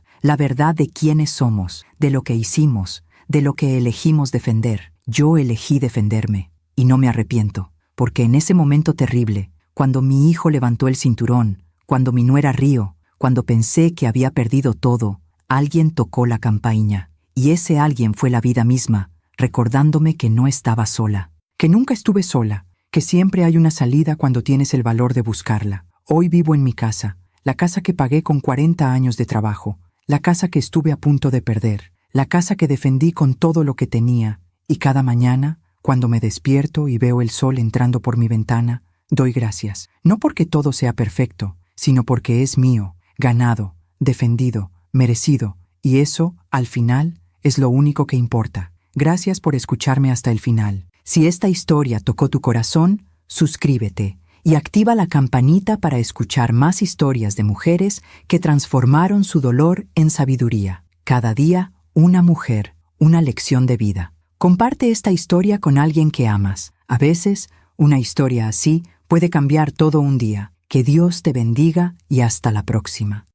de quiénes somos, de lo que hicimos, de lo que elegimos defender. Yo elegí defenderme, y no me arrepiento, porque en ese momento terrible, cuando mi hijo levantó el cinturón, cuando mi nuera rió, cuando pensé que había perdido todo, alguien tocó la campainha, y ese alguien fue la vida misma, recordándome que no estaba sola, que nunca estuve sola, que siempre hay una salida cuando tienes el valor de buscarla. Hoy vivo en mi casa, la casa que pagué con 40 años de trabajo, la casa que estuve a punto de perder, la casa que defendí con todo lo que tenía, y cada mañana, cuando me despierto y veo el sol entrando por mi ventana, doy gracias, no porque todo sea perfecto, sino porque es mío, ganado, defendido, merecido, y eso, al final, es lo único que importa. Gracias por escucharme hasta el final. Si esta historia tocó tu corazón, suscríbete y activa la campanita para escuchar más historias de mujeres que transformaron su dolor en sabiduría. Cada día, una mujer, una lección de vida. Comparte esta historia con alguien que amas. A veces, una historia así puede cambiar todo un día. Que Dios te bendiga y hasta la próxima.